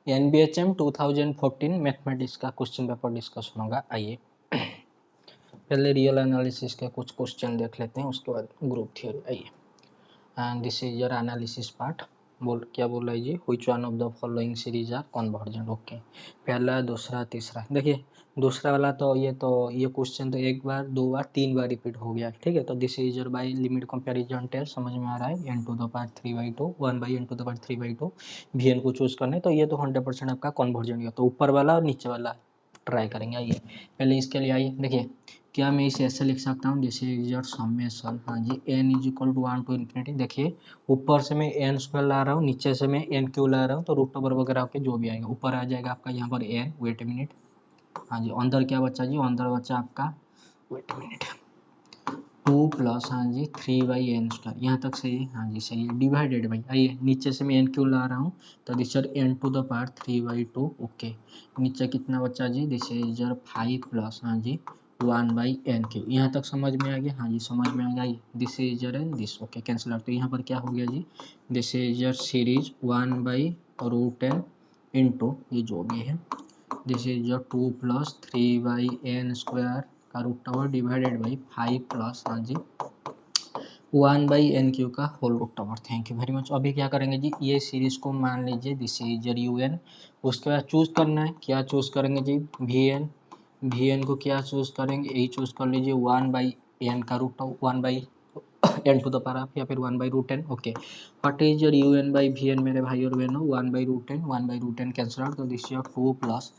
NBHM 2014 mathematics का question paper discussion होगा। आइए पहले रियल एनालिसिस के कुछ क्वेश्चन देख लेते हैं, उसके बाद ग्रुप थ्योरी। आइए and this is your analysis part. क्या बोल रहा है जी, which one of the following series are convergent. Okay, पहला, दूसरा, तीसरा। देखिए दूसरा वाला तो ये क्वेश्चन तो एक बार, दो बार, तीन बार रिपीट हो गया, ठीक है। तो this is your by limit comparison test, समझ में आ रहा है। n⁻3/2 1/n⁻3/2 vn को चूज करना है, तो ये तो 100% आपका कन्वर्जेंट है। तो ऊपर वाला और नीचे वाला ट्राई करेंगे। आइए पहले इसके लिए आइए, देखिए क्या मैं इसे ऐसे लिख सकता हूँ, दिस इज योर समेशन। हाँ जी, n = 1 to infinity। देखिए ऊपर से मैं n स्क्वायर ला रहा हूँ, नीचे से मैं n क्यू ला रहा हूँ, तो रूट ओवर वगैरह के जो भी आएगा ऊपर आ जाएगा आपका यहाँ पर n। वेट ए मिनट, हाँ जी अंदर क्या बचा जी, अंदर बचा आपका, वेट ए मिनट, 2 प्लस हाँ जी 3/n²। यहाँ तक सही है, हाँ जी सही है। डिवाइडेड बाई, आइए नीचे से मैं n क्यू ला रहा हूँ, तो दिस इज n⁻³ 3/2। ओके, नीचे कितना बचा जी, दिस इज 5 प्लस हाँ जी 1/n³। यहाँ तक समझ में आ गया, हाँ जी समझ में आ गया। This is and this, okay cancel out. तो यहाँ पर क्या हो गया जी, this is series 1/√n into ये जो भी है, दिस इज 2 प्लस 3/n² का root over divided by 5 plus हाँ जी 1/n³ का whole root over. Thank you very much. अभी क्या करेंगे जी, ये सीरीज को मान लीजिए दिस इज un, उसके बाद चूज करना है, क्या चूज करेंगे जी, vn को क्या चूज करेंगे, यही चूज कर लीजिए 1/n का रूट ओवर 1/n² या फिर 1/√n। Okay, what is your un/vn मेरे भाई और बहनों, 1/√n कैंसिल आउट। तो this is 2 plus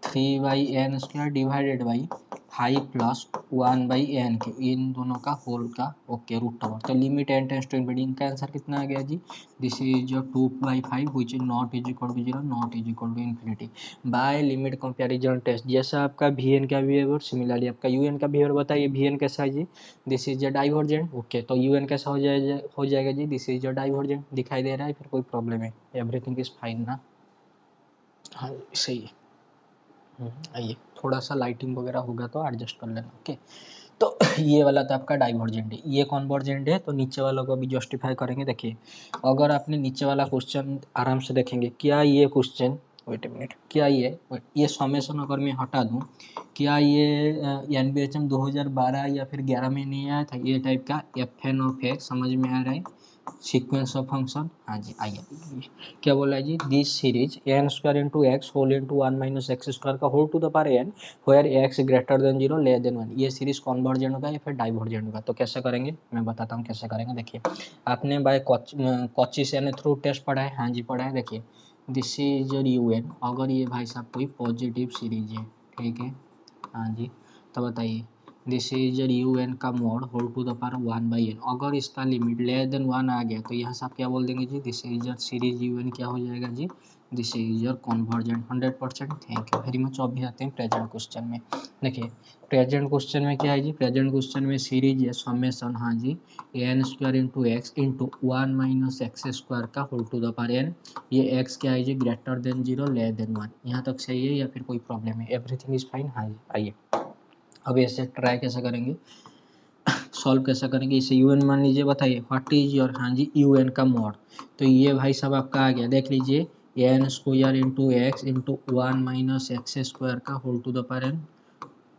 3/n² divided by 5 plus 1/n, इन दोनों का होल का ओके रूट ओवर। तो limit n tends to infinity, इनका आंसर कितना आ गया जी, this is 2/5 which is not is equal to 0, not is equal to infinity. By limit comparison test, जैसा आपका vn का बिहेवियर सिमिलरली आपका un का बिहेवियर। बताइए vn कैसा है जी, this is a divergent. Okay, तो un कैसा हो जाएगा जी, दिस इज अ डाइवर्जेंट। दिखाई दे रहा है, फिर कोई प्रॉब्लम है, एवरीथिंग इज फाइन ना, हाँ सही है। आइए थोड़ा सा लाइटिंग वगैरह होगा तो एडजस्ट कर लेना। ओके, तो ये वाला तो आपका डाइवर्जेंट है, ये कन्वर्जेंट है। तो नीचे वाला को भी जस्टिफाई करेंगे। देखिए अगर आपने नीचे वाला क्वेश्चन आराम से देखेंगे, क्या ये क्वेश्चन, वेट ए मिनट, क्या ये समेशन अगर मैं हटा दूं, क्या ये NBHM 2012 या फिर 11 में नहीं आया था ये टाइप का fn(x), समझ में आ रहा है, सीक्वेंस ऑफ फंक्शन। हाँ जी आइए, क्या बोला है जी, this series n² into x whole into 1 - x² का whole to the power n where x greater than 0 less than 1, ये सीरीज कन्वर्जेंट होगा या फिर डाइवर्जेंट होगा। तो कैसे करेंगे, मैं बताता हूँ कैसे करेंगे। देखिए आपने बाय कॉची से थ्रू टेस्ट पढ़ा है, हाँ जी पढ़ा है। देखिए दिस इज un, अगर ये भाई साहब कोई पॉजिटिव सीरीज है, ठीक है, हाँ जी, तो बताइए दिस इज un का mod whole to the power 1/n, अगर इसका लिमिट लेस देन 1 आ गया तो यहाँ से आप क्या बोल देंगे जी, दिस इज सीरीज un क्या हो जाएगा जी, this is your convergent 100%। Thank you very much. अभी आते हैं प्रेजेंट क्वेश्चन में। देखिए प्रेजेंट क्वेश्चन में क्या है जी, प्रेजेंट क्वेश्चन में सीरीज है समेशन हाँ जी n² into x into 1 - x² का whole to the power n, ये x क्या है जी, ग्रेटर देन 0 लेस देन 1। यहाँ तक सही है या फिर कोई प्रॉब्लम है, एवरीथिंग इज फाइन। हाँ जी आइए अब ऐसे ट्राई कैसे करेंगे, सॉल्व कैसे करेंगे, इसे un मान लीजिए। बताइए व्हाट इज योर, हाँ जी un का मॉड, तो ये भाई साहब आपका आ गया, देख लीजिए n² into x into 1 - x² का whole to the power n,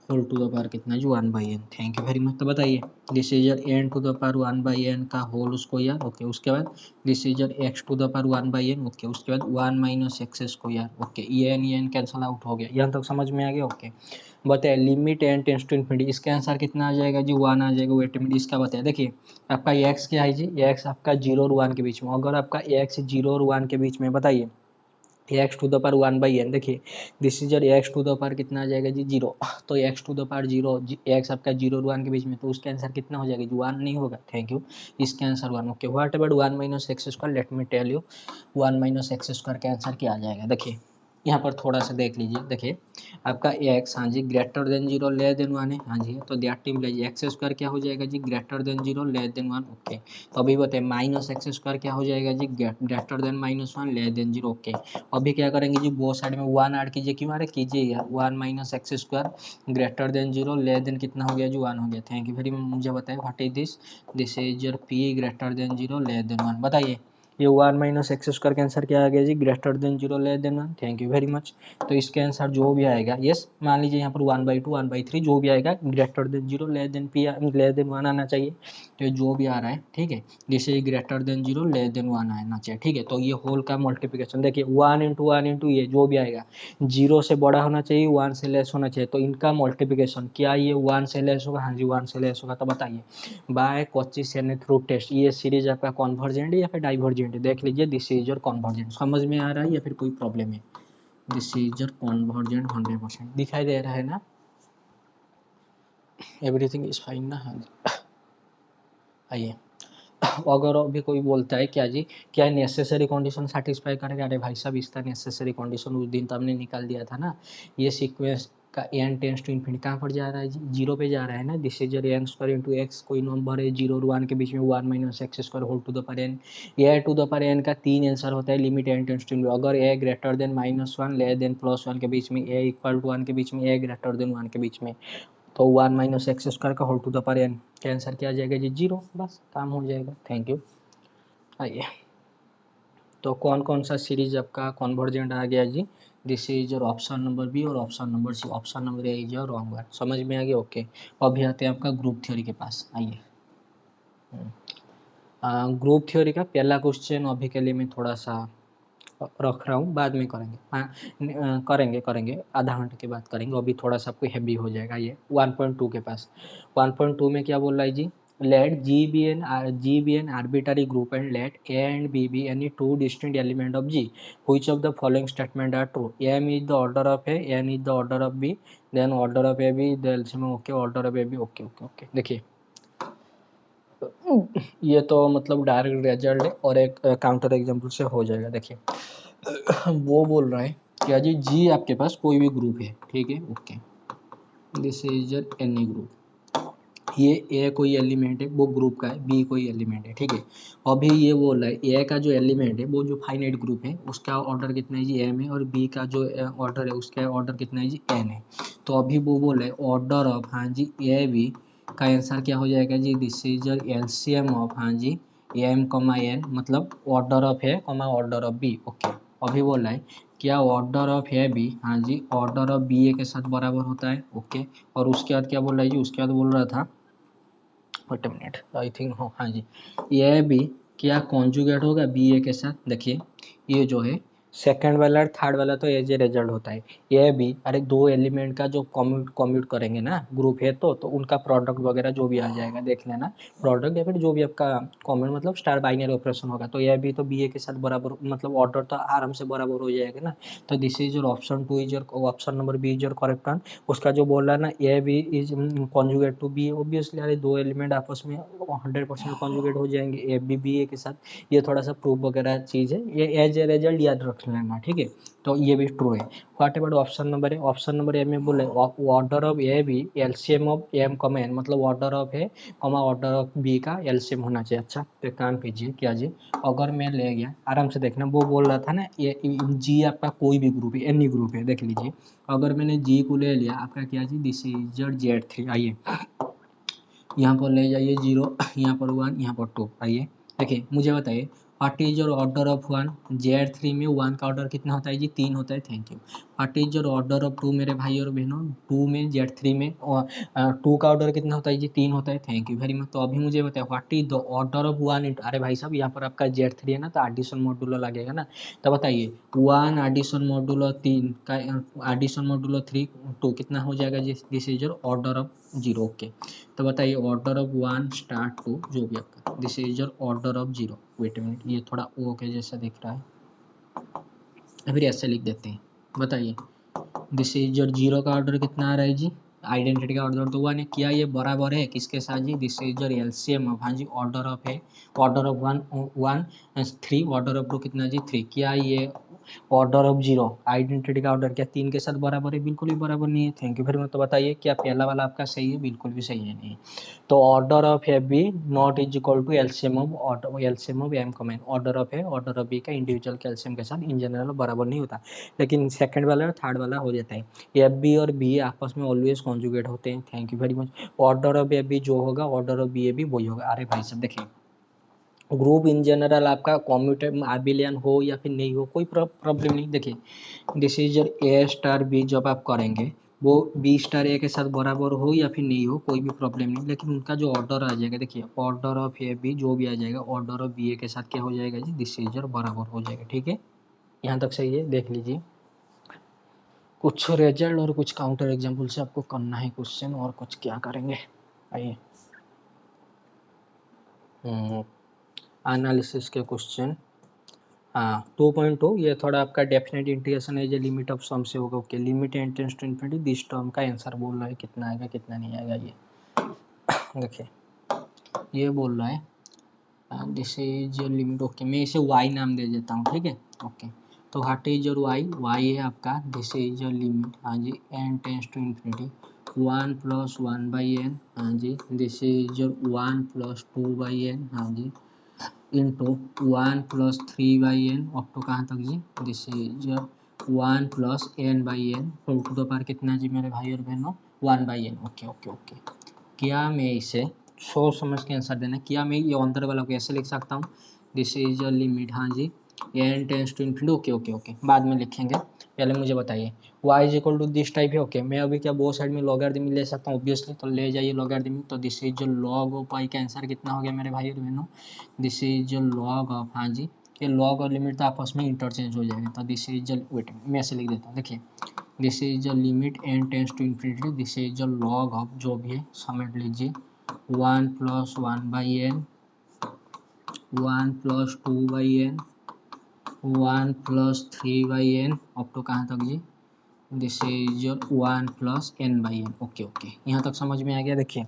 whole to the power कितना जी 1/n। Thank you very much. तो बताइए this is n to the power 1/n का होल स्क्वायर। ओके, उसके बाद this is x to the power 1/n। Okay, उसके बाद 1 - x²। Okay, ये n कैंसल आउट हो गया, यहाँ तक समझ में आ गया। ओके बताइए limit n tends to infinity, इसका आंसर कितना आ जाएगा जी, 1 आ जाएगा। वेट मिनट, इसका बताइए। देखिए आपका x क्या है जी, x आपका 0 और 1 के बीच में, अगर आपका x 0 और 1 के बीच में, बताइए x to the power 1/n, देखिए this is x to the power कितना आ जाएगा जी 0, तो x to the power 0, x आपका 0 और 1 के बीच में, तो उसका आंसर कितना हो जाएगा जी 1 नहीं होगा। थैंक यू, इसका answer 1। Okay, what about 1 - x², let me tell you 1 - x² का आंसर क्या आ जाएगा। देखिए यहाँ पर थोड़ा सा देख लीजिए, देखिए आपका x हाँ जी ग्रेटर देन 0 लेस देन 1 है, हाँ जी, तो दैट इम्प्लाइज x² क्या हो जाएगा जी, greater than 0 less than 1। Okay, तो अभी बताइए -x² क्या हो जाएगा जी, greater than -1 less than 0। Okay, अभी क्या करेंगे जी, बोथ साइड में 1 ऐड कीजिए, क्यों अरे कीजिए यार, 1 - x² greater than 0 less than कितना हो गया जी 1 हो गया। Thank you very much. मुझे बताइए what is this, this is your p greater than 0 less than 1। बताइए ये 1 माइनस एक्स स्क्वायर का आंसर क्या आ गया जी, greater than 0 less than 1। Thank you very much. तो इसके आंसर जो भी आएगा, यस मान लीजिए यहाँ पर 1/2 1/3 जो भी आएगा greater than 0 less then P less than 1 आना चाहिए। तो जो भी आ रहा है ठीक है, जैसे ग्रेटर देन 0 लेस देन 1 आना चाहिए। ठीक है, तो ये होल का मल्टीप्लिकेशन देखिए 1 इंटू 1 इंटू ये जो भी आएगा 0 से बड़ा होना चाहिए, 1 से लेस होना चाहिए। तो इनका मल्टीप्लिकेशन क्या ये 1 से लेस होगा, हाँ जी 1 से लेस होगा। तो बताइए by Cauchy sharer through test ये सीरीज आपका कॉन्वर्जेंट है या फिर डाइवर्जेंट है, देख लीजिए। दिस इज योर कॉन्वर्जेंट, समझ में आ रहा है या फिर कोई प्रॉब्लम है? दिस इज योर कॉन्वर्जेंट 100% दिखाई दे रहा है ना, एवरीथिंग इज फाइन ना, हाँ जी। आइए अगर अभी कोई बोलता है क्या जी क्या नेसेसरी कंडीशन सेटिस्फाई करेगा, अरे भाई साहब इसका नेसेसरी कंडीशन उस दिन तो हमने निकाल दिया था ना, ये सीक्वेंस का n टेंस टू इन्फिनिटी कहाँ पर जा रहा है जी, 0 पे जा रहा है ना। This is n square into x, कोई नंबर है 0 और 1 के बीच में 1 minus x square whole to the power n। ये टू द पावर n का 3 आंसर होता है लिमिट n टेंस टू, अगर a greater than -1 less than +1 के बीच में, a इक्वल टू 1 के बीच में, a ग्रेटर देन 1 के बीच में, तो 1 माइनस एक्स स्क्वायर का whole to the power n का आंसर क्या आ जाएगा जी 0, बस काम हो जाएगा। Thank you. आइए तो कौन कौन सा सीरीज आपका कॉन्वर्जेंट आ गया जी, this is your option number B और option number C, option number A is your wrong one. समझ में आ गया? ओके अभी आते हैं आपका ग्रुप थ्योरी के पास। आइए ग्रुप थ्योरी का पहला क्वेश्चन अभी के लिए मैं थोड़ा सा रख रहा हूँ, बाद में करेंगे। हाँ करेंगे आधा घंटे के बाद करेंगे, अभी थोड़ा सा आपको हैवी हो जाएगा। ये 1.2 के पास 1.2 में क्या बोल रहा है जी, let G be an arbitrary group and let A and B be any two distinct element of G. Which of the following statement are true? M is the order of A, N is the order of B, then order of A B, the LCM okay, order of A B okay। देखिए ये तो मतलब direct result है और एक counter example से हो जाएगा। देखिए वो बोल रहा है क्या जी, जी आपके पास कोई भी ग्रुप है, ठीक है okay, this is any group, ये ए कोई एलिमेंट है वो ग्रुप का है, बी कोई एलिमेंट है, ठीक है। अभी ये बोल रहा है ए का जो एलिमेंट है वो जो फाइनाइट ग्रुप है उसका ऑर्डर कितना है जी एम है, और बी का जो ऑर्डर है उसका ऑर्डर कितना है जी एन है। तो अभी वो बोल रहा है ऑर्डर ऑफ, हाँ जी ए बी का आंसर क्या हो जाएगा जी, दिस इज एलसीएम ऑफ, हाँ जी एम कमा एन, मतलब order of A comma order of B. Okay अभी बोल रहा है क्या ऑर्डर ऑफ ए बी, हाँ जी ऑर्डर ऑफ बी ए के साथ बराबर होता है। ओके और उसके बाद क्या बोल रहा है जी, उसके बाद बोल रहा था wait a minute I think हो, हाँ जी ये भी क्या कॉन्जुगेट होगा बी ए के साथ। देखिए ये जो है सेकंड वाला और थर्ड वाला तो एज ए रिजल्ट होता है, ये भी अरे दो एलिमेंट का जो कॉम्यूट करेंगे ना ग्रुप है तो उनका प्रोडक्ट वगैरह जो भी आ जाएगा देख लेना, प्रोडक्ट या फिर जो भी आपका कॉमन मतलब स्टार बाइनरी ऑपरेशन होगा, तो यह भी तो बी ए के साथ बराबर मतलब ऑर्डर तो आराम से बराबर हो जाएगा ना। तो this is your option 2 is your option number B is your correct one. उसका जो बोल रहा है ना A B is conjugate to B, obviously अरे दो एलिमेंट आपस में 100% कॉन्जुगेट हो जाएंगे ए बी बी ए के साथ, ये थोड़ा सा प्रूफ वगैरह चीज़ है, ये एज ए रिजल्ट याद रख लेना, ठीक है। तो ये भी ट्रू है। What about option number A, option number A में बोले order of A B LCM of M comma N, मतलब order of A comma order of B का एलसीएम होना चाहिए। अच्छा तो एक काम कीजिए क्या जी, अगर मैं ले गया आराम से देखना, वो बोल रहा था ना ये जी आपका कोई भी ग्रुप है एनी ग्रुप है, देख लीजिए अगर मैंने जी को ले लिया आपका क्या जी, दिस इज Z3। आइए यहाँ पर ले जाइए 0, यहाँ पर 1, यहाँ पर 2। आइए देखिए मुझे बताइए what is your order of 1, Z3 में 1 का ऑर्डर कितना होता है जी 3 होता है। Thank you. What is your order of 2 मेरे भाई और बहनों, 2 में Z3 में 2 का ऑर्डर कितना होता है जी 3 होता है। Thank you very much. तो अभी मुझे बताए what is the order of 1 into, अरे भाई साहब यहाँ पर आपका Z3 है ना तो एडिशन मॉड्यूलो लगेगा ना, तो बताइए 1 एडिशन मॉड्यूलो 3 का एडिशन मॉड्यूलो 3 2 कितना हो जाएगा जी, this is your order of 0। Okay तो बताइए ऑर्डर ऑफ 1 स्टार्ट 2 जो भी आपका, this is your order of 0। Wait a minute ये थोड़ा ओ के जैसा दिख रहा है, फिर ऐसे लिख देते हैं। बताइए दिस इज योर 0 का ऑर्डर कितना आ रहा है जी, आइडेंटिटी का ऑर्डर तो 1 है, क्या ये बराबर है किसके साथ जी, this is your LCM of, हाँ जी ऑर्डर ऑफ है ऑर्डर ऑफ 1 3, ऑर्डर ऑफ 2 कितना जी 3, क्या ये ऑर्डर ऑफ 0 आइडेंटिटी का ऑर्डर क्या 3 के साथ बराबर है, बिल्कुल भी बराबर नहीं है। थैंक यू फिर तो बताइए क्या पहला वाला आपका सही है, बिल्कुल भी सही है नहीं। तो order of A B not is equal to LCM of M common, order of A order of B का इंडिविजुअल कैल्शियम के साथ इन जनरल बराबर नहीं होता, लेकिन सेकंड वाला और थर्ड वाला हो जाता है। एफ बी और बी आपस में ऑलवेज कॉन्जुगेट होते हैं। Thank you very much. Order of A B जो होगा ऑर्डर ऑफ बी ए भी वही होगा। अरे भाई साहब देखिए ग्रुप इन जनरल आपका कॉम्यूटेटिव आबिलियन हो या फिर नहीं हो, कोई प्रॉब्लम नहीं। देखिए this is A star B जब आप करेंगे वो बी स्टार ए के साथ बराबर हो या फिर नहीं हो, कोई भी प्रॉब्लम नहीं, लेकिन उनका जो ऑर्डर आ जाएगा, देखिए ऑर्डर ऑफ ए बी जो भी आ जाएगा ऑर्डर ऑफ बी ए के साथ क्या हो जाएगा जी, दिस इज बराबर हो जाएगा। ठीक है, यहाँ तक सही है। देख लीजिए कुछ रिजल्ट और कुछ काउंटर एग्जाम्पल से आपको करना है क्वेश्चन, और कुछ क्या करेंगे, आइए एनालिसिस के क्वेश्चन। हाँ 2.2 ये थोड़ा आपका डेफिनेट इंटीग्रेशन है, जो लिमिट ऑफ सम से होगा। Okay, limit N tends to infinity, this term का आंसर बोल रहा है कितना आएगा कितना नहीं आएगा। ये देखिए ये बोल रहा है दिस इज लिमिट। ओके, मैं इसे y नाम दे देता हूँ, ठीक है। ओके, तो व्हाट इज योर y है आपका, दिस इज योर लिमिट, हाँ जी, n tends to infinity 1 plus 1/n, हाँ जी, this is your 1 plus 2/n, हाँ जी, into 1 plus 3/n up to कहाँ तक जी, this is 1 plus n/n whole to the power कितना जी मेरे भाई और बहनों, 1/n। ओके ओके ओके, क्या मैं इसे सोच समझ के आंसर देना, क्या मैं ये अंदर वाला को ऐसे लिख सकता हूँ, दिस इज लिमिट, हाँ जी, n tends to infinity. Okay okay okay, बाद में लिखेंगे, पहले मुझे बताइए y is equal to this type है। ओके, मैं अभी क्या बोथ साइड में लॉगरिथमिक ले सकता हूँ ऑब्वियसली, तो ले जाइए लॉगरिथमिक। तो दिस इज जो log ऑफ y का आंसर कितना हो गया मेरे भाई और बहनों, दिस इज जो log ऑफ, हाँ जी, ये log और लिमिट तो आपस में इंटरचेंज हो जाएगा, तो दिस इज वेट मैं ऐसे लिख देता हूँ, देखिए this is the limit n tends to infinity, this is the log of जो भी है समेट लीजिए 1 plus 1/n, 1 plus 2/n, 1 plus 3/n up to कहाँ तक जी, this is 1 plus n/n। Okay okay, यहाँ तक समझ में आ गया। देखिए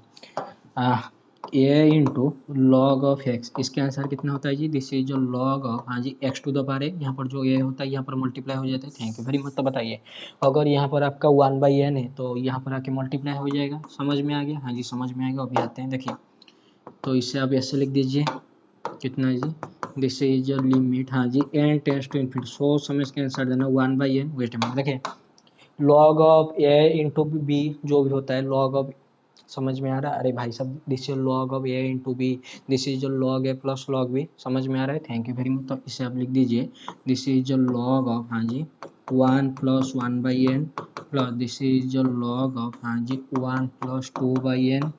a into log of x, इसके आंसर कितना होता है जी, दिस इज जो लॉग ऑफ, हाँ जी, एक्स टू द पावर है, यहाँ पर जो ए होता है यहाँ पर मल्टीप्लाई हो जाता है। Thank you very much. तो बताइए अगर यहाँ पर आपका 1/n है तो यहाँ पर आके मल्टीप्लाई हो जाएगा, समझ में आ गया, हाँ जी समझ में आएगा। अभी आते हैं, देखिए तो इसे आप ऐसे लिख दीजिए कितना है जी, दिस इज योर लिमिट, हाँ जी, n टेंस टू इन्फिनिटी, सोच समझ के आंसर देना 1/n। वेट में देखिए log of A into B जो भी होता है, लॉग ऑफ, समझ में आ रहा है, अरे भाई साहब this is log of A into B, this is log A plus log B, समझ में आ रहा है, थैंक यू वेरी मच। तो इसे आप लिख दीजिए दिस इज लॉग ऑफ, हाँ जी, 1 plus 1/n plus this is log of, हाँ जी, 1 plus 2/n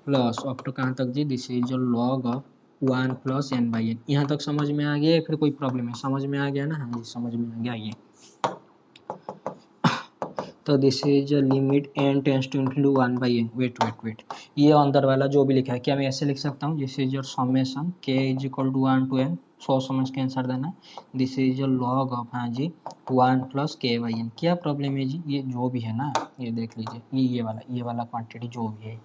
plus up to कहाँ तक जी, this is log of 1 plus n/n। यहाँ तक समझ में आ गया, फिर कोई प्रॉब्लम है, समझ में आ गया ना, हाँ जी समझ में आ गया। ये तो this is limit n tends to into 1/n। Wait ये अंदर वाला जो भी लिखा है क्या मैं ऐसे लिख सकता हूँ, this is your summation k is equal to 1 to n, सोच समझ के आंसर देना, this is your log of, हाँ जी, 1 प्लस k/n। क्या प्रॉब्लम है जी, ये जो भी है ना, ये देख लीजिए ये वाला क्वांटिटी जो भी है,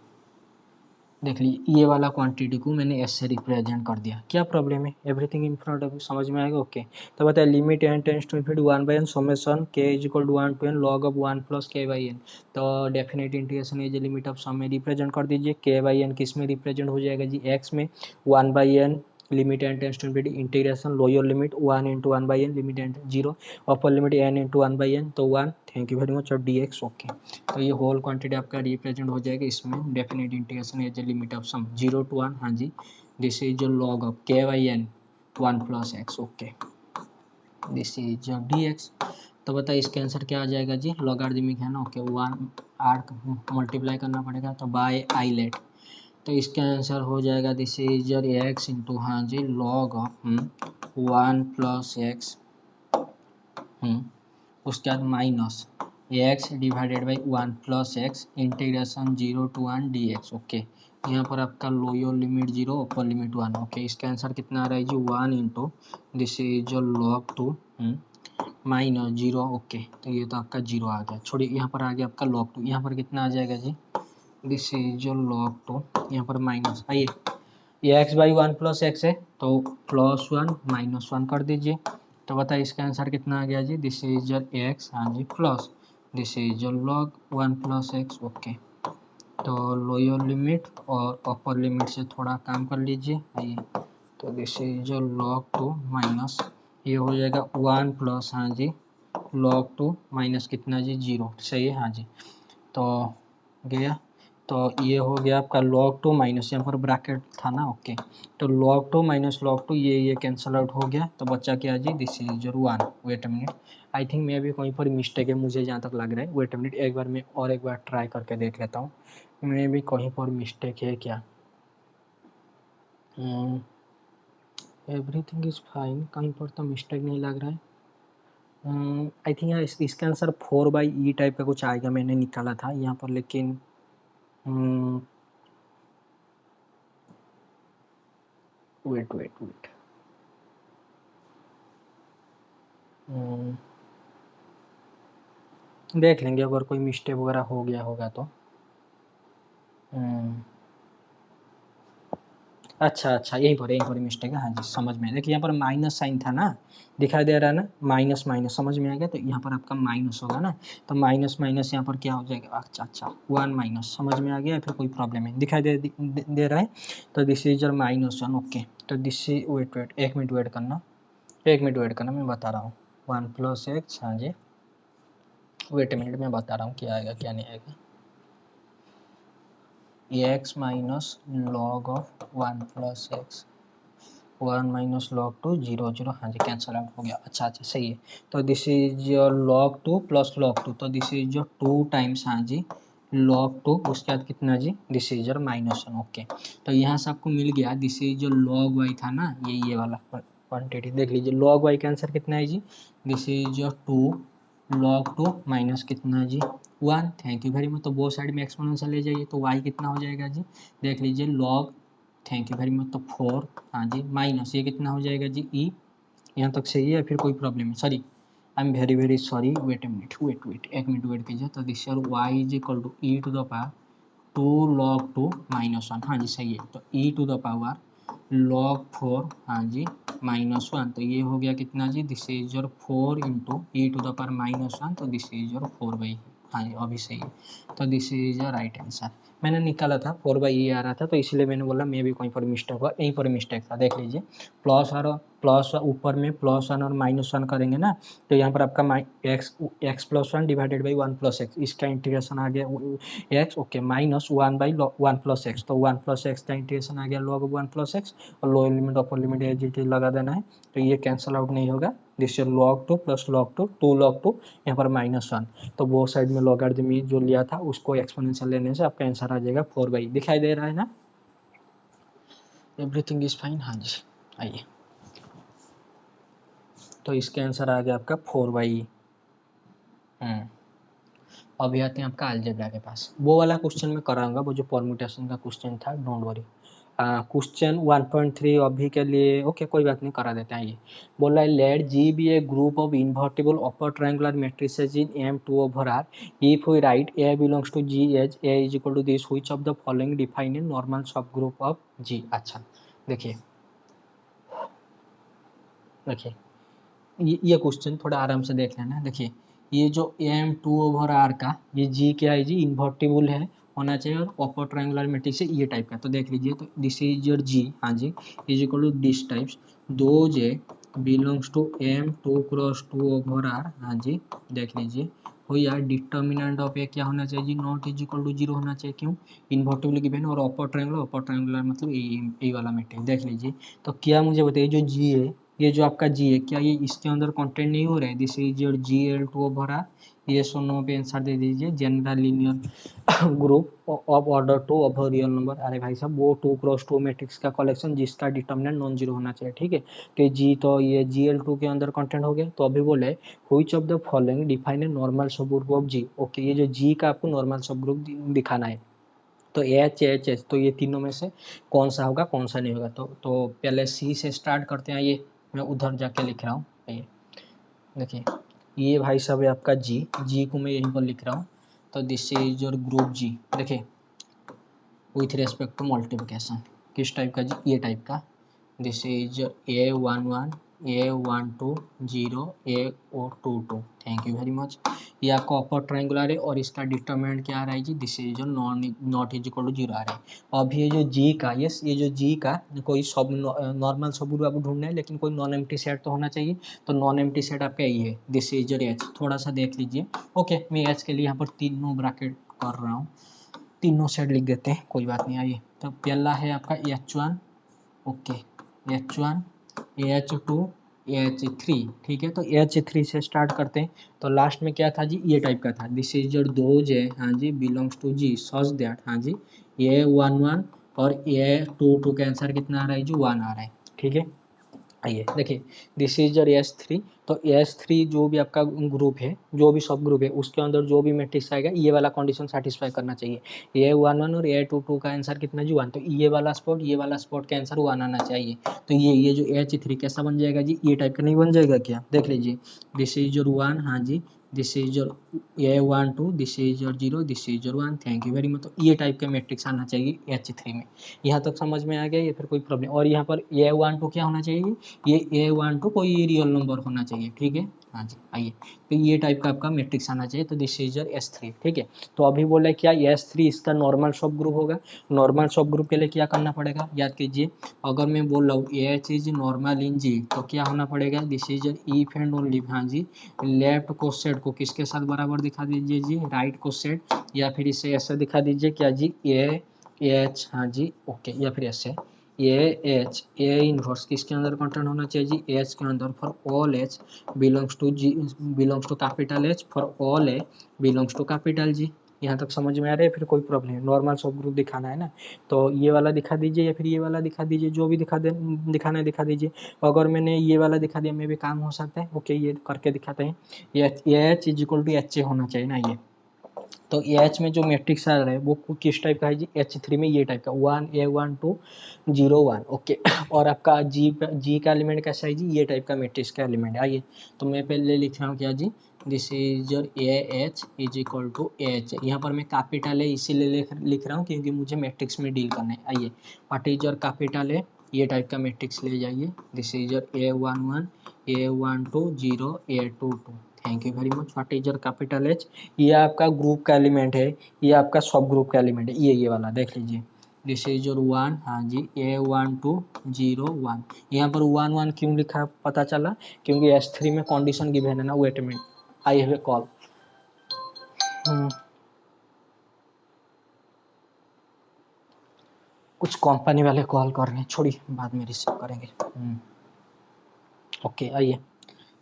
देख लीजिए ये वाला क्वांटिटी को मैंने एस से रिप्रेजेंट कर दिया, क्या प्रॉब्लम है, everything in front of you, समझ में आएगा। ओके, तो बताए limit n tends to infinity 1/n summation k is equal to 1 to n log of 1 plus k/n। तो डेफिनेट इंटीग्रेशन ये लिमिट ऑफ सम में रिप्रेजेंट कर दीजिए, k/n किस में रिप्रेजेंट हो जाएगा जी, x में, 1/n limit n tends to infinity integration lower limit 1 into 1/n limit n 0, upper limit n into 1/n तो 1, थैंक यू वेरी मच, और dx। ओके, तो ये होल क्वांटिटी आपका रिप्रेजेंट हो जाएगा इसमें, definite integration as a limit of sum 0 to 1, हाँ जी, दिस इज जो log of k/n 1 plus x। Okay, this is dx। तो बताइए इसका आंसर क्या आ जाएगा जी, लॉगरिथमिक है ना। ओके, 1 आर मल्टीप्लाई करना पड़ेगा तो बाय आई लेट, तो इसका आंसर हो जाएगा दिस इज x इंटू, हाँ जी, लॉग ऑफ 1 प्लस एक्स, उसके बाद minus x divided by 1 plus x integration 0 to 1 dx। Okay, यहाँ पर आपका lower limit 0 upper limit 1। Okay, इसका आंसर कितना आ रहा है जी, 1 into this is log 2 minus 0। Okay, तो ये तो आपका 0 आ गया, छोड़िए यहाँ पर आ गया आपका लॉग 2, यहाँ पर कितना आ जाएगा जी, दिस इज लॉग 2, यहाँ पर माइनस, आइए ये x बाई 1 प्लस एक्स है तो प्लस 1 माइनस 1 कर दीजिए, तो बताइए इसका आंसर कितना आ गया जी, दिस इज x, हाँ जी, plus this is log 1 plus x. Okay, तो लोअर लिमिट और अपर लिमिट से थोड़ा काम कर लीजिए, आइए, तो दिस इज लॉग 2 माइनस ये हो जाएगा 1 प्लस, हाँ जी, लॉग 2 माइनस कितना जी, 0, सही है, हाँ जी, तो गया तो ये हो गया आपका log 2 माइनस, यहाँ पर ब्रैकेट था ना, ओके, तो log 2 माइनस log 2 ये कैंसल आउट हो गया, तो बच्चा क्या जी, this is your 1। Wait a minute, I think मैं भी कहीं पर मिस्टेक है, मुझे जहाँ तक लग रहा है। वेट अ मिनट, एक बार मैं और एक बार ट्राई करके देख लेता हूँ, मैं भी कहीं पर मिस्टेक है क्या। एवरीथिंग इज फाइन, कहीं पर तो मिस्टेक नहीं लग रहा है। आई थिंक यार इसका आंसर 4/e टाइप का कुछ आएगा, मैंने निकाला था यहाँ पर, लेकिन वेट वेट वेट, देख लेंगे अगर कोई मिस्टेक वगैरह हो गया होगा तो। अच्छा अच्छा, यहीं पर मिस्टेक है, हाँ जी समझ में। देखिए यहाँ पर माइनस साइन था ना, दिखाई दे रहा है ना, माइनस माइनस समझ में आ गया, तो यहाँ पर आपका माइनस होगा ना, तो माइनस माइनस यहाँ पर क्या हो जाएगा, अच्छा अच्छा 1 माइनस, समझ में आ गया, फिर कोई प्रॉब्लम है, दिखाई दे रहा है, तो दिस इज योर -1, ओके। तो दिस इज, वेट वेट, एक मिनट वेट करना, एक मिनट वेट करना, मैं बता रहा हूँ, 1 + x, हाँ जी, वेट मिनट, मैं बता रहा हूँ क्या आएगा क्या नहीं आएगा। x minus log of 1 + x, 1 minus log 2 0 0, हाँ जी कैंसल आउट हो गया, अच्छा अच्छा सही है। तो this is your log 2 plus log 2, तो दिस इज योर 2 टाइम्स, हाँ जी log 2, उसके बाद कितना जी, दिस इज योर -1, ओके। तो यहाँ से आपको मिल गया, दिस इज जो log y था ना, ये वाला क्वांटिटी देख लीजिए, log y का आंसर कितना है जी, this is your 2 log 2 minus कितना जी 1, थैंक यू वेरी मच। तो वो साइड में एक्सपोनेंशियल ले जाइए, तो y कितना हो जाएगा जी, देख लीजिए log, thank you very much, तो 4, हाँ जी माइनस ये कितना हो जाएगा जी ई, यहाँ तक सही है, फिर कोई प्रॉब्लम है, sorry I am very very sorry, wait a minute, wait एक मिनट वेट कीजिए। तो this your Y is equal to E to the power 2 log 2 -1, हाँ जी सही है, तो E to the power log 4, हाँ जी -1, तो ये हो गया कितना जी, this is your 4 into e to the power -1, तो दिस इज योर 4/, हाँ जी अभी सही है, तो this is your right answer. मैंने निकाला था 4/e आ रहा था, तो इसलिए मैंने बोला मे भी कहीं पर मिस्टेक हुआ, यहीं पर मिस्टेक था, देख लीजिए प्लस ऊपर में +1 और -1 करेंगे ना, तो यहाँ पर आपका x+1 डिवाइडेड बाई 1 + x, इसका इंटीग्रेशन आ गया x, ओके, -1/1 + x, तो 1 + x का इंटीग्रेशन आ गया log 1 + x, और lower limit upper limit as it is लगा देना है, तो ये कैंसल आउट नहीं होगा, this is log 2 plus log 2, 2 log 2, यहाँ पर -1, तो वो साइड में लॉगरिथम जो लिया था उसको एक्सपोनेंशियल लेने से आपका आंसर आ जाएगा 4/, दिखाई दे रहा है ना, एवरीथिंग इज फाइन, हाँ जी आइए, तो इसका आंसर आ गया आपका 4/। अभी आते हैं आपका अलजेब्रा के पास, वो वाला क्वेश्चन मैं कराऊंगा, वो जो परम्यूटेशन का क्वेश्चन था, डोंट वरी। क्वेश्चन 1.3 अभी के लिए ओके, कोई बात नहीं, करा देते हैं। ये बोला है, let G be a group of invertible upper triangular matrices in M2/R, if we write A belongs to G as A is equal to this, which of the following define a normal subgroup of G। अच्छा देखिए, देखिए ये question थोड़ा आराम से देख लेना, देखिए ये जो M2/R का ये G क्या है जी, इन्वर्टिबल है होना चाहिए, और अपर ट्रायंगुलर मैट्रिक्स है ये टाइप का, तो देख लीजिए, तो दिस इज योर G, हाँ जी is equal to this types, दो J बिलोंग्स टू M2×2/R, हाँ जी देख लीजिए, हो यार डिटर्मिनेंट ऑफ ए क्या होना चाहिए जी, नॉट इज इक्वल टू 0 होना चाहिए, क्यों, इन्वर्टिबल गिवन, और अपर ट्रायंगुलर मतलब ए वाला मैट्रिक्स, देख लीजिए। तो क्या मुझे बताइए, जो G है, ये जो आपका G है, क्या ये इसके अंदर कंटेंट नहीं हो रहा है, दिस इज योर GL2/R, ये सोनो पे आंसर दे दीजिए, general linear group of order 2 of real number, अरे भाई साहब वो 2×2 मैट्रिक्स का कलेक्शन जिसका डिटर्मिनेंट नॉन जीरो होना चाहिए, ठीक है, तो G, तो ये GL2 के अंदर कंटेंट हो गया, तो अभी बोले which of the following define a normal subgroup of G, okay, ये जो G का आपको नॉर्मल सब ग्रुप दिखाना है, तो H, तो ये तीनों में से कौन सा होगा कौन सा नहीं होगा, तो पहले C से स्टार्ट करते हैं, ये मैं उधर जाके लिख रहा हूँ, ये देखिए, ये भाई साहब है आपका जी को मैं यहीं पर लिख रहा हूँ, तो this is your group G, देखिए विथ रेस्पेक्ट टू मल्टीप्लिकेशन, किस टाइप का जी, ये टाइप का, this is A11 A12 0 A22, thank you very much. ये आपका अपर ट्रायंगुलर है, और इसका डिटरमिनेंट क्या आ रहा है जी, दिस इज जो नॉट इज इक्वल टू 0 आ रहा है। अब ये जो जी का, यस ये जो जी का कोई सब नॉर्मल सब ग्रुप आपको ढूंढना है, लेकिन कोई नॉन एम्प्टी सेट तो होना चाहिए, तो नॉन एम्प्टी सेट आपका यही है, दिस इज योर एच, थोड़ा सा देख लीजिए, ओके मैं एच के लिए यहाँ पर तीनों ब्रैकेट कर रहा हूँ, तीनों सेट लिख देते हैं, कोई बात नहीं। आइए, तो पहला है आपका H1, okay, H1, H2, H3, ठीक है। तो H3 से स्टार्ट करते हैं। तो लास्ट में क्या था जी, ये टाइप का था, दिस इज योर दोज है, हाँ जी, belongs to g such that, हाँ जी, ये 1 1 और ये 2 2 का आंसर कितना आ रहा है जी, 1 आ रहा है, ठीक है। आइए देखिए, दिस इज योर S3। तो S3 जो भी आपका ग्रुप है, जो भी सब ग्रुप है, उसके अंदर जो भी मैट्रिक्स आएगा ये वाला कंडीशन सेटिस्फाई करना चाहिए। ये 1 1 और ये 2 2 का आंसर कितना जी, 1। तो ये वाला स्पॉट का आंसर 1 आना चाहिए। तो ये जो H3 कैसा बन जाएगा जी, ये टाइप का नहीं बन जाएगा क्या, देख लीजिए, दिस इज योर 1, हाँ जी, दिस इज योर ये 1 2, this is your 0, this is your 1, thank you very much. तो ये टाइप का मैट्रिक्स आना चाहिए H3 में। यहाँ तक समझ में आ गया, या फिर कोई प्रॉब्लम? और यहाँ पर ये 1 2 क्या होना चाहिए, ये A12 कोई रियल नंबर होना चाहिए, ठीक है। हाँ जी, आइए, तो ये टाइप का आपका मैट्रिक्स आना चाहिए। तो दिस इज योर S3, ठीक है। तो अभी बोला क्या, S3 इसका नॉर्मल सब ग्रुप होगा। नॉर्मल सब ग्रुप के लिए क्या करना पड़ेगा, याद कीजिए, अगर मैं बोल रहा हूँ H is normal in G, तो क्या होना पड़ेगा, this is your if and only, हाँ जी, लेफ्ट कोसेट को किसके साथ बराबर दिखा दीजिए जी, राइट कोसेट, या फिर इसे ऐसे दिखा दीजिए क्या जी, AH, हाँ जी, ओके, या फिर ऐसे AH, A इनवर्स किसके अंदर कंटेंट होना चाहिए जी, H के अंदर, for all H belongs to G, belongs to capital H, for all A belongs to capital G। यहाँ तक समझ में आ रहा है, फिर कोई प्रॉब्लम है? नॉर्मल सब ग्रुप दिखाना है ना, तो ये वाला दिखा दीजिए या फिर ये वाला दिखा दीजिए, जो भी दिखाना है दिखा दीजिए। अगर मैंने ये वाला दिखा दिया, मे भी काम हो सकता है, ओके, ये करके दिखाते हैं। ये H is equal to HA होना चाहिए ना, ये। तो एच में जो मैट्रिक्स आ रहा है वो किस टाइप का है जी, H3 में ये टाइप का 1 A1 2 0 1, ओके। और आपका जी का एलिमेंट कैसा है जी, ये टाइप का मैट्रिक्स का एलिमेंट है। आइए, तो मैं पहले लिख रहा हूँ क्या जी, this is your AH is equal to AH। यहाँ पर मैं कैपिटल है इसीलिए लिख रहा हूँ क्योंकि मुझे मैट्रिक्स में डील करना है। आइए, व्हाट इज योर कैपिटल है, ये टाइप का मैट्रिक्स ले जाइए, this is your A11 A12 0 A22, thank you very much. What is your capital H, ये आपका ग्रुप का एलिमेंट है, ये आपका सब ग्रुप का एलिमेंट है, ये वाला देख लीजिए, दिस इज योर 1, हाँ जी, A12 0 1। यहाँ पर 1 1 क्यों लिखा पता चला, क्योंकि S3 में कंडीशन गिवन है ना। Wait minute, I have a call, कुछ कंपनी वाले कॉल कर रहे हैं, छोड़िए, बाद में रिसीव करेंगे। ओके, आइए,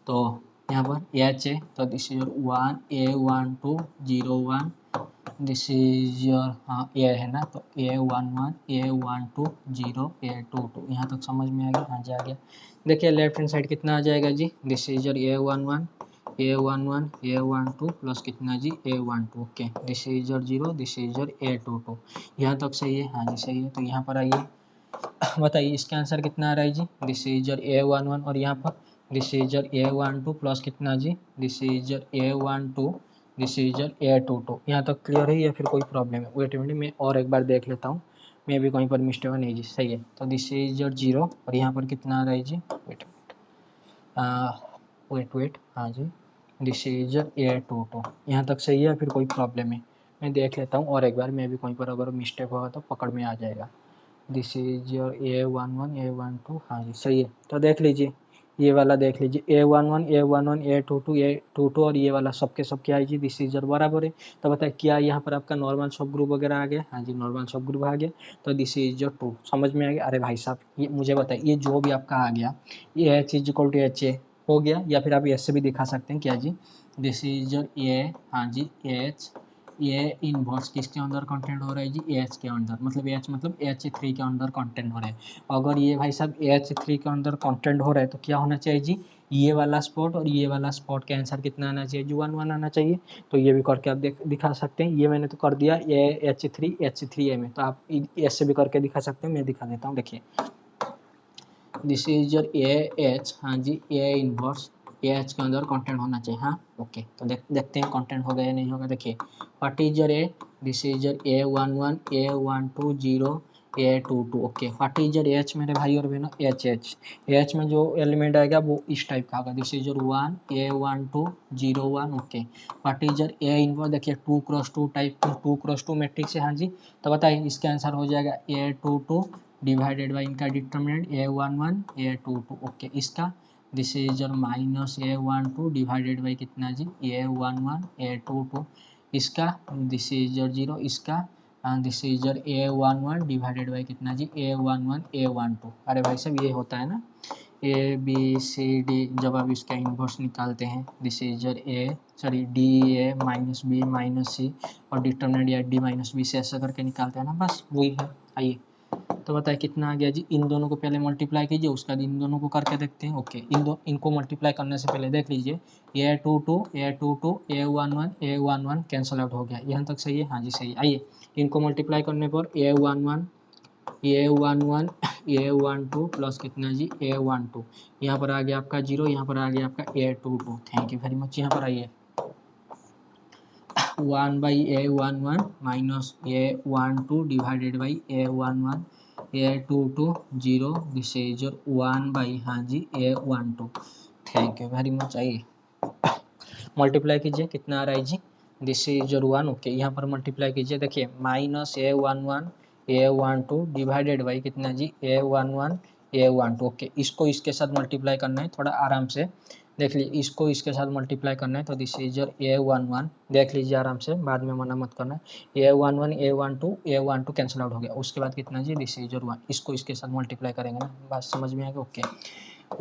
तो यहाँ पर H है, तो this is your 1 A12 0 1, this is your, हाँ ए है ना, तो A11 A12 0 A22, यहाँ तक समझ में आ गया, हाँ जी आ गया। देखिए लेफ्ट हैंड साइड कितना आ जाएगा जी, this is your A11 A11 A12 plus कितना जी A12, okay, this is your 0, this is your A22, यहाँ तक सही है, हाँ जी सही है। तो यहाँ पर आइए, बताइए इसका आंसर कितना आ रहा है जी, दिस इज योर A11 और यहाँ पर this is your A12 plus कितना जी, this is your A12, this is your A22। यहाँ तक क्लियर है या फिर कोई प्रॉब्लम है? वेट मिनट, मैं और एक बार देख लेता हूँ, मे भी कहीं पर मिस्टेक है, नहीं जी सही है। तो दिस इज योर 0 और यहाँ पर कितना आ रहा है जी, वेट, हाँ जी, दिस इज योर A22, यहाँ तक सही है या फिर कोई प्रॉब्लम है? मैं देख लेता हूँ और एक बार, मे भी कहीं पर अगर मिस्टेक होगा तो पकड़ में आ जाएगा। This is your A11 A12, हाँ जी सही है। तो देख लीजिए, ये वाला देख लीजिए, A11 A11 A22 A22 और ये वाला सबके सब क्या है जी, दिस इज योर बराबर है। तो बताए क्या यहाँ पर आपका नॉर्मल सब ग्रुप वगैरह आ गया, हाँ जी नॉर्मल सब ग्रुप आ गया। तो दिस इज योर 2, समझ में आ गया? अरे भाई साहब, ये मुझे बताइए, ये जो भी आपका आ गया, ये H is equal to HA हो गया, या फिर आप ऐसे भी दिखा सकते हैं क्या जी, दिस इज योर A, हाँ जी H, ये इनवर्स किसके अंदर कंटेंट हो रहा है जी, H के अंदर, मतलब H मतलब H3 के अंदर कंटेंट हो रहा है। अगर ये भाई साहब H3 के अंदर कंटेंट हो रहा है तो क्या होना चाहिए जी, ये वाला स्पॉट और ये वाला स्पॉट के आंसर कितना आना चाहिए जी, 1 1 आना चाहिए। तो ये भी करके आप दिखा सकते हैं, ये मैंने तो कर दिया, ये H3A में, तो आप ऐसे भी करके दिखा सकते हैं, मैं दिखा देता हूँ। देखिए, दिस इज योर AH, हाँ जी, A इनवर्स AH के अंदर कंटेंट होना चाहिए, हाँ ओके। तो देखते हैं कंटेंट होगा या नहीं होगा। देखिए, व्हाट इज योर A, this is your A11 A12 0 A22, okay. What is your H मेरे भाई और बहनों, H में जो एलिमेंट आएगा वो इस टाइप का होगा, this is your 1 A12 0 1, okay. What is योर A इनवर्स, देखिए 2 क्रॉस 2 टाइप 2 क्रॉस 2 मैट्रिक्स है, हाँ जी। तो बताइए इसका आंसर हो जाएगा A22 डिवाइडेड बाई इनका डिटर्मिनेंट A11 A22, ओके। इसका this is your minus A12 divided by कितना जी A11 A22, इसका दिस इज योर 0, इसका this is your A11 divided by कितना जी A11 A12। अरे भाई साहब ये होता है ना ABCD, जब आप इसका इन्वर्स निकालते हैं this is your DA minus B minus C और डिटरमिनेंट या D माइनस B से ऐसा करके निकालते हैं ना, बस वही है। आइए तो बताए कितना आ गया जी, इन दोनों को पहले मल्टीप्लाई कीजिए, उसके बाद इन दोनों को करके देखते हैं। ओके, इनको मल्टीप्लाई करने से पहले देख लीजिए A22 A11 A11 cancel out हो गया। यहाँ तक सही है? हाँ जी सही है। आइए इनको मल्टीप्लाई करने पर A11 A12 A12 प्लस कितना जी A12, यहाँ पर आ गया आपका 0, यहाँ पर आ गया आपका A22। Thank you very much. यहाँ पर आइए 1 by A11 minus A12 divided by A11 A22 0, this is 1 by हाँ जी A12। Thank you very much. आइए मल्टीप्लाई कीजिए, कितना आ रहा है जी, दिस इज 1। ओके, यहाँ पर मल्टीप्लाई कीजिए, देखिए minus A11 A12 divided by कितना जी A11 A12। ओके, इसको इसके साथ मल्टीप्लाई करना है, थोड़ा आराम से देख लीजिए, इसको इसके साथ मल्टीप्लाई करना है तो दिस इज योर A11, देख लीजिए आराम से, बाद में मना मत करना। A11 A12 कैंसिल आउट हो गया, उसके बाद कितना जी दिस इज योर 1, इसको इसके साथ मल्टीप्लाई करेंगे ना, बात समझ में आ गया। ओके,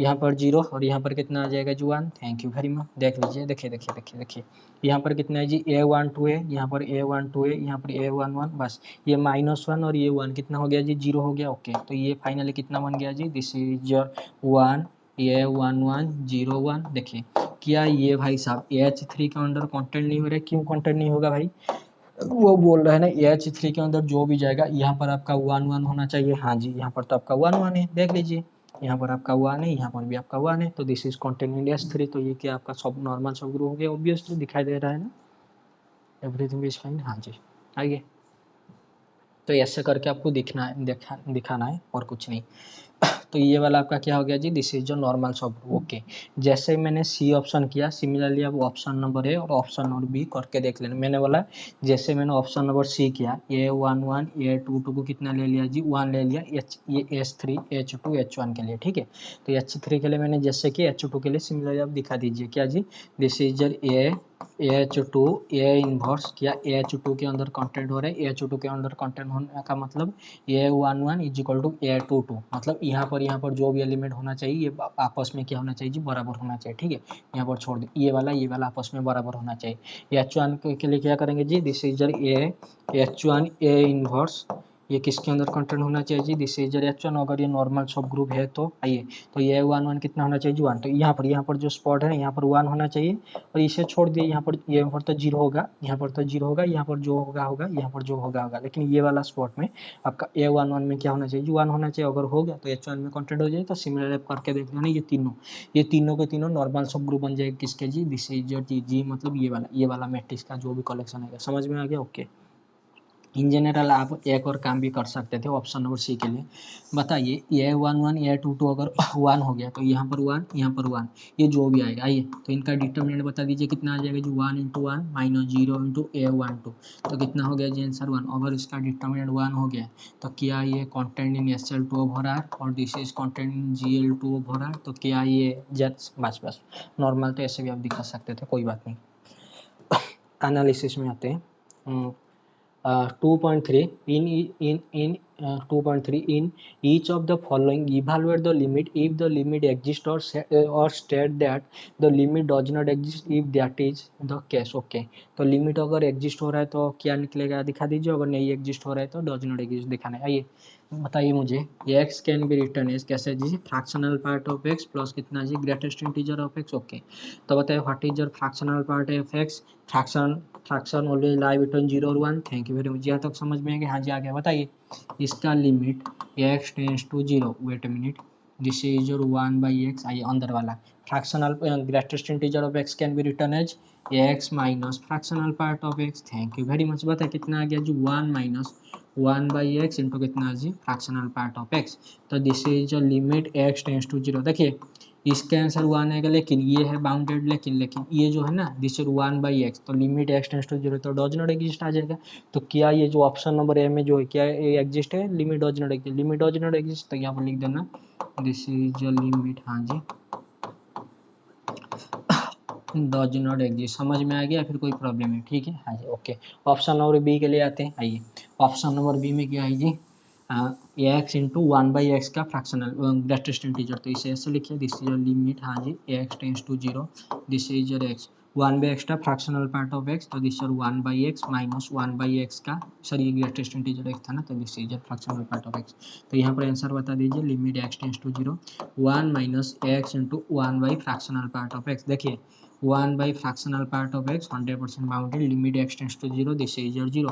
यहाँ पर 0 और यहाँ पर कितना आ जाएगा जी 1। Thank you very much. देख लीजिए, देखिए देखिए देखिए देखिए, यहाँ पर कितना है जी A12 है, यहाँ पर A12 है, यहाँ पर A11, बस ये -1 और ये 1 कितना हो गया जी 0 हो गया। ओके, तो ये फाइनली कितना बन गया जी, दिस इज योर 1 A11 0 1। देखिए क्या ये भाई साहब H3 के अंदर कंटेंट नहीं हो रहा है, क्यों कंटेंट नहीं होगा भाई, वो बोल रहा है ना H3 के अंदर जो भी जाएगा यहाँ पर आपका 1 1 होना चाहिए। हाँ जी, यहाँ पर तो आपका 1 1 है, देख लीजिए यहाँ पर आपका 1 है, यहाँ पर भी आपका 1 है, तो this is content in H3। तो ये क्या आपका सब नॉर्मल सब ग्रुप हो गया, ऑब्वियसली दिखाई दे रहा है ना, एवरीथिंग इज फाइन। हाँ जी आइए, तो ऐसे करके आपको दिखाना है और कुछ नहीं। तो ये वाला आपका क्या हो गया जी, दिस इज जो नॉर्मल सब। ओके, जैसे मैंने सी ऑप्शन किया, सिमिलरली अब ऑप्शन नंबर ए और ऑप्शन नंबर बी करके देख लेना। मैंने बोला जैसे मैंने ऑप्शन नंबर सी किया, A11 A22 को कितना ले लिया जी 1 ले लिया, ये H3 H2 H1 के लिए, ठीक है। तो H3 के लिए मैंने जैसे कि H2 के लिए सिमिलरली आप दिखा दीजिए क्या जी, this is H2 A inverse, क्या H2 के अंदर कंटेंट हो रहा है, H2 के अंदर कंटेंट होने का मतलब A11 is equal to A22, मतलब यहाँ पर जो भी एलिमेंट होना चाहिए ये आपस में क्या होना चाहिए जी बराबर होना चाहिए, ठीक है। यहाँ पर छोड़ दे, ये वाला आपस में बराबर होना चाहिए। H1 के लिए क्या करेंगे जी, this is H1 A inverse, ये किसके अंदर कंटेंट होना चाहिए जी, दिस इज H1। अगर ये नॉर्मल सब ग्रुप है तो आइए, तो ये 1 1 कितना होना चाहिए जी 1, तो यहाँ पर जो स्पॉट है यहाँ पर 1 होना चाहिए, और इसे छोड़ दिए यहाँ पर तो 0 होगा, यहाँ पर तो 0 होगा, यहाँ पर जो होगा यहाँ पर जो होगा, लेकिन ये वाला स्पॉट में आपका A11 में क्या होना चाहिए, 1 होना चाहिए। अगर हो गया तो H1 में कंटेंट हो जाए। तो सिमिलर करके देख लेना, ये तीनों के तीनों नॉर्मल सब ग्रुप बन जाएगा किसके जी, दिस इज जी मतलब ये वाला मैट्रिक्स का जो भी कलेक्शन है। समझ में आ गया? ओके, इन जनरल आप एक और काम भी कर सकते थे ऑप्शन नंबर सी के लिए। बताइए A11 A22 अगर 1 हो गया तो यहाँ पर 1 यहाँ पर 1, ये जो भी आएगा। आइए तो इनका डिटरमिनेंट बता दीजिए कितना आ जाएगा जी, 1 × 1 माइनस 0 × A12, तो कितना हो गया जी आंसर 1। अगर इसका डिटरमिनेंट 1 हो गया तो क्या ये कंटेंट इन SL2 हो रहा है और this is content in GL2 हो रहा है, तो क्या ये बस नॉर्मल तो ऐसे भी आप दिखा सकते थे, कोई बात नहीं। एनालिसिस में आते हैं। 2.3 in 2.3 in each of the following evaluate the limit if the limit exists or state that the limit does not exist if that is the case। Okay, तो लिमिट अगर एग्जिस्ट हो रहा है तो क्या निकलेगा दिखा दीजिए, अगर नहीं एग्जिस्ट हो रहा है तो डज नॉट एग्जिस्ट दिखाना है। आइए बताइए मुझे, x can be written as कैसे जी, fractional part of x plus कितना जी greatest integer of x। Okay, तो बताइए what is your fractional part of x, fraction always lie between 0 और 1। थैंक यू वेरी मच, यहाँ तक समझ में आ गया? हाँ जी आ गया। बताइए इसका limit x tends to 0, wait a minute, this is your 1 by X. आइए अंदर वाला fractional greatest integer of x can be written as x minus fractional part of x। Thank you very much. बताइए कितना आ गया जी 1 minus 1 by X into कितना जी फ्रैक्शनल पार्ट ऑफ x, तो this is your limit x tends to 0। देखिए इसका आंसर 1 आएगा, लेकिन ये है बाउंडेड, लेकिन ये जो है ना दिस इज 1 बाई एक्स, तो लिमिट x टेंड्स टू 0 तो डज नॉट एग्जिस्ट आ जाएगा। तो क्या ये जो ऑप्शन नंबर ए में जो है क्या ये एग्जिस्ट है, limit does not exist, limit does not exist, तो यहाँ पर लिख देना दिस इज लिमिट। हाँ जी डज नॉट एग्जिस्ट। समझ में आ गया, फिर कोई प्रॉब्लम है? ठीक है, हाँ जी, ओके। ऑप्शन नंबर बी के लिए आते हैं, आइए। ऑप्शन नंबर बी में क्या है जी, x into one by x का फ्रैक्शनल ग्रेटेस्ट इंटीजर, तो इसे ऐसे लिखिए, दिस इज योर लिमिट, हाँ जी, x tends to zero, this is your x, one by x का फ्रैक्शनल पार्ट ऑफ एक्स, तो this your one by x minus one by x का, sorry greatest integer x था ना, तो this is your fractional part of x. तो यहाँ पर answer बता दीजिए, limit x tends to zero, one minus X into one by fractional part of X. देखिए, 1 by fractional part of x 100% bounded, limit x tends to zero, this is your zero,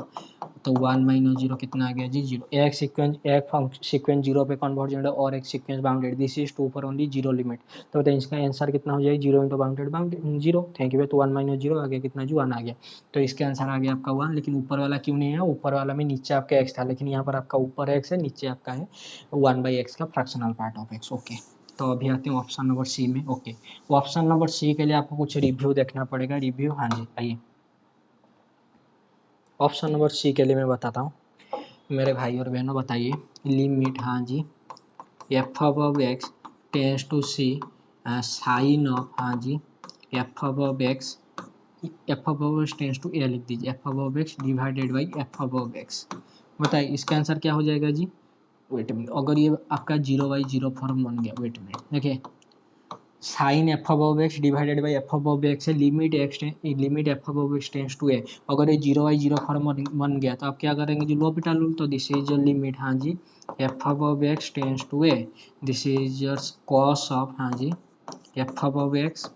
तो 1 minus zero कितना आ गया जी, zero. एक sequence zero पे convergent है और एक sequence bounded, this is to पर ओनली जीरो लिमिट, तो इसका आंसर कितना हो जाएगा, zero into bounded zero, thank you. तो 1 माइनस जीरो आ गया कितना जी, 1 आ गया, तो इसका आंसर आ गया आपका 1। लेकिन ऊपर वाला क्यों नहीं है, ऊपर वाला में नीचे आपका x था, लेकिन यहाँ पर आपका ऊपर x है, नीचे आपका है 1 बाई एक्स का fractional part of x, okay. तो अभी आते हैं ऑप्शन नंबर सी में, ओके। ऑप्शन नंबर सी के लिए आपको कुछ रिव्यू देखना पड़ेगा, रिव्यू, हाँ जी, आइए। ऑप्शन नंबर सी के लिए मैं बताता हूँ, मेरे भाई और बहनों बताइए, लिमिट, हाँ जी, F of x tends to c sine of, हाँ जी, F of x, f of x tends to a लिख दीजिए, f of x divided by f of x. बताइए इसका आंसर क्या हो जाएगा जी, वेट मिनट, अगर ये आपका जीरो बाई जीरो फॉर्म बन गया, वेट मिनट, देखिए, sine f above x divided by f above x है, limit f above x tends to a, अगर ये जीरो बाई जीरो फॉर्म बन गया तो आप क्या करेंगे जी, l'Hopital रूल, तो दिस इज योर लिमिट, हाँ जी, f above x tends to a, this is your cos of, हाँ जी, f above x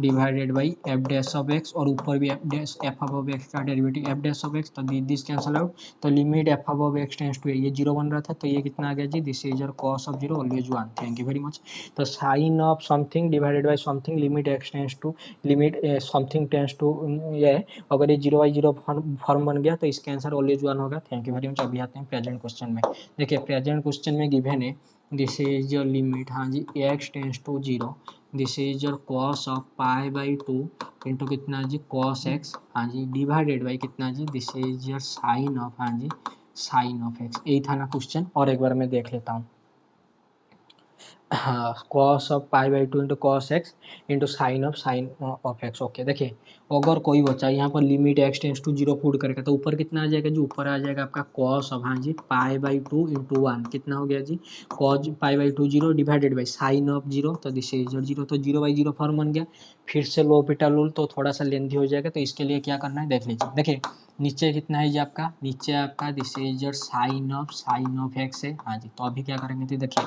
divided by f dash of x, और ऊपर भी एफ अबव एक्स का derivative f dash of x, तो this cancel out, तो limit f above x tends to a, ये zero बन रहा था, तो ये कितना आ गया जी, this is your cos of zero always one, thank you very much. तो sine of something divided by something, limit x tends to, limit something tends to ये, अगर ये जीरो बाई जीरो फॉर्म बन गया तो इसका आंसर ऑलवेज वन होगा, thank you very much. अभी आते हैं प्रेजेंट क्वेश्चन में, देखिए प्रेजेंट क्वेश्चन में गिवन है, दिस इज योर लिमिट, हाँ जी, x tends to zero, this is your cos of pi by two into कितना जी, कॉस एक्स, हाँ जी, डिवाइडेड बाई कितना जी, this is your sine of, हाँ जी, साइन ऑफ एक्स। यही था ना क्वेश्चन, और एक बार मैं देख लेता हूँ, हाँ, cos of pi by two into cos X into sine of x, okay. देखिए अगर कोई बच्चा यहाँ पर limit x tends to zero put करेगा तो ऊपर कितना आ जाएगा जी, ऊपर आ जाएगा आपका कॉस ऑफ, हाँ जी, pi by two into one, कितना हो गया जी, cos pi by two zero divided by sine of zero, तो दिस इज जीरो, तो जीरो बाई जीरो फॉर्म बन गया। फिर से l'Hopital रूल, तो थोड़ा सा लेंथी हो जाएगा, तो इसके लिए क्या करना है देख लीजिए, देखिए नीचे कितना है जी आपका, नीचे आपका this is your sine of X है, हाँ जी, तो अभी क्या करेंगे तो देखिए,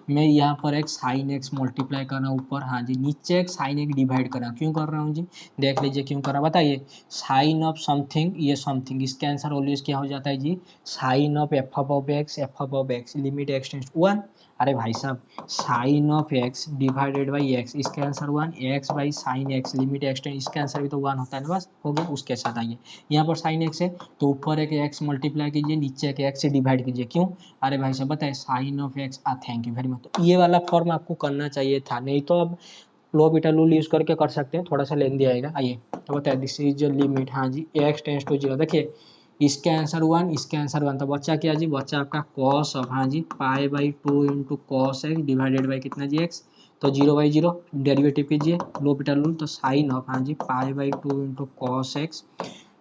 मैं यहाँ पर एक साइन एक्स मल्टीप्लाई कर रहा हूँ ऊपर, हाँ जी, नीचे एक साइन एक्स डिवाइड कर रहा हूँ, क्यों कर रहा हूँ जी, देख लीजिए क्यों कर रहा हूँ, बताइए, साइन ऑफ समथिंग, ये समथिंग, इसका आंसर ऑलवेज क्या हो जाता है जी, sine of f of x limit x tends to one, अरे भाई साहब, sine of x divided by x, इसका answer one, x by sine x limit x tend, इसका आंसर भी तो वन होता है ना, बस हो गया। उसके साथ आइए, यहाँ पर साइन एक्स है तो ऊपर एक एक्स मल्टीप्लाई कीजिए, नीचे एक एक्स से डिवाइड कीजिए, क्यों, अरे भाई साहब बताए sine of X, thank you very much. तो ये वाला फॉर्म आपको करना चाहिए था, नहीं तो अब l'Hopital रूल यूज करके कर सकते हैं, थोड़ा सा लेंदी आएगा। आइए तो बताए, दिस इज लिमिट, हाँ जी, एक्स टेंस टू जीरो, देखिए इसके आंसर वन, इसके आंसर वन, तो बच्चा क्या जी, बच्चा आपका कॉस ऑफ, हाँ जी, pi by two into cos x divided by कितना जी, एक्स, तो जीरो बाई जीरो डेरिवेटिव कीजिए l'Hopital रूल, तो साइन ऑफ, हाँ जी, pi by two into cos x,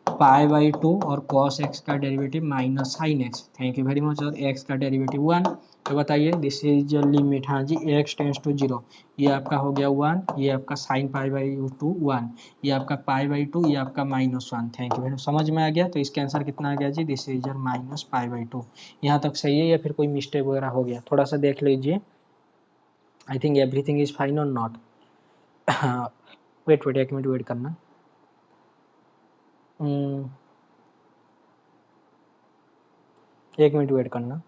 pi by two और कॉस एक्स का derivative minus sine x, thank you very much, और एक्स का डेरिवेटिव वन, तो बताइए दिस इज लिमिट, हाँ जी, एक्स टेंस टू जीरो, ये आपका हो गया वन, ये आपका sine pi by to one, ये आपका पाई बाई टू, ये आपका minus one, thank you very, समझ में आ गया। तो इसका आंसर कितना आ गया जी, this is minus pi by two. यहाँ तक सही है या फिर कोई मिस्टेक वगैरह हो गया, थोड़ा सा देख लीजिए, आई थिंक एवरीथिंग इज फाइन और नॉट, वेट वेट एक मिनट वेट करना, एक मिनट वेट करना,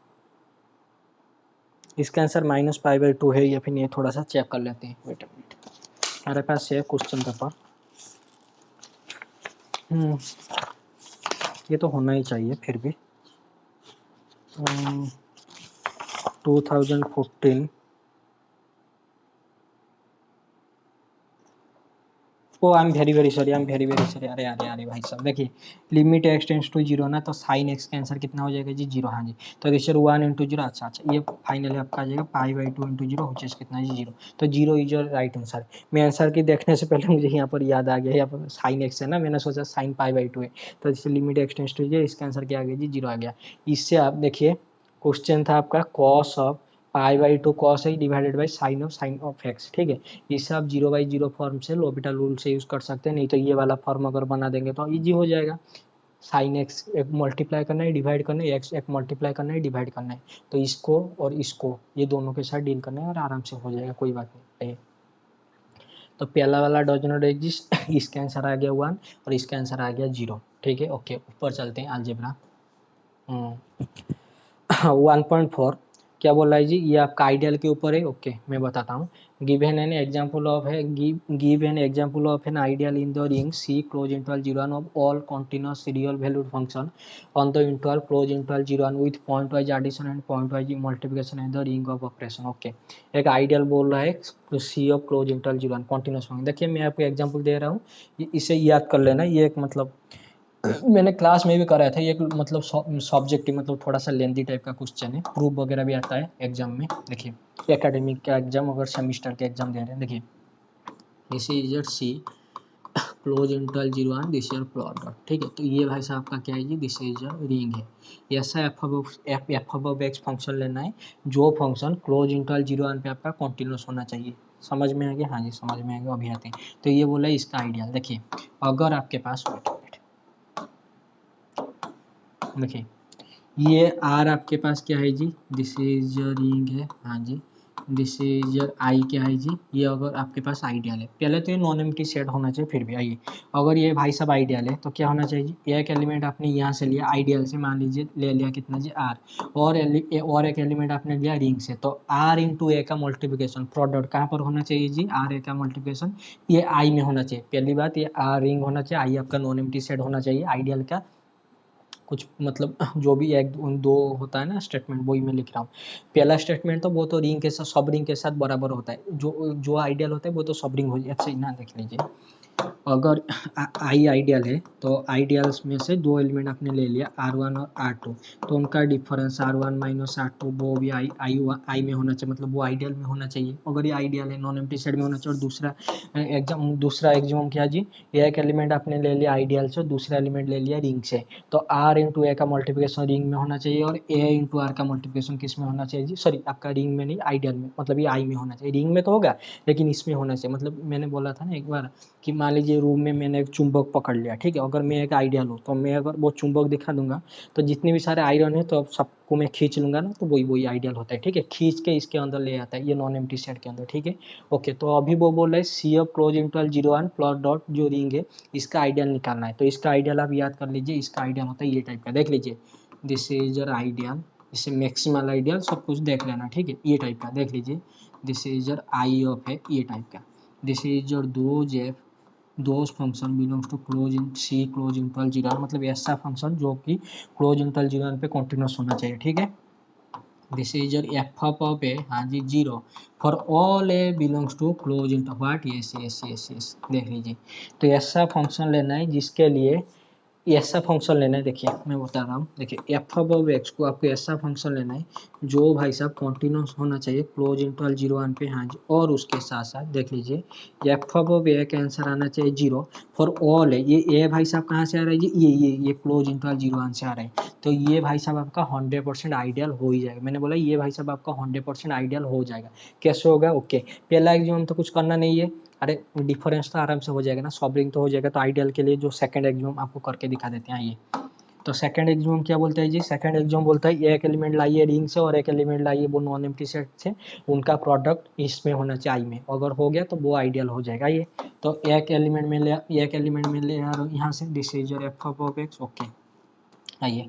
इसका answer minus pi by to है या फिर नहीं, थोड़ा सा चेक कर लेते हैं, वेट मिनट, हमारे पास है क्वेश्चन पेपर, ये तो होना ही चाहिए फिर भी, 2014 oh I am very very sorry, I am very very sorry, अरे अरे अरे भाई साहब देखिए, limit x tends to zero ना, तो साइन एक्स का आंसर कितना हो जाएगा जी, जीरो। हाँ जी, तो दिस वन इंटू जीरो, अच्छा अच्छा, ये फाइनली आपका आ जाएगा पाई by two into zero, which is कितना जी, जीरो। तो zero is your right answer. मैं आंसर की देखने से पहले मुझे यहाँ पर याद आ गया, यहाँ पर साइन एक्स है ना, मैंने सोचा साइन पाई बाई टू है, तो जैसे limit x tends to zero, इसका आंसर क्या आ गया जी, जीरो आ गया। इससे आप देखिए, क्वेश्चन था आपका cos of pi by to cos I divided by sine of x, ठीक है। इससे आप जीरो बाई जीरो फॉर्म से लोपिटल रूल से यूज कर सकते हैं, नहीं तो ये वाला फॉर्म अगर बना देंगे तो इजी हो जाएगा। साइन एक्स एक मल्टीप्लाई करना है, डिवाइड करना है, एक्स एक मल्टीप्लाई करना है, डिवाइड करना है, तो इसको और इसको ये दोनों के साथ डील करना है और आराम से हो जाएगा, कोई बात नहीं। तो पहला वाला डज नॉट एग्जिस्ट, इसका आंसर आ गया वन और इसका आंसर आ गया जीरो, ठीक है। ओके, ऊपर चलते हैं अलजेब्रा। 1.4 क्या बोल रहा है जी, ये आपका आइडियल के ऊपर है। ओके, मैं बताता हूँ। गिवन एन एग्जांपल ऑफ है, give an example of an ideal in the ring c close interval 0 of all continuous real valued function on the interval close interval 0 with pointwise addition and pointwise multiplication in the ring of operation. Okay, एक ideal बोल रहा है c of close interval 0 continuous function. देखिए मैं आपको example दे रहा हूँ, इसे याद कर लेना। ये एक मतलब मैंने क्लास में भी कराया था, ये मतलब सब्जेक्टिव मतलब थोड़ा सा लेंथी टाइप का क्वेश्चन है, प्रूफ वगैरह भी आता है एग्जाम में। देखिए एकेडमिक का एग्जाम, अगर सेमिस्टर के एग्जाम दे रहे हैं, देखिए this is your C close interval 0 1, this your plot dot, ठीक है। तो ये भाई साहब का क्या है जी, दिस इज योर रिंग है। ऐसा एफ अब एक्स फंक्शन लेना है, जो फंक्शन क्लोज इंटरवल 0 1 पे आपका कॉन्टिन्यूस होना चाहिए। समझ में आ गया? हाँ जी समझ में आ गया, अभी आते हैं। तो ये बोला इसका आइडियल। देखिए अगर आपके पास, देखिए ये आर आपके पास क्या है जी, दिस इज योर रिंग है, हाँ जी। दिस इज योर आई क्या है जी, ये अगर आपके पास आइडियल है, पहले तो ये नॉन एम्प्टी सेट होना चाहिए। फिर भी आइए, अगर ये भाई सब आइडियल है तो क्या होना चाहिए जी, एक एलिमेंट आपने यहाँ से लिया आइडियल से, मान लीजिए ले लिया कितना जी आर, और एक एलिमेंट आपने लिया रिंग से, तो आर इंटू ए का मल्टीप्लिकेशन प्रोडक्ट कहाँ पर होना चाहिए जी, आर ए का मल्टीप्लिकेशन ये आई में होना चाहिए। पहली बात, ये आर रिंग होना चाहिए, आई आपका नॉन एम्प्टी सेट होना चाहिए आइडियल का। कुछ मतलब जो भी एक दो होता है ना स्टेटमेंट, वही मैं लिख रहा हूँ। पहला स्टेटमेंट तो वो तो रिंग के साथ, सब रिंग के साथ बराबर होता है, जो जो आइडियल होता है वो तो सब रिंग हो जाए। अच्छा ना देख लीजिए, अगर आई आइडियल है तो आइडियल्स में से दो एलिमेंट आपने ले लिया R1 और R2, तो उनका डिफरेंस R1 माइनस R2 वो भी आई में होना चाहिए, मतलब वो आइडियल में होना चाहिए। अगर ये आइडियल है नॉन एम्प्टी सेट में होना चाहिए। और दूसरा एग्जाम क्या जी, एक एलिमेंट आपने ले लिया आइडियल से, दूसरा एलिमेंट ले लिया रिंग से, तो R इंटू ए का मल्टीप्लिकेशन रिंग में होना चाहिए और A इंटू आर का मल्टीप्लिकेशन किस में होना चाहिए जी, सॉरी आपका रिंग में नहीं आइडियल में, मतलब ये आई में होना चाहिए। रिंग में तो होगा लेकिन इसमें होना चाहिए। मतलब मैंने बोला था ना एक बार कि मान लीजिए रूम में मैंने एक चुंबक पकड़ लिया, ठीक है। अगर मैं एक आइडियल हूँ तो मैं अगर वो चुंबक दिखा दूंगा तो जितने भी सारे आयरन है तो सबको मैं खींच लूंगा ना, तो वही वही आइडियल होता है, ठीक है। खींच के इसके अंदर ले आता है, ये नॉन एम्प्टी सेट के अंदर, ठीक है। ओके, तो अभी वो बोल रहा है c of close interval 0 1 plot dot जो रिंग है इसका आइडियल निकालना है। तो इसका आइडियल आप याद कर लीजिए, इसका आइडियल होता है ये टाइप का, देख लीजिए दिस इज योर आइडियल, इसे मैक्सिमल आइडियल सब कुछ देख लेना, ठीक है। ये टाइप का देख लीजिए, this is your I of है, ये टाइप का। This is your those function belongs to close in C close interval 0, मतलब ऐसा फंक्शन जो कि क्लोज इंटरवल 0 पे कॉन्टिन्यूस होना चाहिए, ठीक है। This is your F of ए, हाँ जी 0 for all a belongs to close interval, yes yes yes yes, देख लीजिए। तो ऐसा फंक्शन लेना है जिसके लिए ऐसा फंक्शन लेना है। देखिए मैं बता रहा हूँ, देखिए एफ अब एक्स को आपको ऐसा फंक्शन लेना है जो भाई साहब कॉन्टिन्यूस होना चाहिए क्लोज इंटरवल 0 1 पे, हाँ जी। और उसके साथ साथ देख लीजिए एफ अब ए का आंसर आना चाहिए 0 फॉर ऑल है। ये ए भाई साहब कहाँ से आ रहा है जी, ये क्लोज इंटरवल 0 1 से आ रहा है। तो ये भाई साहब आपका 100% आइडियल हो ही जाएगा। मैंने बोला ये भाई साहब आपका 100% आइडियल हो जाएगा। कैसे होगा? ओके, पहला एग्जाम तो कुछ करना नहीं है, अरे डिफरेंस तो आराम से हो जाएगा ना, सॉल्विंग तो हो जाएगा। तो आइडियल के लिए जो सेकंड एग्जाम आपको करके दिखा देते हैं, आइए। तो सेकंड एग्जाम क्या बोलता है जी, सेकंड एग्जाम बोलता है एक एलिमेंट लाइए रिंग से और एक एलिमेंट लाइए वो नॉन एम्प्टी सेट से, उनका प्रोडक्ट इसमें होना चाहिए आई में, अगर हो गया तो वो आइडियल हो जाएगा। ये तो एक एलिमेंट में ले यहाँ से, this is your F of x. Okay, आइए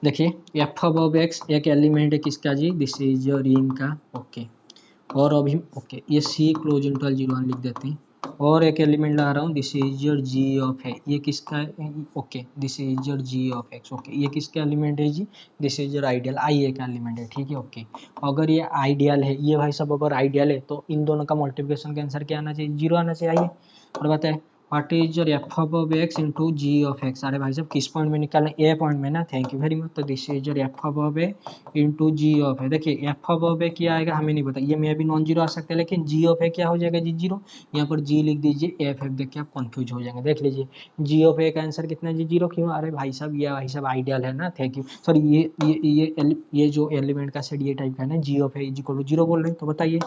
देखिए एफ ऑफ एक्स एक एलिमेंट है किसका जी, दिस इज योर रिंग का। ओके, और अभी ओके ये सी क्लोज इंटरवल 0 1 लिख देते हैं, और एक एलिमेंट ला रहा हूँ, this is your g of है, ये किसका है? Okay, this is your g of x. Okay, ये किसका एलिमेंट है जी, this is your ideal I a का एलिमेंट है, ठीक है। ओके, अगर ये आइडियल है, ये भाई सब अगर आइडियल है तो इन दोनों का मल्टीप्लिकेशन का आंसर क्या आना चाहिए, 0 आना चाहिए। आइए और बताए what is your F of X into ji of X. अरे भाई साहब किस पॉइंट में निकालना है, ए पॉइंट में ना, थैंक यू वेरी मच। तो this is your F of A into ji of ए। देखिए एफ ऑफ ए क्या आएगा हमें नहीं पता, ये में भी नॉन जीरो आ सकता है, लेकिन जी ऑफ ए क्या हो जाएगा जी जीरो। यहाँ पर जी लिख दीजिए, एफ एफ देख के आप कंफ्यूज हो जाएंगे। देख लीजिए जी ऑफ ए का आंसर कितना है जी जीरो। क्यों, अरे भाई साहब ये भाई साहब आइडियल है ना, थैंक यू। सॉरी ये जो एलिमेंट का सेट ये टाइप का है ना, g of A is equal to zero बोल रहे हैं। तो बताइए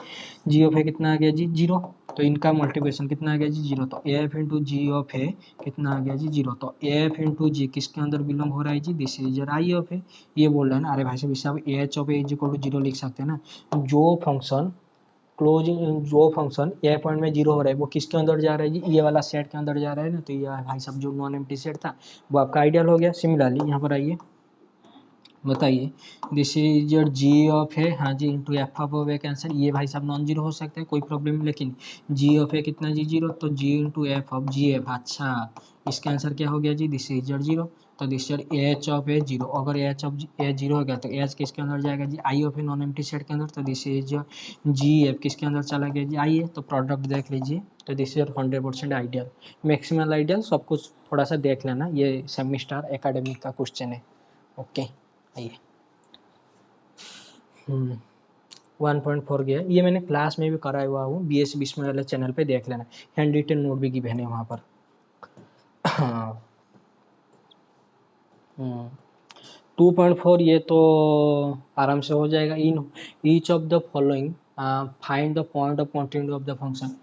जी ऑफ ए कितना आ गया जी जीरो। तो इनका मल्टीप्लिकेशन कितना आ गया जी जीरो। तो एफ इंटू जी ऑफ ए कितना आ गया जी जीरो। तो एफ इंटू जी किसके अंदर बिलोंग हो रहा है जी, दिस इज आई ऑफ ए, ये बोल रहा है ना। अरे भाई साहब इससे आप H of A is equal to zero लिख सकते हैं ना। जो फंक्शन जो फंक्शन ए पॉइंट में जीरो हो रहा है वो किसके अंदर जा रहा है जी, ये वाला सेट के अंदर जा रहा है ना। तो ये भाई साहब जो नॉन एम्प्टी सेट था वो आपका आइडियल हो गया। सिमिलरली यहाँ पर आइए बताइए this is your g of ए, हाँ जी, इंटू एफ ऑफ ए का आंसर, ये भाई साहब नॉन जीरो हो सकता है कोई प्रॉब्लम नहीं, लेकिन जी ऑफ ए कितना जी जीरो। तो g into f of g f, अच्छा इसका आंसर क्या हो गया जी, दिस इज योर जीरो। तो this your h of a zero. अगर एच ऑफ ए जीरो हो गया तो एच किसके अंदर जाएगा जी, I of a non empty set के अंदर। तो this is your g f किसके अंदर चला गया जी, आई ए। तो प्रोडक्ट देख लीजिए। तो this is your 100% ideal, maximal ideal, सब कुछ थोड़ा सा देख लेना, ये सेमिस्टर एकेडमिक का क्वेश्चन है। ओके आइए 1.4 गया, ये मैंने क्लास में भी कराया हुआ हूँ, BS बिस्मिल वाले चैनल पे देख लेना, हैंड रिटन नोट भी गिवन है वहाँ पर। 2.4 ये तो आराम से हो जाएगा। In each of the following find the point of continuity of the function.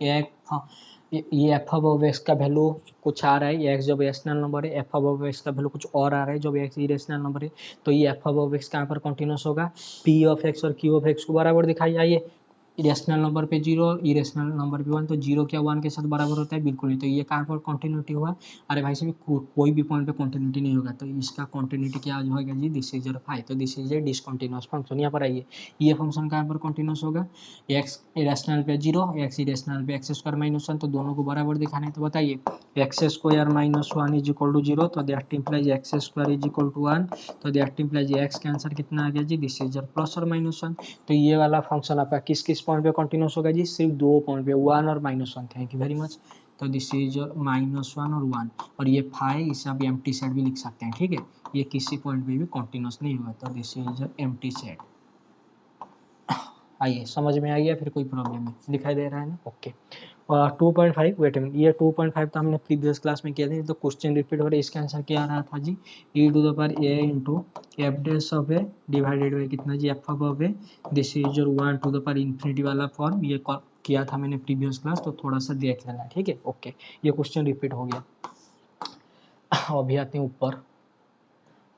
ये एफ ऑफ एक्स का वैल्यू कुछ आ रहा है, एक्स जब रेशनल नंबर है, एफ ऑफ एक्स का वैल्यू कुछ और आ रहा है जब एक्स इरेशनल नंबर है। तो ये एफ ऑफ एक्स कहाँ पर कंटिन्यूस होगा, पी ऑफ एक्स और क्यू ऑफ एक्स को बराबर दिखाई। आइए इरेशनल नंबर पे जीरो, इरेशनल नंबर पे वन, तो जीरो क्या वन के साथ बराबर होता है, बिल्कुल नहीं। तो ये कहाँ पर कंटिन्यूटी हुआ, अरे भाई साहब कोई भी पॉइंट पे कंटिन्यूटी नहीं होगा, तो इसका कंटिन्यूटी क्या होगा जी, दिस इज फाइव। तो this is a discontinuous function. यहाँ पर आइए ये फंक्शन कहाँ पर कंटिन्यूअस होगा, एक्स इरेशनल पे जीरो, एक्स इरेशनल पे एक्स स्क्वायर माइनस वन, तो दोनों को बराबर दिखाना है। तो बताइए x square minus one is equal to zero, तो that implies x square is equal to one, तो दैट इम्प्लाइज एक्स का आंसर कितना आ गया जी, दिस इज प्लस और माइनस वन। तो ये वाला फंक्शन आपका किस किस पॉइंट पे कंटिन्यूस होगा जी, सिर्फ दो पॉइंट पे, वन और minus one. Thank you very much. तो दिस इज माइनस वन और वन, और ये फाइव इसे आप एम्प्टी सेट भी लिख सकते हैं, ठीक है। ये किसी पॉइंट पे भी कंटिन्यूस नहीं होगा, तो दिस इज एम्प्टी सेट। आइए समझ में आ गया, फिर कोई प्रॉब्लम है, दिखाई दे रहा है ना, ओके। 2.5 वेट मिनट, ये 2.5 तो हमने प्रीवियस क्लास में किया था, तो क्वेश्चन रिपीट हो रहा है। इसका आंसर क्या आ रहा था जी, e to the power a into f dash of A divided by कितना जी, F of a, this is your 1 to the power infinity वाला फॉर्म, ये किया था मैंने प्रीवियस क्लास, तो थोड़ा सा देख लेना, ठीक है, ओके। ये क्वेश्चन रिपीट हो गया। अभी आते हैं ऊपर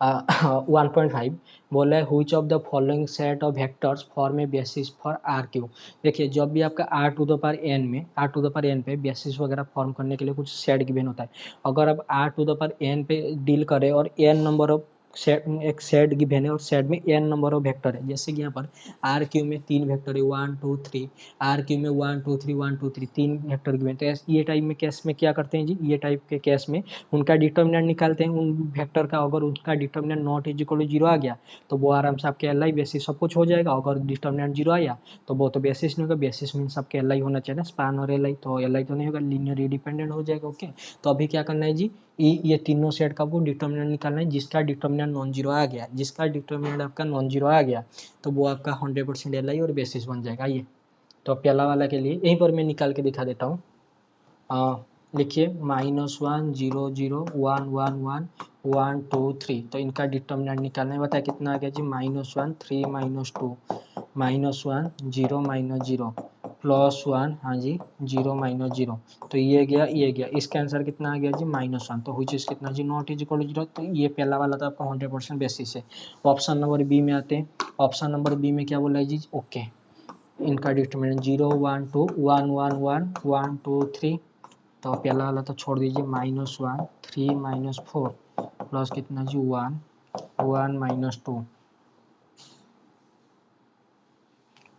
1.5 बोला है which of the following set of vectors form a basis for r q. देखिए जब भी आपका r to the power n में, r to the power N पे बेसिस वगैरह फॉर्म करने के लिए कुछ सेट गिवन होता है। अगर आप R to the power N पे डील करें और एन नंबर ऑफ सेट, एक सेट गिवन है और सेट में एन नंबर ऑफ वेक्टर है, जैसे कि यहाँ पर आर क्यू में तीन वेक्टर है 1 2 3, आर क्यू में 1 2 3 1 2 3 तीन वेक्टर गिवन। तो ये टाइप में केस में क्या करते हैं जी, ये टाइप के केस में उनका डिटर्मिनेंट निकालते हैं उन वेक्टर का। अगर उनका determinant not is equal to zero आ गया तो वो आराम से आपके एल आई बेसिस सब कुछ हो जाएगा। अगर डिटर्मिनेंट जीरो आया तो वो तो बेसिस नहीं होगा, बेसिस मीन्स आपके एल आई होना चाहिए ना, स्पान और एल आई, तो एल आई तो नहीं होगा, लीनियर डिपेंडेंट हो जाएगा, ओके। तो अभी क्या करना है जी, ये तीनों सेट का वो डिटर्मिनेंट निकालना है जिसका डिटर्मिनेंट नॉन जीरो आ गया, जिसका डिटर्मिनेंट आपका नॉन जीरो आ गया तो वो आपका 100% एल आई और बेसिस बन जाएगा। ये तो पहला वाला के लिए यहीं पर मैं निकाल के दिखा देता हूँ। लिखिए -1 0 0 1 1 1 1 2 3, तो इनका डिटर्मिनेंट निकालना है। बताया कितना आ गया जी, -1 3 -2 -1 0 -0 +1, हाँ जी 0 -0, तो ये गया, इसका आंसर कितना आ गया जी -1। तो हुई चीज़ कितना जी, not is equal to zero. तो ये पहला वाला तो आपका 100% बेसिस है। ऑप्शन नंबर बी में आते हैं। ऑप्शन नंबर बी में क्या बोला है जी, ओके, इनका डिटर्मिनेंट 0 1 2 1 1 1 1 2 3, तो पहला वाला तो छोड़ दीजिए, -1 3 -4 प्लस कितना जी 1 1 -2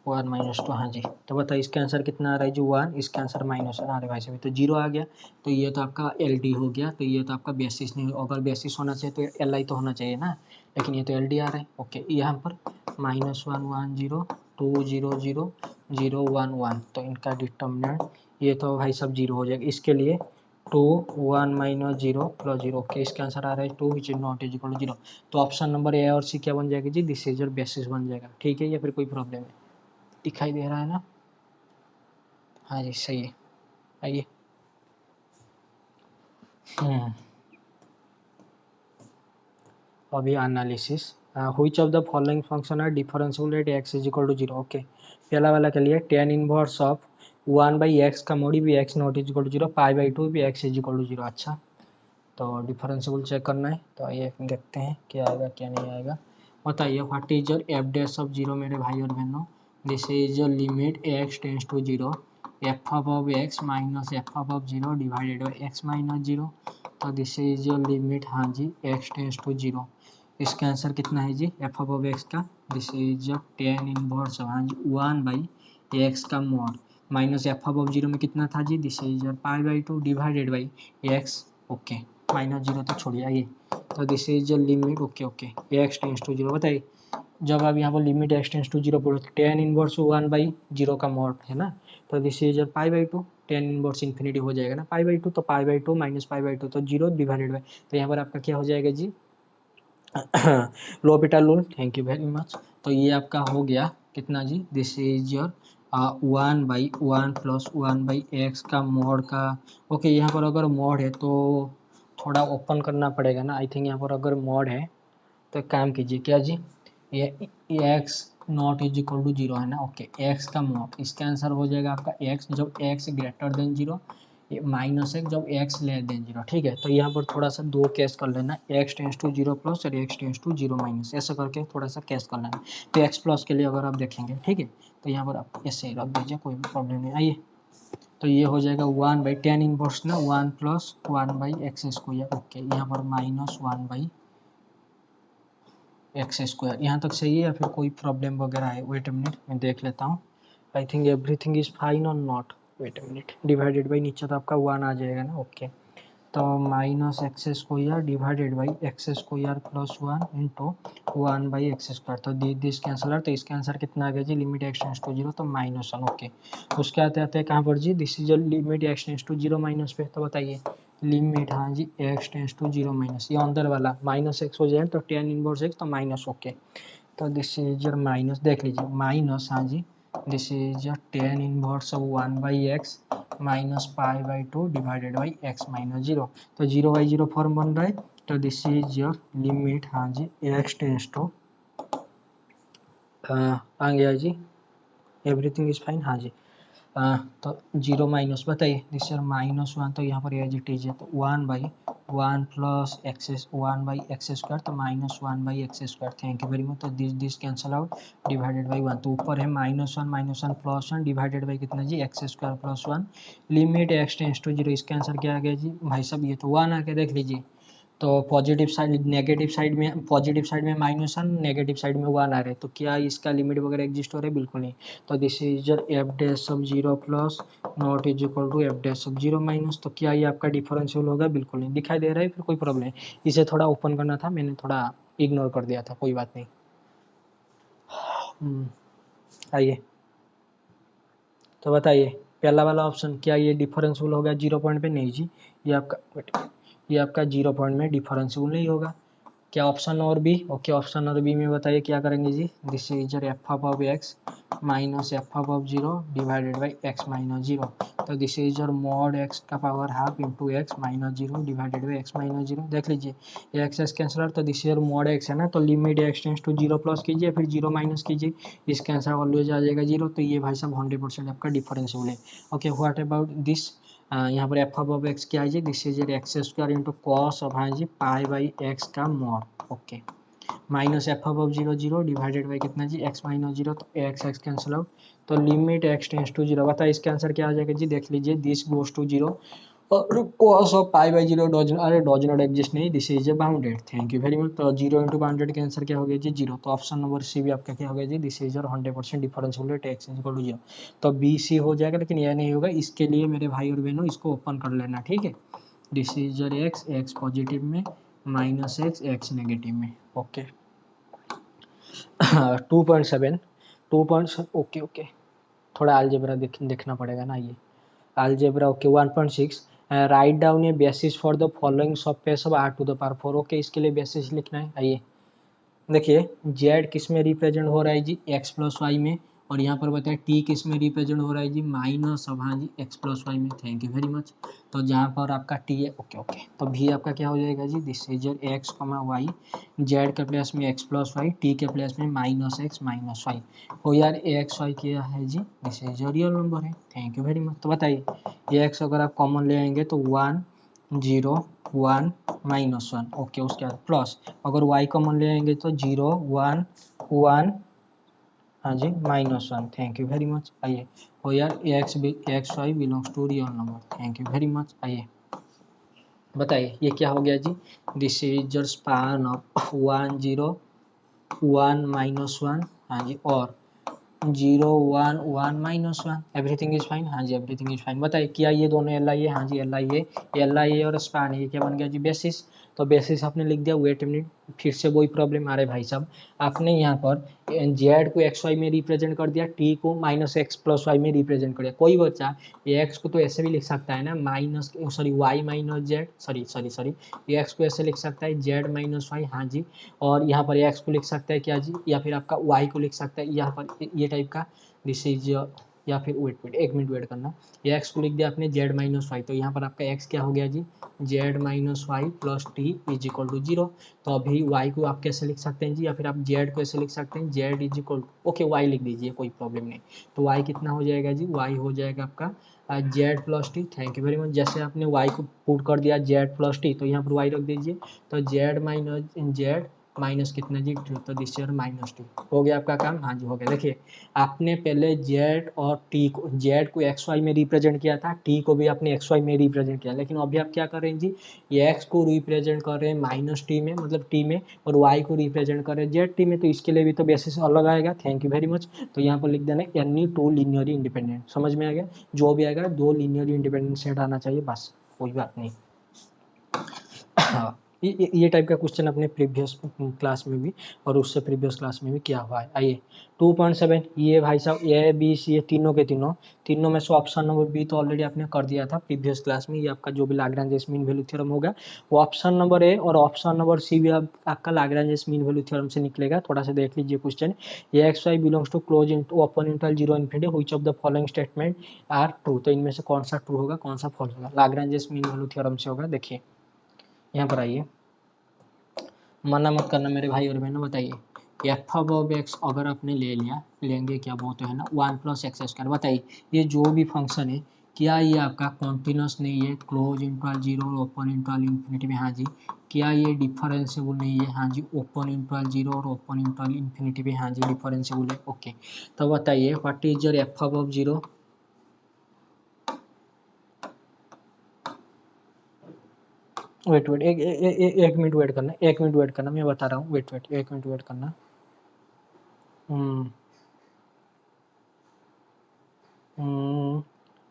1 -2, हाँ जी। तो बताइए इसका आंसर कितना आ रहा है जी 1, इसका आंसर -1 आ रहा है भाई साहब, तो जीरो आ गया। तो ये तो आपका एल डी हो गया, तो ये तो आपका बेसिस नहीं, अगर बेसिस होना चाहिए तो एल आई तो होना चाहिए ना, लेकिन ये तो एल डी आ रहा है, ओके। यहाँ पर -1 1 0 2 0 0 0 1 1, तो इनका डिटर्मिनेंट ये तो भाई सब जीरो हो जाएगा। इसके लिए 2 1 minus zero plus zero, okay इसका आंसर आ रहा है 2 which is not is equal to zero. तो ऑप्शन नंबर ए और सी क्या बन जाएगा जी, दिस इज योर बेसिस बन जाएगा। ठीक है, या फिर कोई प्रॉब्लम है? दिखाई दे रहा है ना? हाँ जी सही है। आइए अभी analysis, which of the following function are differentiable at x is equal to zero. Okay पहला वाला के लिए tan इनवर्स ऑफ 1/x का मोड भी x naught is equal to zero, pi by two भी x is equal to zero. अच्छा तो differentiable check करना है, तो आइए देखते हैं क्या आएगा क्या नहीं आएगा। बताइए what is your F dash of zero मेरे भाई और बहनों। This is your limit x tends to zero F of x minus F of zero divided by x minus zero. तो दिस इज योर लिमिट, हाँ जी x tends to zero. इसका answer कितना है जी एफ ऑफ x का, this is your tan inverse हाँ जी 1/x का mod minus F of zero में कितना था जी, this is your pi by two divided by x। Okay minus zero तो छोड़िए आइए। तो this is your limit, okay okay x tends to zero. बताइए जब आप यहाँ पर limit x tends to zero बोलो तो टेन इनवर्स 1/0 का मॉड है ना, तो this is your pi by two, tan inverse infinity हो जाएगा ना पाई बाई टू, तो pi by two minus pi by two तो जीरो डिवाइडेड बाई, तो यहाँ पर आपका क्या हो जाएगा जी L'Hopital rule, thank you very much. तो ये आपका हो गया कितना जी, this is your 1/1 plus 1/x का मॉड का। ओके यहाँ पर अगर मॉड है तो थोड़ा ओपन करना पड़ेगा ना, आई थिंक यहाँ पर अगर मॉड है तो एक काम कीजिए क्या जी, ये x naught is equal to zero है ना, ओके x का मॉड, इसका आंसर हो जाएगा आपका x जब x greater than zero, minus एक जब x लेस देन जीरो। ठीक है, तो यहाँ पर थोड़ा सा दो केस कर लेना, x tends to zero plus और x tends to zero minus, ऐसा करके थोड़ा सा केस कर लेना। तो x प्लस के लिए अगर आप देखेंगे ठीक है, तो यहाँ पर आप ऐसे रख दीजिए, कोई भी प्रॉब्लम नहीं। आइए तो ये हो जाएगा 1/tan इनवर्स ना 1 प्लस 1/x स्क्वायर, ओके यहाँ पर माइनस 1/x स्क्वायर। यहाँ तक सही है या फिर कोई प्रॉब्लम वगैरह है? वेट अ मिनट मैं देख लेता हूँ। I think everything is fine और not, wait a minute. Divided by नीचे तो आपका 1 आ जाएगा ना, ओके तो minus x square divided by x square plus 1 into 1/x square, तो दिस कैंसल आउट, तो इसका आंसर कितना आ गया जी, limit x tends to zero तो माइनस 1। ओके उसके आते आते कहाँ पर जी, this is limit x tends to zero minus पे, तो बताइए लिमिट, हाँ जी x tends to zero minus, ये अंदर वाला माइनस एक्स हो जाए तो टेन इनवर्स एक्स तो माइनस, ओके तो दिस इज योर माइनस, देख लीजिए माइनस, हाँ जी this is your tan inverse of 1/x minus pi by two divided by x minus zero, तो 0/0 फॉर्म बन रहा है, तो दिस इज योर लिमिट, हाँ जी x टेंस टू आ गया जी, एवरीथिंग इज फाइन, हाँ जी तो जीरो माइनस, बताइए दिस इज माइनस 1, तो यहाँ पर एज इट इज है, तो 1/1 प्लस एक्स 1/x स्क्वायर तो minus 1/x square, thank you very much. तो this cancel out divided by 1, तो ऊपर है -1 प्लस 1 डिवाइडेड बाई कितना जी x square plus 1, limit x tends to zero, इसका आंसर क्या आ गया जी भाई साहब, ये तो 1 आ गया, देख लीजिए। तो पॉजिटिव साइड नेगेटिव साइड में, पॉजिटिव साइड में माइनस 1 नेगेटिव साइड में 1 आ रहे हैं, तो क्या इसका लिमिट वगैरह एग्जिस्ट हो रहा है? बिल्कुल नहीं। तो this is F dash of zero plus not is equal to F dash of zero minus, तो क्या ये आपका डिफरेंशियल होगा? बिल्कुल नहीं। दिखाई दे रहा है फिर कोई प्रॉब्लम है? इसे थोड़ा ओपन करना था, मैंने थोड़ा इग्नोर कर दिया था, कोई बात नहीं। आइए तो बताइए पहला वाला ऑप्शन क्या ये डिफरेंशियल होगा 0 पॉइंट पे? नहीं जी, ये आपका 0 पॉइंट में डिफरेंशियल नहीं होगा। क्या ऑप्शन और बी? ओके ऑप्शन और बी में बताइए क्या करेंगे जी, this is f of x minus F of zero divided by x minus zero, तो this is your mod x का power half into x minus zero divided by x minus zero, देख लीजिए ये एक्स कैंसल आउट, तो this is mod x है ना, तो limit x tends to zero plus कीजिए फिर जीरो माइनस कीजिए, इसका आंसर ऑलवेज आ जाएगा जीरो, तो ये भाई साहब 100% आपका डिफरेंशियल है। ओके व्हाट अबाउट दिस, यहाँ पर एफ ऑफ एक्स क्या है जी, this is x square into cos of हाँ जी पाई बाई एक्स का mod, okay minus F of zero zero divided by कितना जी एक्स माइनस जीरो, तो एक्स एक्स कैंसिल आउट, तो limit x tends to zero, बताइए इसका answer क्या आ जाएगा जी, देख लीजिए दिस गोज टू जीरो और cos of pi by zero does, अरे डॉज नॉट एग्जिस्ट नहीं, this is A bounded, thank you very much. तो जीरो इंटू बाउंडेड के आंसर क्या हो गया जी जीरो, तो ऑप्शन नंबर सी भी आपका क्या हो गया जी, this is your 100% differential rate x is equal to zero, तो बी सी हो जाएगा, लेकिन यह नहीं होगा, इसके लिए मेरे भाई और बहनों इसको ओपन कर लेना, ठीक है this is your X X positive में माइनस एक्स एक्स नेगेटिव में, ओके 2.7 ओके ओके थोड़ा अलजेब्रा देखना पड़ेगा ना, ये algebra okay 1.6 write down a basis for the following subspace of R to the power 4 okay इसके लिए basis लिखना है। आइए देखिए जेड किस में रिप्रेजेंट हो रहा है जी एक्स प्लस वाई में, और यहाँ पर बताए टी किस में रिप्रेजेंट हो रहा है जी माइनस अब हाँ जी एक्स प्लस वाई में। Thank you very much. तो जहाँ पर आपका टी है ओके ओके, तो भी आपका क्या हो जाएगा जी दिस इज एक्स कमा वाई, जेड के प्लेस में एक्स प्लस वाई, टी के प्लेस में माइनस एक्स माइनस वाई। तो यार एक्स वाई क्या है जी दिस इज रियल नंबर है। Thank you very much. तो बताइए ये एक्स अगर आप कॉमन ले आएंगे तो 1 0 1 -1 ओके, उसके बाद प्लस अगर y कॉमन ले आएंगे तो 0 1 1 हाँ जी -1। Thank you very much. आइए हो यार x Y belongs to real number. Thank you very much. आइए बताइए ये क्या हो गया जी this is your span of 1 0 1 -1 हाँ जी और 0 1 1 -1 एवरीथिंग इज फाइन। हाँ जी एवरीथिंग इज फाइन। बताइए क्या ये दोनों एल आई ए, हाँ जी एल आई ए और स्पान ये क्या बन गया जी बेसिस। तो बेसिस आपने लिख दिया। वेट मिनट फिर से वही प्रॉब्लम आ रहा है भाई साहब, आपने यहाँ पर जेड को एक्स वाई में रिप्रेजेंट कर दिया, टी को माइनस एक्स प्लस वाई में रिप्रेजेंट कर दिया। कोई बच्चा ये एक्स को तो ऐसे भी लिख सकता है ना minus sorry Y minus Z sorry sorry sorry ये एक्स को ऐसे लिख सकता है जेड माइनस वाई हाँ जी, और यहाँ पर एक्स को लिख सकता है क्या जी या फिर आपका वाई को लिख सकता है यहाँ पर ये टाइप का दिस इज या फिर वेट एक मिनट वेट करना, ये एक्स को लिख दिया आपने जेड माइनस वाई, तो यहाँ पर आपका एक्स क्या हो गया जी z minus y plus t is equal to 0। तो अभी वाई को आप कैसे लिख सकते हैं जी या फिर आप जेड को ऐसे लिख सकते हैं Z is equal to okay Y लिख दीजिए कोई प्रॉब्लम नहीं। तो वाई कितना हो जाएगा जी वाई हो जाएगा आपका Z plus T. Thank you very much. जैसे आपने वाई को पुट कर दिया जेड प्लस टी तो यहाँ पर वाई रख दीजिए, तो जेड माइनस जेड माइनस कितना जी तो दिस ईयर माइनस टी हो गया आपका काम। हाँ जी हो गया। देखिए आपने पहले जेड और टी को जेड को एक्स वाई में रिप्रेजेंट किया था, टी को भी आपने एक्स वाई में रिप्रेजेंट किया, लेकिन अभी आप क्या कर रहे हैं जी ये एक्स को रिप्रेजेंट कर रहे हैं माइनस टी में मतलब टी में, और वाई को रिप्रेजेंट कर रहे हैं जेड टी में, तो इसके लिए भी तो बेसिस अलग आएगा। Thank you very much. तो यहाँ पर लिख देना एनी टू लीनियरली इंडिपेंडेंट, समझ में आ गया जो भी आएगा दो लीनियरली इंडिपेंडेंट सेट आना चाहिए बस, कोई बात नहीं। हाँ ये टाइप का क्वेश्चन अपने प्रीवियस क्लास में भी और उससे प्रीवियस क्लास में भी किया हुआ है। आइए 2.7 ये भाई साहब ए बी सी ये तीनों के तीनों में से ऑप्शन नंबर बी तो ऑलरेडी आपने कर दिया था प्रीवियस क्लास में, ये आपका जो भी लाग्रांज मीन वैल्यू थ्योरम होगा वो ऑप्शन नंबर ए और ऑप्शन नंबर सी भी आपका लाग्रांज मीन वैल्यू थ्योरम से निकलेगा। थोड़ा सा देख लीजिए क्वेश्चन, ये X Y belongs to close into open interval 0 infinity which of the following statement are true, तो इनमें से कौन सा ट्रू होगा कौन सा फॉल्स होगा लाग्रांज मीन वैल्यू थ्योरम से होगा। देखिए यहाँ पर आइए मना मत करना मेरे भाई और बहनों। बताइए एफ ऑफ एक्स अगर आपने ले लिया लेंगे क्या वो तो है ना 1 प्लस एक्स स्क्वायर। बताइए ये जो भी फंक्शन है क्या ये आपका कॉन्टिन्यूस नहीं है क्लोज इंटरवल 0 और ओपन इंटरवल इन्फिनिटी में, हाँ जी क्या ये डिफरेंशिएबल नहीं है, हाँ जी ओपन इंटरवल 0 और ओपन इंटरवल इन्फिनिटी में, हाँ जी डिफरेंशिएबल है ओके। तो बताइए what is your F of 0, wait एक मिनट वेट करना एक मिनट वेट करना मैं बता रहा हूँ वेट एक मिनट वेट करना।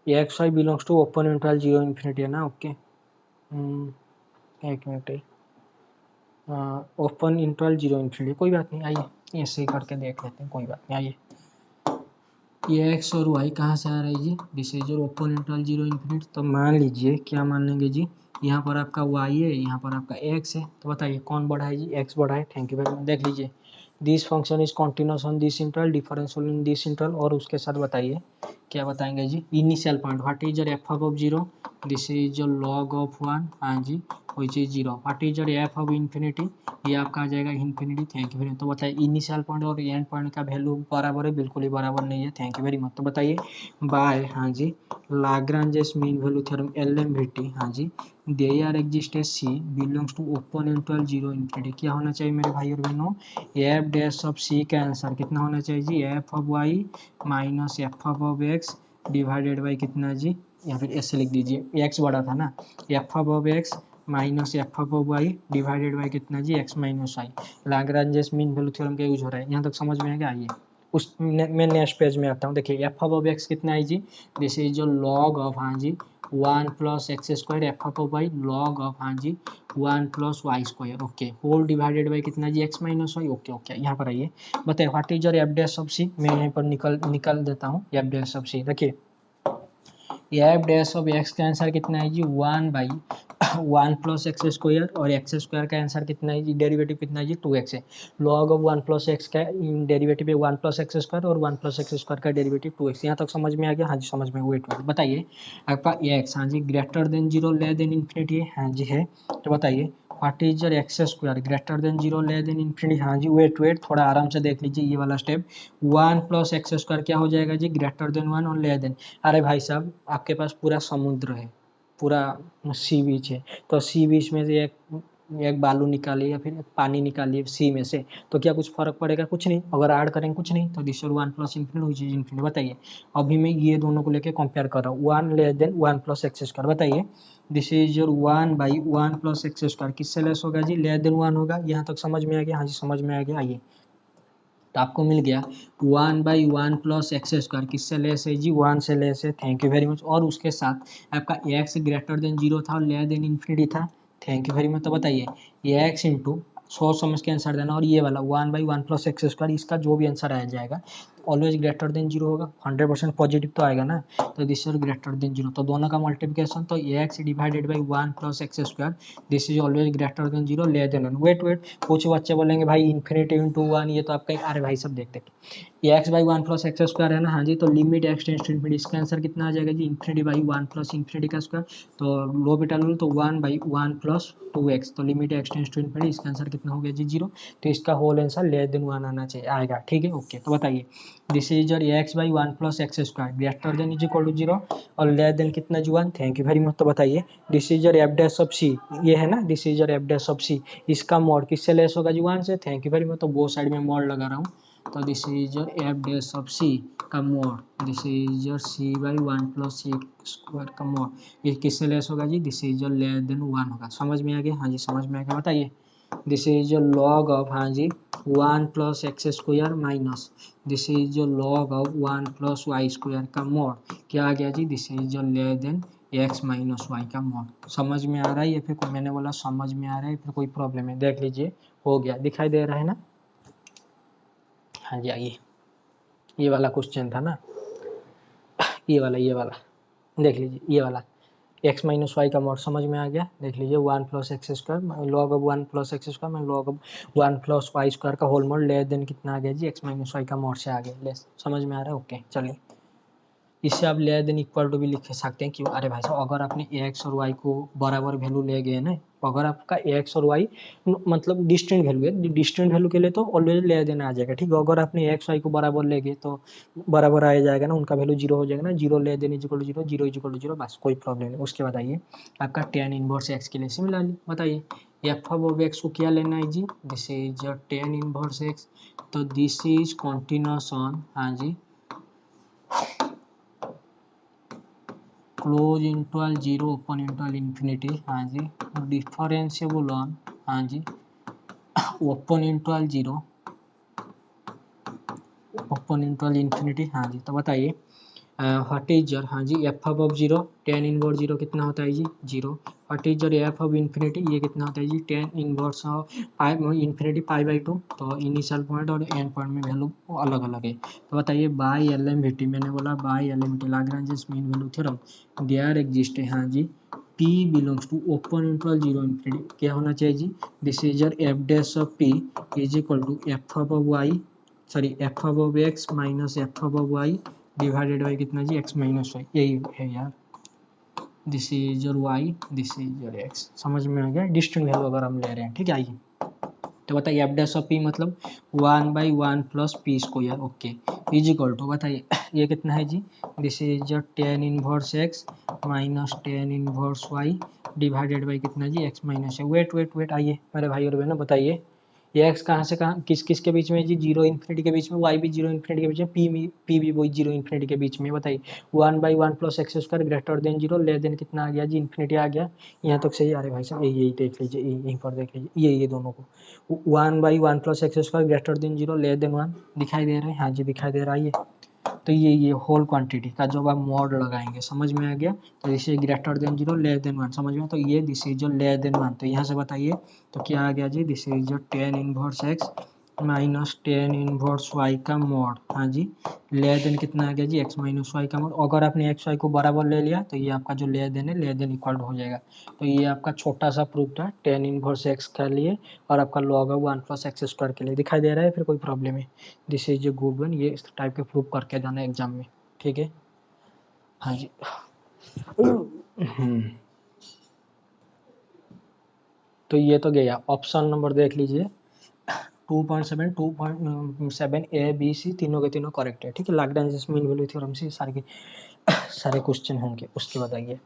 X Y belongs to open interval 0 infinity है ना ओके। एक मिनट ओपन इंटरवल 0 इन्फिनिटी कोई बात नहीं, आइए ऐसे ही करके देख लेते हैं कोई बात नहीं। आइए ये एक्स और वाई कहाँ से आ रहा है जी this is open interval 0 infinity, तो मान लीजिए क्या मान लेंगे जी यहाँ पर आपका वाई है यहाँ पर आपका एक्स है, तो बताइए कौन बढ़ा है जी एक्स बढ़ा है। Thank you very much. देख लीजिए this function is continuous on this interval differential in this interval, और उसके साथ बताइए क्या बताएंगे जी initial point what is your F of 0 this is your log of 1 हाँ जी which is 0 what is your F of infinity ये आपका आ जाएगा infinity. Thank you very much. तो बताइए इनिशियल पॉइंट और एंड पॉइंट का वैल्यू बराबर है, बिल्कुल ही बराबर नहीं है। Thank you very much. तो बताइए बाय हाँ जी Lagrange's mean value theorem LMVT हाँ जी there exist a c belongs to open interval 0 infinity क्या होना चाहिए मेरे भाई और बहनों एफ डैश ऑफ सी का आंसर कितना होना चाहिए जी F of y minus F of x divided by कितना जी या फिर ऐसे लिख दीजिए एक्स बड़ा था ना f of x minus F of y divided by कितना जी x minus y. Lagrange's mean value theorem का यूज हो रहा है यहाँ तक समझ में आएगा। आइए उस मैं नेक्स्ट पेज में आता हूँ। देखिए एफ ऑफ एक्स कितना है जी दिस इज जो लॉग ऑफ हाँ जी 1 plus x square f of y log of हाँ जी 1 plus y square okay whole divided by कितना जी x minus y okay okay. यहाँ पर आइए बताइए what is your F dash of c, मैं यहाँ पर निकल देता हूँ एफ डैश ऑफ सी। देखिए एफ डैश ऑफ एक्स का आंसर कितना है जी 1 प्लस एक्स स्क्वायर, और एक्स स्क्वायर का आंसर कितना है जी, डेरिवेटिव कितना है जी 2x है। लॉग ऑफ 1 प्लस एक्स का डेरिवेटिव है 1 प्लस एक्स स्क्वायर, और 1 प्लस एक्स स्क्वायर का डेरिवेटिव 2x। यहाँ तक समझ में आ गया? हाँ जी समझ में। वेट बताइए आपका एक्स हाँ जी greater than zero less than infinity है, हाँ जी है। तो बताइए what is your x square greater than zero less than infinity, हाँ जी वेट थोड़ा आराम से देख लीजिए ये वाला स्टेप। 1 प्लस एक्स स्क्वायर क्या हो जाएगा जी, ग्रेटर देन 1 और लेस देन। अरे भाई साहब आपके पास पूरा समुद्र है, पूरा सी बीच है, तो सी बीच में से एक बालू निकालिए या फिर पानी निकालिए सी में से, तो क्या कुछ फर्क पड़ेगा? कुछ नहीं। अगर ऐड करेंगे कुछ नहीं, तो this 1 plus infinity which is infinity. बताइए अभी मैं ये दोनों को लेके कंपेयर कर रहा हूँ, 1 less than 1 plus x square. बताइए this is your 1 by 1 plus x square किससे लेस होगा जी, लेस देन 1 होगा। यहाँ तक समझ में आ गया? हाँ जी समझ में आ गया। आइए तो आपको मिल गया 1 बाई 1 प्लस एक्स स्क्वायर किससे लेस है जी, 1 से लेस है। Thank you very much. और उसके साथ आपका एक्स ग्रेटर देन जीरो था और लेस देन इन्फिनिटी था। Thank you very much. तो बताइए ये एक्स इंटू सोच समझ के आंसर देना, और ये वाला 1 बाई 1 प्लस एक्स स्क्वायर, इसका जो भी आंसर आ जाएगा ऑलवेज ग्रेटर देन जीरो होगा, 100% पॉजिटिव तो आएगा ना। तो this is greater than zero, तो दोनों का मल्टीप्लिकेशन, तो X divided by 1 plus x square this is always greater than zero less than 1। Wait कुछ बच्चे बोलेंगे भाई इन्फिनिटी इंटू 1 ये तो आपका, अरे भाई सब देखते ये X by 1 plus x square है ना, हाँ जी। तो limit x tends to infinity, इसका आंसर कितना आ जाएगा जी, इन्फिनिटी बाई 1 प्लस इन्फिनिटी का स्क्वायर। तो लो बीटा लो तो 1 बाई 1 प्लस 2x, तो limit x tends to infinity, इसका आंसर कितना हो गया जी 0। तो इसका होल आंसर लेस देन 1 आना चाहिए, आएगा। ठीक है ओके। तो बताइए this is your x by 1 plus x square greater than is equal to 0 और लेस देन कितना जी 1। Thank you very much. तो बताइए this is your F dash of c, ये है ना, this is your F dash of c, इसका mod किससे लेस होगा जी 1 से। Thank you very much. तो वो साइड में मॉड लगा रहा हूँ, तो this is your F dash of c का mod, this is your c by 1 plus c square का मॉड, ये किससे लेस होगा जी, this is your less than 1 होगा। समझ में आ गया? हाँ जी समझ में आ गया। बताइए this is your log of, हाँ जी 1 plus x square minus this is your log of 1 plus y square का मॉड क्या आ गया जी, this is your less than x minus Y का मॉड। समझ में आ रहा है या फिर मैंने बोला समझ में आ रहा है फिर कोई प्रॉब्लम है? देख लीजिए हो गया, दिखाई दे रहा है ना? हाँ जी आइए ये वाला क्वेश्चन था ना, ये वाला देख लीजिए, ये वाला एक्स माइनस वाई का मॉड समझ में आ गया। देख लीजिए 1 plus x square log of 1 plus x square में log of 1 plus y square का होल मॉड लेस देन कितना आ गया जी, एक्स माइनस वाई का मॉड से आ गया। लेस समझ में आ रहा है? ओके चलिए इससे आप लेस देन इक्वल टू भी लिख सकते हैं। क्यों? अरे भाई साहब अगर आपने एक्स और वाई को बराबर वैल्यू ले गए ना, अगर आपका एक्स और वाई मतलब डिस्टेंट वैल्यू है, डिस्टेंट वैल्यू के लिए तो ऑलवेज लेस देन आ जाएगा। ठीक है अगर आपने एक्स वाई को बराबर ले गए तो बराबर आ जाएगा ना, उनका वैल्यू जीरो हो जाएगा ना, zero less than is equal to zero, zero is equal to zero, बस कोई प्रॉब्लम नहीं। उसके बाद आइए आपका टेन इनवर्स एक्स के लिए सिमिलरली बताइए एफ ऑफ एक्स को क्या लेना है जी, this is tan inverse x, तो दिस इज कॉन्टिन्यूस ऑन, हाँ जी close interval zero open interval infinity, हाँ जी डिफरेंशिएबल ऑन, हाँ जी open interval zero open interval infinity. हाँ जी तो बताइए व्हाट इज योर, हाँ जी F of zero tan inverse zero कितना होता है जी zero. What is your F of infinity, ये कितना होता है जी tan inverse of pi infinity pi by 2, तो इनिशियल पॉइंट और एंड पॉइंट में वैल्यू अलग अलग है। तो बताइए by L M V T, मैंने बोला by L M V T Lagrange mean value theorem there exist है, हाँ जी P belongs to open interval zero infinity क्या होना चाहिए जी, this is your F dash of P is equal to F of Y sorry F of x minus F of y divided by कितना जी x minus Y, यही है यार, this is your why this is your x. समझ में आ गया? Distant value अगर हम ले रहे हैं। ठीक है आइए तो बताइए एफ डैश ऑफ पी मतलब 1 by 1 plus P square okay is equal to बताइए ये कितना है जी, this is your tan inverse X minus tan inverse Y divided by कितना जी एक्स माइनस है। वेट आइए मेरे भाई और बहनों बताइए ये एक्स कहाँ से कहाँ किस किस के बीच में जी, जीरो इन्फिनिटी के बीच में, वाई भी जीरो इन्फिनिटी के बीच में, पी भी वही जीरो इन्फिनिटी के बीच में। बताइए 1 by 1 plus x square greater than zero less than कितना आ गया जी इन्फिनिटी आ गया। यहाँ तक सही आ रहे भाई साहब, यही देख लीजिए यहीं पर देख लीजिए ये दोनों को 1 by 1 plus x square greater than zero less than 1 दिखाई दे रहा है, हाँ जी दिखाई दे रहा है ये। तो ये होल क्वांटिटी का जब आप मॉड लगाएंगे समझ में आ गया, तो इसे greater than zero less than 1 समझ में, तो ये दिस इज जो लेस देन 1, तो यहाँ से बताइए तो क्या आ गया जी, दिस इज जो tan inverse X minus tan inverse Y का मॉड, हाँ जी, लेस देन कितना आ गया जी एक्स माइनस वाई का मॉड। अगर आपने एक्स वाई को बराबर ले लिया तो ये आपका जो लेस देन है लेस देन इक्वल हो जाएगा। तो ये आपका छोटा सा प्रूफ था टेन इनवर्स एक्स के लिए और आपका log of one plus x square के लिए। दिखाई दे रहा है फिर कोई प्रॉब्लम है? This is a good one, ये इस टाइप के प्रूफ करके जाना एग्जाम में, ठीक है। हाँ जी। तो ये तो गया। ऑप्शन नंबर देख लीजिए 2.7 2.7 ए बी सी तीनों के तीनों करेक्ट है, ठीक है। लाग्रांज मीन वैल्यू थ्योरम से सारे क्वेश्चन होंगे। उसके बताइए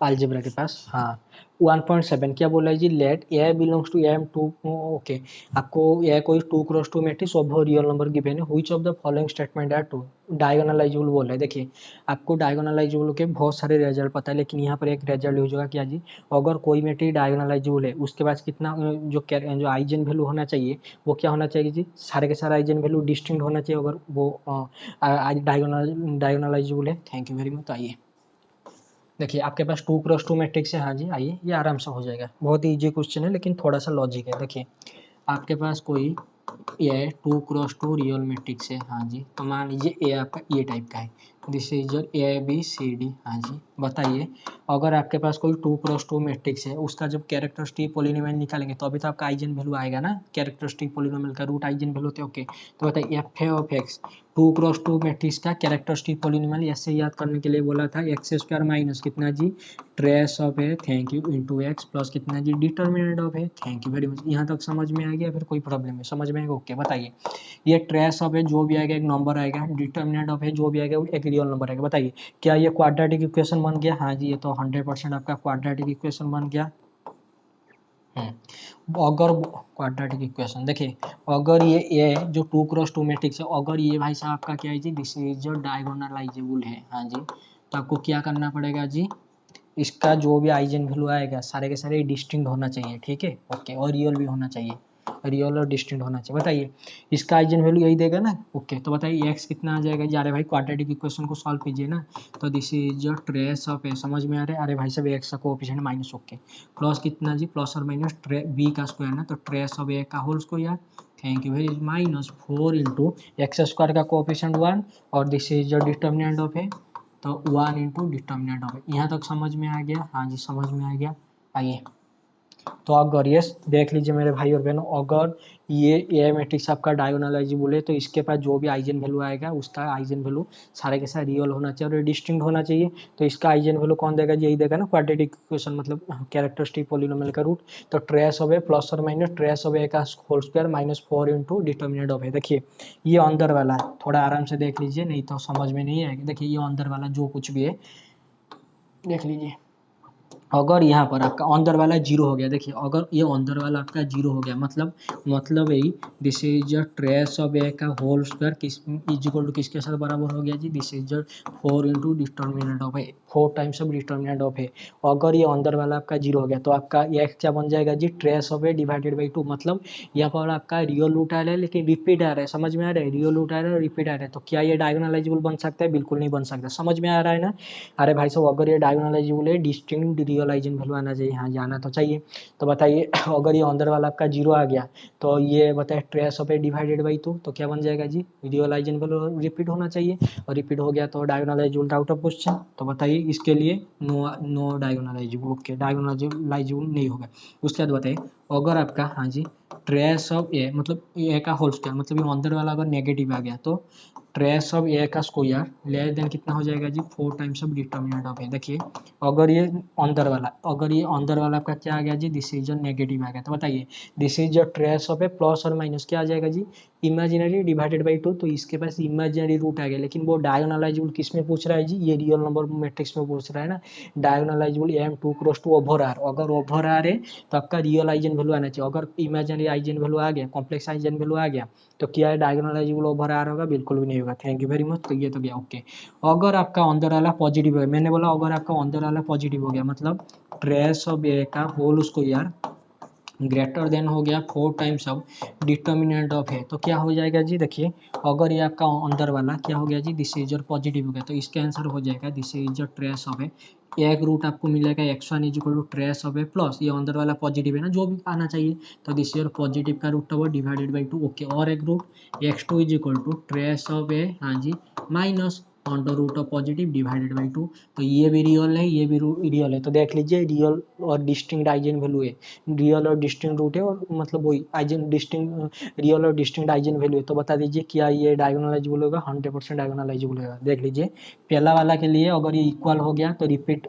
अलजेब्रा के पास, हाँ 1.7 क्या बोला है जी, let A belongs to M two, okay. आपको ए कोई 2x2 matrix of real number given है, which of the following statement are true. Diagonalizable बोल रहा है। देखिए आपको डायगोनलाइजेबल के बहुत सारे रिजल्ट पता है, लेकिन यहाँ पर एक रिजल्ट यूज होगा क्या जी, अगर कोई मैट्रिक्स डायगोनलाइजेबल है उसके पास कितना जो आइजन वैल्यू होना चाहिए वो क्या होना चाहिए जी, सारे के सारे आइजन वैल्यू डिस्टिंक्ट होना चाहिए अगर वो डायगोनलाइजेबल है। Thank you very much. आइए देखिए आपके पास 2x2 मैट्रिक्स है, हाँ जी आइए ये आराम से हो जाएगा। बहुत ही इजी क्वेश्चन है लेकिन थोड़ा सा लॉजिक है। देखिए आपके पास कोई ये 2x2 रियल मैट्रिक्स है, हाँ जी, तो मान लीजिए ए आपका ये टाइप का है, this is your A B C D. हाँ जी बताइए अगर आपके पास कोई 2x2 मैट्रिक्स है उसका जब कैरेक्टरिस्टिक पॉलिनोमियल निकालेंगे तो अभी तो आपका आइजन वैल्यू आएगा ना, कैरेक्टरिस्टिक पॉलिनोमियल का रूट आइजन वैल्यू होते हैं, ओके। तो बताइए एफ है ऑफ एक्स 2x2 मैट्रिक्स का कैरेक्टरिस्टिक पॉलिनोमियल ऐसे याद करने के लिए बोला था एक्स स्क्वायर माइनस कितना जी ट्रेस ऑफ है, thank you, into X plus कितना जी डिटर्मिनेंट ऑफ है। Thank you very much. यहाँ तक समझ में आ गया फिर कोई प्रॉब्लम है? समझ में आएगा, ओके। बताइए ये ट्रेस ऑफ है जो भी आएगा एक नंबर आएगा, डिटर्मिनेंट ऑफ है जो भी आएगा एक रियल नंबर आएगा। बताइए क्या ये क्वाड्रेटिक इक्वेशन बन गया? हाँ जी ये तो 100% आपका क्वाड्रेटिक इक्वेशन बन गया। अगर क्वाड्रेटिक इक्वेशन देखिए अगर ये जो 2x2 मैट्रिक्स है अगर ये भाई साहब आपका क्या है जी, दिस इज जो डायगोनलाइजेबल है, हाँ जी, तो आपको क्या करना पड़ेगा जी, इसका जो भी आइजन वैल्यू आएगा सारे के सारे डिस्टिंक्ट होना चाहिए, ठीक है, ओके, और रियल भी होना चाहिए, रियल और डिस्टिंक्ट होना चाहिए। बताइए इसका आइजन वैल्यू यही देगा ना, ओके। तो बताइए एक्स कितना आ जाएगा जी, अरे भाई क्वाड्रेटिक इक्वेशन को सॉल्व कीजिए ना, तो this is your trace of A, समझ में आ रहा है? अरे भाई साहब एक्स का कोएफिशिएंट माइनस, ओके, प्लस कितना जी प्लस और माइनस बी का स्क्वायर ना, तो ट्रेस ऑफ ए का whole square, thank you very minus 4 into X square का कोएफिशिएंट 1 और this is your determinant of A, तो 1 इंटू डिटर्मिनेंट ऑफ ए। यहाँ तक समझ में आ गया? हाँ जी समझ में आ गया। आइए तो अगर ये देख लीजिए मेरे भाई और बहनों, अगर ये मैट्रिक्स आपका डायगोनलाइजेबल है तो इसके पास जो भी आइजन वैल्यू आएगा उसका आइजन वैल्यू सारे के सारे रियल होना चाहिए और डिस्टिंक्ट होना चाहिए। तो इसका आइजन वैल्यू कौन देगा? यही देगा ना क्वाड्रेटिक इक्वेशन, मतलब कैरेक्टरिस्टिक पॉलिनोमियल का रूट। तो ट्रेस ऑफ ए प्लस और माइनस ट्रेस ऑफ ए का whole square minus 4 into determinant of ए। देखिए ये अंदर वाला है, थोड़ा आराम से देख लीजिए नहीं तो समझ में नहीं आएगा। देखिए ये अंदर वाला जो कुछ भी है देख लीजिए, अगर यहाँ पर आपका अंदर वाला जीरो हो गया, देखिए अगर ये अंदर वाला आपका जीरो हो गया मतलब यही दिस इज ट्रेस ऑफ ए का होल स्क्वायर किस इज इक्वल टू किसके साथ बराबर हो गया जी, this is 4 into determinant of A, 4 times of determinant of A. अगर ये अंदर वाला आपका जीरो हो गया तो आपका ये क्या बन जाएगा जी, trace of A divided by 2, मतलब यहाँ पर आपका रियल रूट आ रहा है लेकिन रिपीट आ रहा है, समझ में आ रहा है? रियल रूट आ रहा है और रिपीट आ रहा है, तो क्या ये डायगोनलाइजेबल बन सकता है? बिल्कुल नहीं बन सकता। समझ में आ रहा है ना? अरे भाई साहब अगर ये डायगोनलाइजेबल है डिस्टिंक्ट रियल आइजन वैल्यू आना चाहिए, हाँ जाना तो चाहिए। तो बताइए अगर ये अंदर वाला आपका जीरो आ गया तो ये बताए trace of A divided by 2, तो क्या बन जाएगा जी, रियल आइजन वैल्यू रिपीट होना चाहिए और रिपीट हो गया तो डायगोनलाइजेबल आउट ऑफ क्वेश्चन। तो बताइए इसके लिए नो डायगोनलाइजेबल, ओके डायगोनलाइजेबल नहीं होगा। उसके बाद बताइए अगर आपका हाँ जी ट्रेस ऑफ ए मतलब ए का होल स्क्वायर मतलब ये अंदर वाला अगर नेगेटिव आ गया तो ट्रेस ऑफ ए का स्क्वायर लेस देन कितना हो जाएगा जी, 4 टाइम्स ऑफ डिटर्मिनेंट ऑफ ए। देखिए अगर ये अंदर वाला आपका क्या आ गया जी, दिस इज नेगेटिव आ गया, तो बताइए this is trace of A plus और माइनस क्या आ जाएगा जी, इमेजिनरी डिवाइडेड बाई 2, तो इसके पास इमेजिनरी रूट आ गया लेकिन वो डायगोनलाइजेबल किस में पूछ रहा है जी, ये रियल नंबर मैट्रिक्स में पूछ रहा है ना। Diagonalizable M 2x2 over R, अगर ओवर आर है तो आपका रियल आइजन वैल्यू आना चाहिए, अगर इमेजिनरी आइजन वैल्यू आ गया कॉम्प्लेक्स आइजन वैल्यू आ गया तो क्या है डायगोनलाइजेबल ओवर आर होगा? बिल्कुल भी नहीं होगा। Thank you very much. तो ये तो गया, ओके। अगर आपका अंदर वाला पॉजिटिव है, मैंने बोला अगर आपका अंदर वाला पॉजिटिव हो गया मतलब ट्रेस ऑफ ए का होल स्क्वायर ग्रेटर देन हो गया 4 टाइम्स ऑफ डिटर्मिनेंट ऑफ है, तो क्या हो जाएगा जी, देखिए अगर ये आपका अंदर वाला क्या हो गया जी, दिस इज योर पॉजिटिव हो गया तो इसका आंसर हो जाएगा this is your trace of है एक रूट आपको मिलेगा x1 is equal to trace of A plus, ये अंदर वाला पॉजिटिव है ना, जो भी आना चाहिए, तो दिस ईयर पॉजिटिव का root over divided by 2। Okay, और एक root x2 is equal to trace of ए, हाँ जी, minus under root of positive divided by 2। तो ये भी रियल है, ये भी रियल है, तो देख लीजिए रियल और डिस्टिंक्ट आइजन वैल्यू है, रियल और डिस्टिंक्ट रूट है, और मतलब वही आइजन डिस्टिंक्ट, रियल और डिस्टिंक्ट आइजन वैल्यू है। तो बता दीजिए क्या ये डायगोनलाइजेबल होगा? 100% डायगोनलाइजेबल होगा। देख लीजिए पहला वाला के लिए अगर ये इक्वल हो गया तो रिपीट,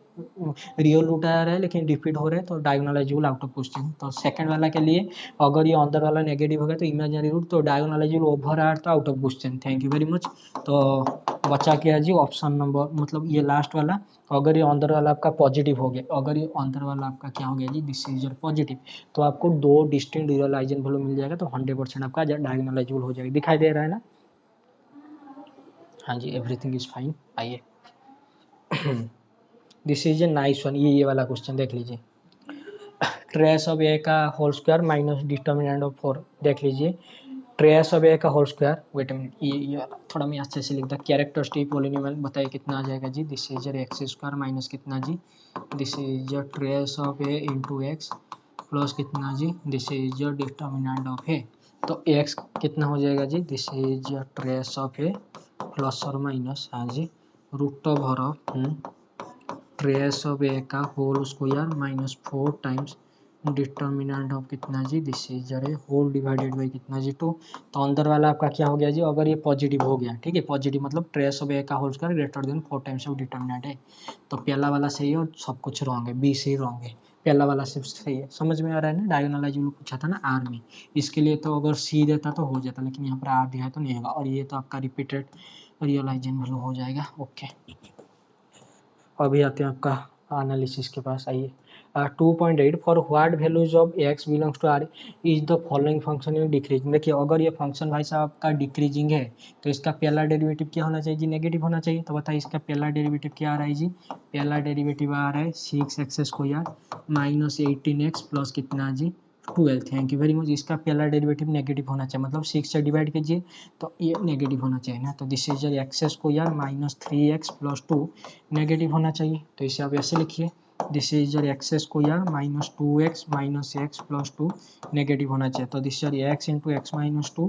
रियल रूट आ रहा है लेकिन रिपीट हो रहा है तो डायगोनलाइजेबल आउट ऑफ क्वेश्चन। तो सेकंड वाला के लिए अगर ये अंदर वाला नेगेटिव हो गया तो इमेजिनरी रूट, तो डायगोनलाइजेबल ओवर आर तो out of question. Thank you very much. तो बचा क्या जी? ऑप्शन नंबर, मतलब ये लास्ट वाला, अगर ये अंदर वाला आपका पॉजिटिव हो गया, अगर ये अंदर वाला आपका क्या हो गया जी? दिस इज योर पॉजिटिव, तो आपको दो डिस्टिंक्ट रियल आइजन वैल्यू मिल जाएगा, तो 100% आपका डायगोनलाइजेबल हो जाएगा। दिखाई दे रहा है ना? हाँ जी, एवरीथिंग इज फाइन। आइए this is a nice one, ये वाला क्वेश्चन देख लीजिए। ट्रेस ऑफ ए का whole square minus determinant of 4, देख लीजिए ट्रेस ऑफ ए का whole square, wait a minute, ये थोड़ा मैं अच्छे से लिखता, कैरेक्टरिस्टिक पॉलिनोमियल बताइए कितना आ जाएगा जी? This is your x square minus कितना जी? This is your trace of A into X plus कितना जी? This is your determinant of A, तो एक्स कितना हो जाएगा जी? This is your trace of A plus और माइनस, हाँ जी, root over of trace of ए का whole square minus 4 times determinant of कितना जी? दिस इज अरे होल डिवाइडेड बाई कितना जी? 2। तो अंदर वाला आपका क्या हो गया जी? अगर ये पॉजिटिव हो गया, ठीक है, पॉजिटिव मतलब ट्रेस ऑफ ए का whole square greater than 4 times of determinant है, तो पहला वाला सही है और सब कुछ रॉन्ग है, बी से रॉन्ग है, पहला वाला सिर्फ सही है। समझ में आ रहा है ना? डायगोनलाइजेबल पूछा था ना आर में, इसके लिए तो अगर सी देता तो हो जाता, लेकिन यहाँ पर आर दिया है तो नहीं होगा, और ये तो आपका रिपीटेड रियलाइजन वैल्यू हो जाएगा। ओके, अभी आते हैं आपका एनालिसिस के पास। आइए 2.8 for what values of X belongs to R is the following function in decreasing. देखिए अगर ये फंक्शन भाई साहब आपका डिक्रीजिंग है तो इसका पहला डेरिवेटिव क्या होना चाहिए जी? नेगेटिव होना चाहिए। तो बताइए इसका पहला डेरिवेटिव क्या आ रहा है जी? पहला डेरिवेटिव आ रहा है 6x square minus 18x plus कितना जी? 12। Thank you very much. इसका पहला डेरिवेटिव नेगेटिव होना चाहिए, मतलब 6 से डिवाइड कीजिए तो ये नेगेटिव होना चाहिए ना, तो this is x square minus 3x plus 2 negative होना चाहिए, तो इसे आप ऐसे लिखिए, this is your x square minus 2x minus X plus 2 negative होना चाहिए, तो this your X into x minus 2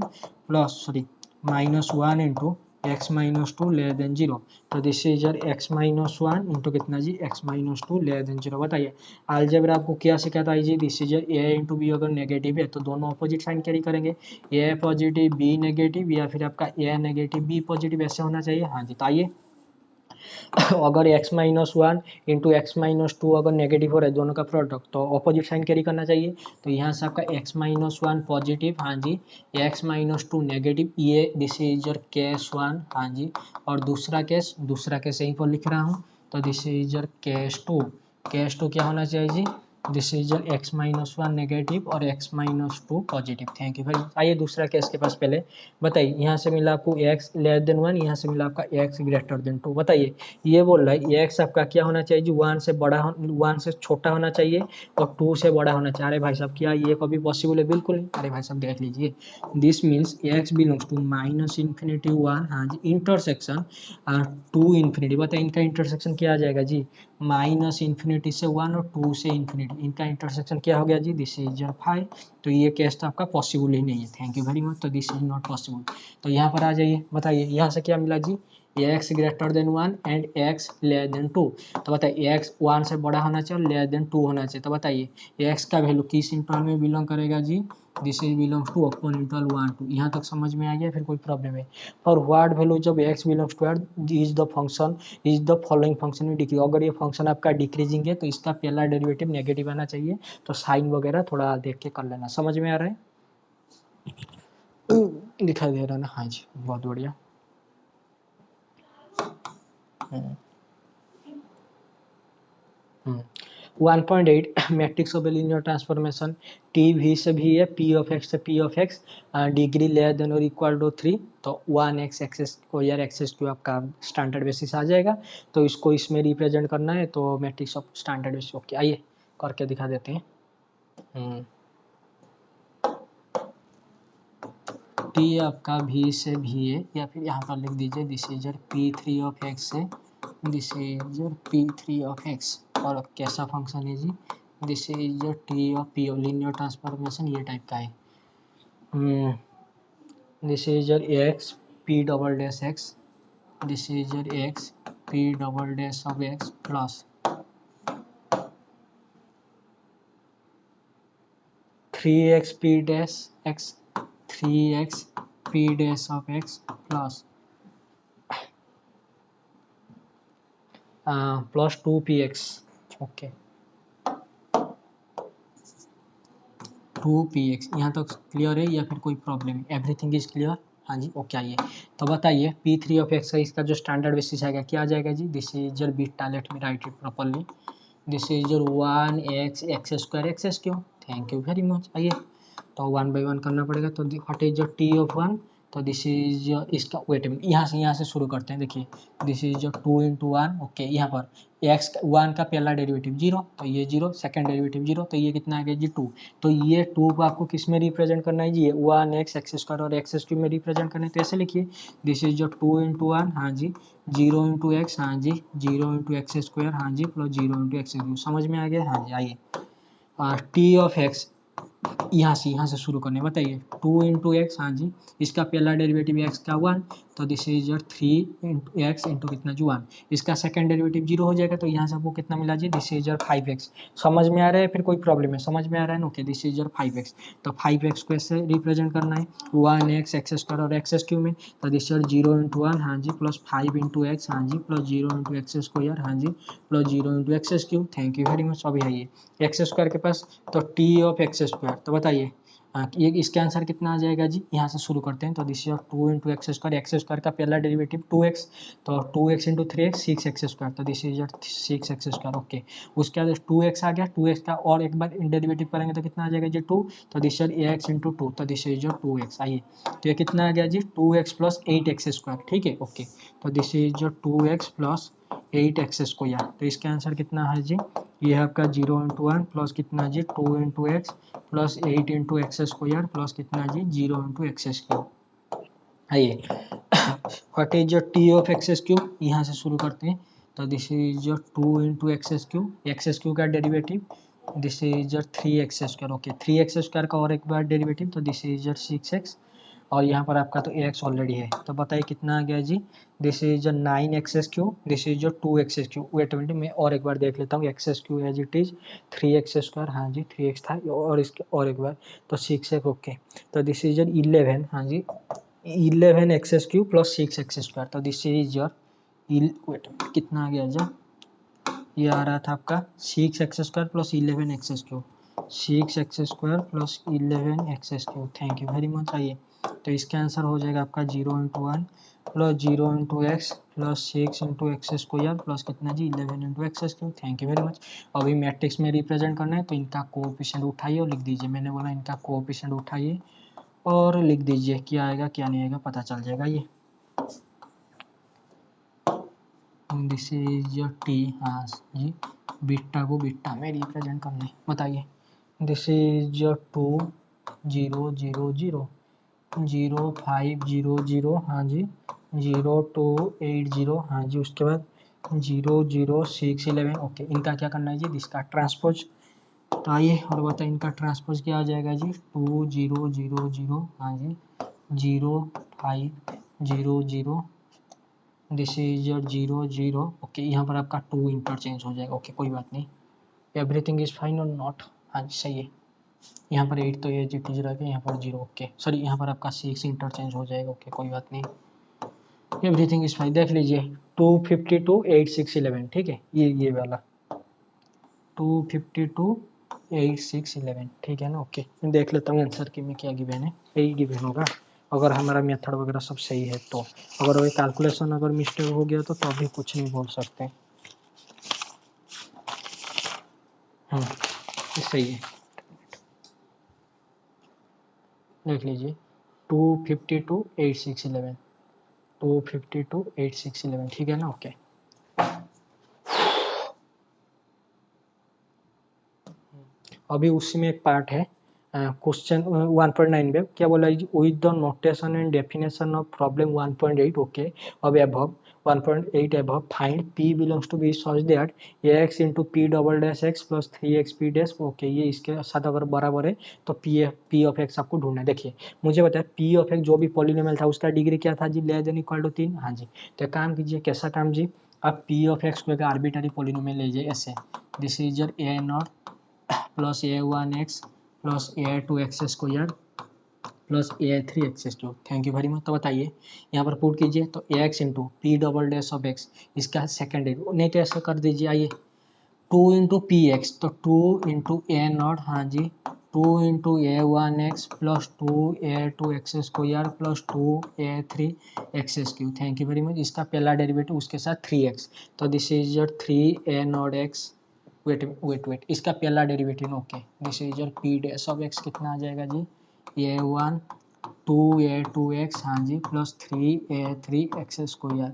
plus sorry minus 1 into x minus 2 less than 0, तो this is your x minus 1 into कितना जी? X minus 2 less than 0। बताइए algebra आपको क्या सिखाता है जी? This is your A into B, अगर नेगेटिव है तो दोनों अपोजिट साइन कैरी करेंगे, ए पॉजिटिव बी नेगेटिव, या फिर आपका ए नेगेटिव बी पॉजिटिव, ऐसे होना चाहिए। हाँ जी, तो आइए अगर x minus 1 into x minus 2 अगर नेगेटिव हो रहा है दोनों का प्रोडक्ट, तो अपोजिट साइन कैरी करना चाहिए, तो यहाँ से आपका x माइनस 1 पॉजिटिव, हाँ जी, x माइनस 2 नेगेटिव, ये दिस इज योर केस 1, हाँ जी, और दूसरा केस यहीं पर लिख रहा हूँ, तो this is your case 2, case 2 क्या होना चाहिए जी? This is your x minus 1 negative और x minus 2 positive. Thank you भाई। आइए दूसरा केस के पास पहले बताइए, यहाँ से मिला आपको x लेस देन 1, यहाँ से मिला आपका x ग्रेटर देन 2। बताइए ये बोल रहा है एक्स आपका क्या होना चाहिए जी? 1 से बड़ा, 1 से छोटा होना चाहिए और 2 से बड़ा होना चाहिए। अरे भाई साहब क्या ये कभी पॉसिबल है? बिल्कुल नहीं। अरे भाई साहब देख लीजिए, this means X belongs to minus infinity 1, हाँ जी, इंटरसेक्शन 2 इन्फिनिटी। बताइए इनका इंटरसेक्शन क्या आ जाएगा जी? माइनस इन्फिनिटी से 1 और 2 से इन्फिनिटी, इनका इंटरसेक्शन क्या हो गया जी? This is 5। तो ये केस तो आपका पॉसिबल ही नहीं है। Thank you very much. तो दिस इज नॉट पॉसिबल। तो यहाँ पर आ जाइए, बताइए यहाँ से क्या मिला जी? x greater than 1 and x less than 2। तो बताइए x 1 से बड़ा होना चाहिए और लेस देन 2 होना चाहिए। तो बताइए x का वैल्यू किस इंटरवल में बिलोंग करेगा जी? This is belongs to open interval 1 2। यहाँ तक समझ में आ गया? फिर कोई प्रॉब्लम है? और व्हाट वैल्यू जब x belongs two is the function is the following function में डिक्रीज, अगर ये फंक्शन आपका डिक्रीजिंग है तो इसका पहला डेरिवेटिव नेगेटिव आना चाहिए, तो साइन वगैरह थोड़ा देख के कर लेना। समझ में आ रहा है? दिखाई दे रहा है ना? हाँ जी, बहुत बढ़िया। 1.8 matrix of linear transformation T V से भी है, पी ऑफ एक्स से P of x degree less than और इक्वल टू 3, तो 1x एक्सेस को यार एक्सेस क्यू आपका स्टैंडर्ड बेसिस आ जाएगा, तो इसको इसमें रिप्रेजेंट करना है, तो matrix of standard basis. Okay आइए करके दिखा देते हैं। टी आपका भी से भी है, या फिर यहाँ पर लिख दीजिए this is P 3 of X से this is your P3 of x, और कैसा फंक्शन है जी, this is your T of P, linear transformation ये टाइप का है। This is your x P double dash x, this is your x P double dash of x plus 3x P dash x, 3x P dash of x plus plus 2px, okay 2px। यहाँ तक clear है या फिर कोई problem? Everything is clear? हाँ जी okay. आइए तो बताइए P3 ऑफ x का इसका जो स्टैंडर्ड बेसिस आएगा क्या आ जाएगा जी, this is your beta, let me write it properly, this is your 1x X square X cube, thank you very much. आइए तो 1 बाई 1 करना पड़ेगा, तो what is your T of 1, तो दिस इज योर, इसका वेट मिनट यहाँ से शुरू करते हैं। देखिए this is your 2 into 1, okay यहाँ पर x 1 का पहला डेरिवेटिव 0, तो ये 0, सेकंड डेरिवेटिव 0, तो ये कितना आ गया जी 2। तो ये 2 को आपको किस में रिप्रेजेंट करना है जी, ये 1x एक्स स्क्वायर और एक्स क्यूब में रिप्रेजेंट करना है, तो ऐसे लिखिए दिस इज योर 2 इंटू 1, हाँ जी 0 इंटू एक्स, हाँ जी 0 इंटू एक्स स्क्वायर, हाँ जी प्लस 0 इंटू एक्स क्यूब, समझ में आ गया? हाँ जी आइए T ऑफ x यहाँ से शुरू करने, बताइए 2 इंटू एक्स, हाँ जी इसका पहला डेरिवेटिव x का 1, तो this is your 3 into x into कितना जी 1, इसका सेकंड डेरिवेटिव 0 हो जाएगा, तो यहाँ से आपको कितना मिला जी, दिस इज योर 5x। समझ में आ रहा है फिर कोई प्रॉब्लम है? समझ में आ रहा है ना, okay this is your 5x। तो 5x को ऐसे रिप्रेजेंट करना है 1x एक्स स्क्वायर और एक्स क्यूब में, तो दिस इज 0 इंटू 1, हाँ जी प्लस 5 इंटू एक्स, हाँ जी प्लस 0 इंटू एक्स स्क्वायर, हाँ जी plus 0 into X cube, thank you very much. अभी आइए एक्स स्क्वायर के पास, तो T ऑफ एक्स स्क्वायर, तो बताइए ये इसका आंसर कितना आ जाएगा जी, यहाँ से शुरू करते हैं, तो this is 2 into X square का पहला डेरिवेटिव 2x, तो 2x into 3x 6x square, तो this is 6x square, okay उसके बाद 2x आ गया, 2x का और एक बार डेरिवेटिव करेंगे तो कितना आ जाएगा जी 2, तो दिस इज x इंटू 2, तो दिस इज 2x। आइए तो ये कितना आ गया जी 2x प्लस 8x स्क्वायर, ठीक है ओके, तो this is 2x plus 8x square, तो इसका आंसर कितना है जी, ये है आपका 0 इंटू 1 प्लस कितना जी 2 into X plus 8 into X square plus कितना जी 0 इंटू एक्स क्यूब। आइए what is your T of X cube, यहाँ से शुरू करते हैं, तो this is your 2 into X cube का derivative, this is your 3x square, okay 3x square का और एक बार डेरिवेटिव, तो दिस इज योर 6x, और यहाँ पर आपका तो x ऑलरेडी है, तो बताइए कितना आ गया जी, this is 9x cube, this is 2x cube, wait minute मैं और एक बार देख लेता हूँ, X cube as it is 3x square, हाँ जी 3x था, और इसके और एक बार तो 6x, ओके तो दिस इज 11, हाँ जी 11x cube plus 6x square, तो दिस इज योर वेट कितना आ गया जी, ये आ रहा था आपका 6x square plus 11x cube, 6x square plus 11x cube, thank you very much. आइए तो इसका आंसर हो जाएगा आपका 0 into 1 plus 0 into X plus 6 into X square plus कितना जी 11 into X cube, thank you very much. अभी matrix में represent करना है, तो इनका कोएफिशिएंट उठाइए और लिख दीजिए, मैंने बोला इनका कोएफिशिएंट उठाइए और लिख दीजिए, क्या आएगा क्या नहीं आएगा पता चल जाएगा। ये दिस इज योर टी, हाँ जी बीटा को बीटा में रिप्रेजेंट करना है, बताइए दिस इज योर 2 0 0 0 0 5 0 0, हाँ जी 0 2 8 0, हाँ जी उसके बाद 0 0 6 11, ओके इनका क्या करना है जी, इसका ट्रांसपोज, तो आइए और बताइए इनका ट्रांसपोज क्या आ जाएगा जी 2 0 0 0, हाँ जी 0 5 0 0, दिस इज योर 0 0, ओके यहाँ पर आपका 2 इंटरचेंज हो जाएगा, ओके कोई बात नहीं, एवरीथिंग इज फाइन और नॉट, हाँ जी सही है, यहाँ पर 8 तो ये जी टी रह गया, यहाँ पर 0, ओके सॉरी यहाँ पर आपका 6 इंटरचेंज हो जाएगा, ओके कोई बात नहीं, एवरीथिंग इज फाइन। देख लीजिए 252 8 6 11, ठीक है ये वाला 252 8 6 11, ठीक है ना, ओके मैं देख लेता हूँ आंसर की में क्या गिवन है, यही गिवन होगा अगर हमारा मेथड वगैरह सब सही है, तो अगर वही कैलकुलेशन अगर मिस्टेक हो गया तो अभी कुछ नहीं बोल सकते। सही है, देख लीजिए 252 8 6 11, 252 8 6 11, ठीक है ना, ओके अभी उसी में एक पार्ट है, क्वेश्चन 1.9 में क्या बोला है, with the notation and definition of problem 1.8 okay अब above 1.8 above find p belongs to b such that ax into p double dash x plus 3x p dash okay ये इसके साथ अगर बराबर है तो p ऑफ x आपको ढूंढना है। देखिए मुझे बताया p ऑफ x जो भी पॉलिनोमियल था उसका डिग्री क्या था जी, लेस देन इक्वल टू 3। हाँ जी, तो काम कीजिए, कैसा काम जी, आप p ऑफ x को एक आर्बिट्ररी पॉलिनोमियल लीजिए ऐसे, दिस इज योर a not plus a1x plus a2x square plus a3x cube, thank you very much. तो बताइए यहाँ पर पुट कीजिए, तो ax into P double dash of x इसका सेकेंड डेरिवेटिव, नहीं तो ऐसे कर दीजिए, आइए 2 इंटू पी एक्स, तो 2 इंटू ए नॉट, हाँ जी 2 into a1x plus 2a2x square plus 2a3x cube, thank you very much. इसका पहला डेरिवेटिव उसके साथ 3x, तो this is your 3a naught x, wait इसका पहला derivative okay, this is your p dash of x कितना आ जाएगा जी, a1 2a2x हाँ जी प्लस 3a3x स्क्वायर।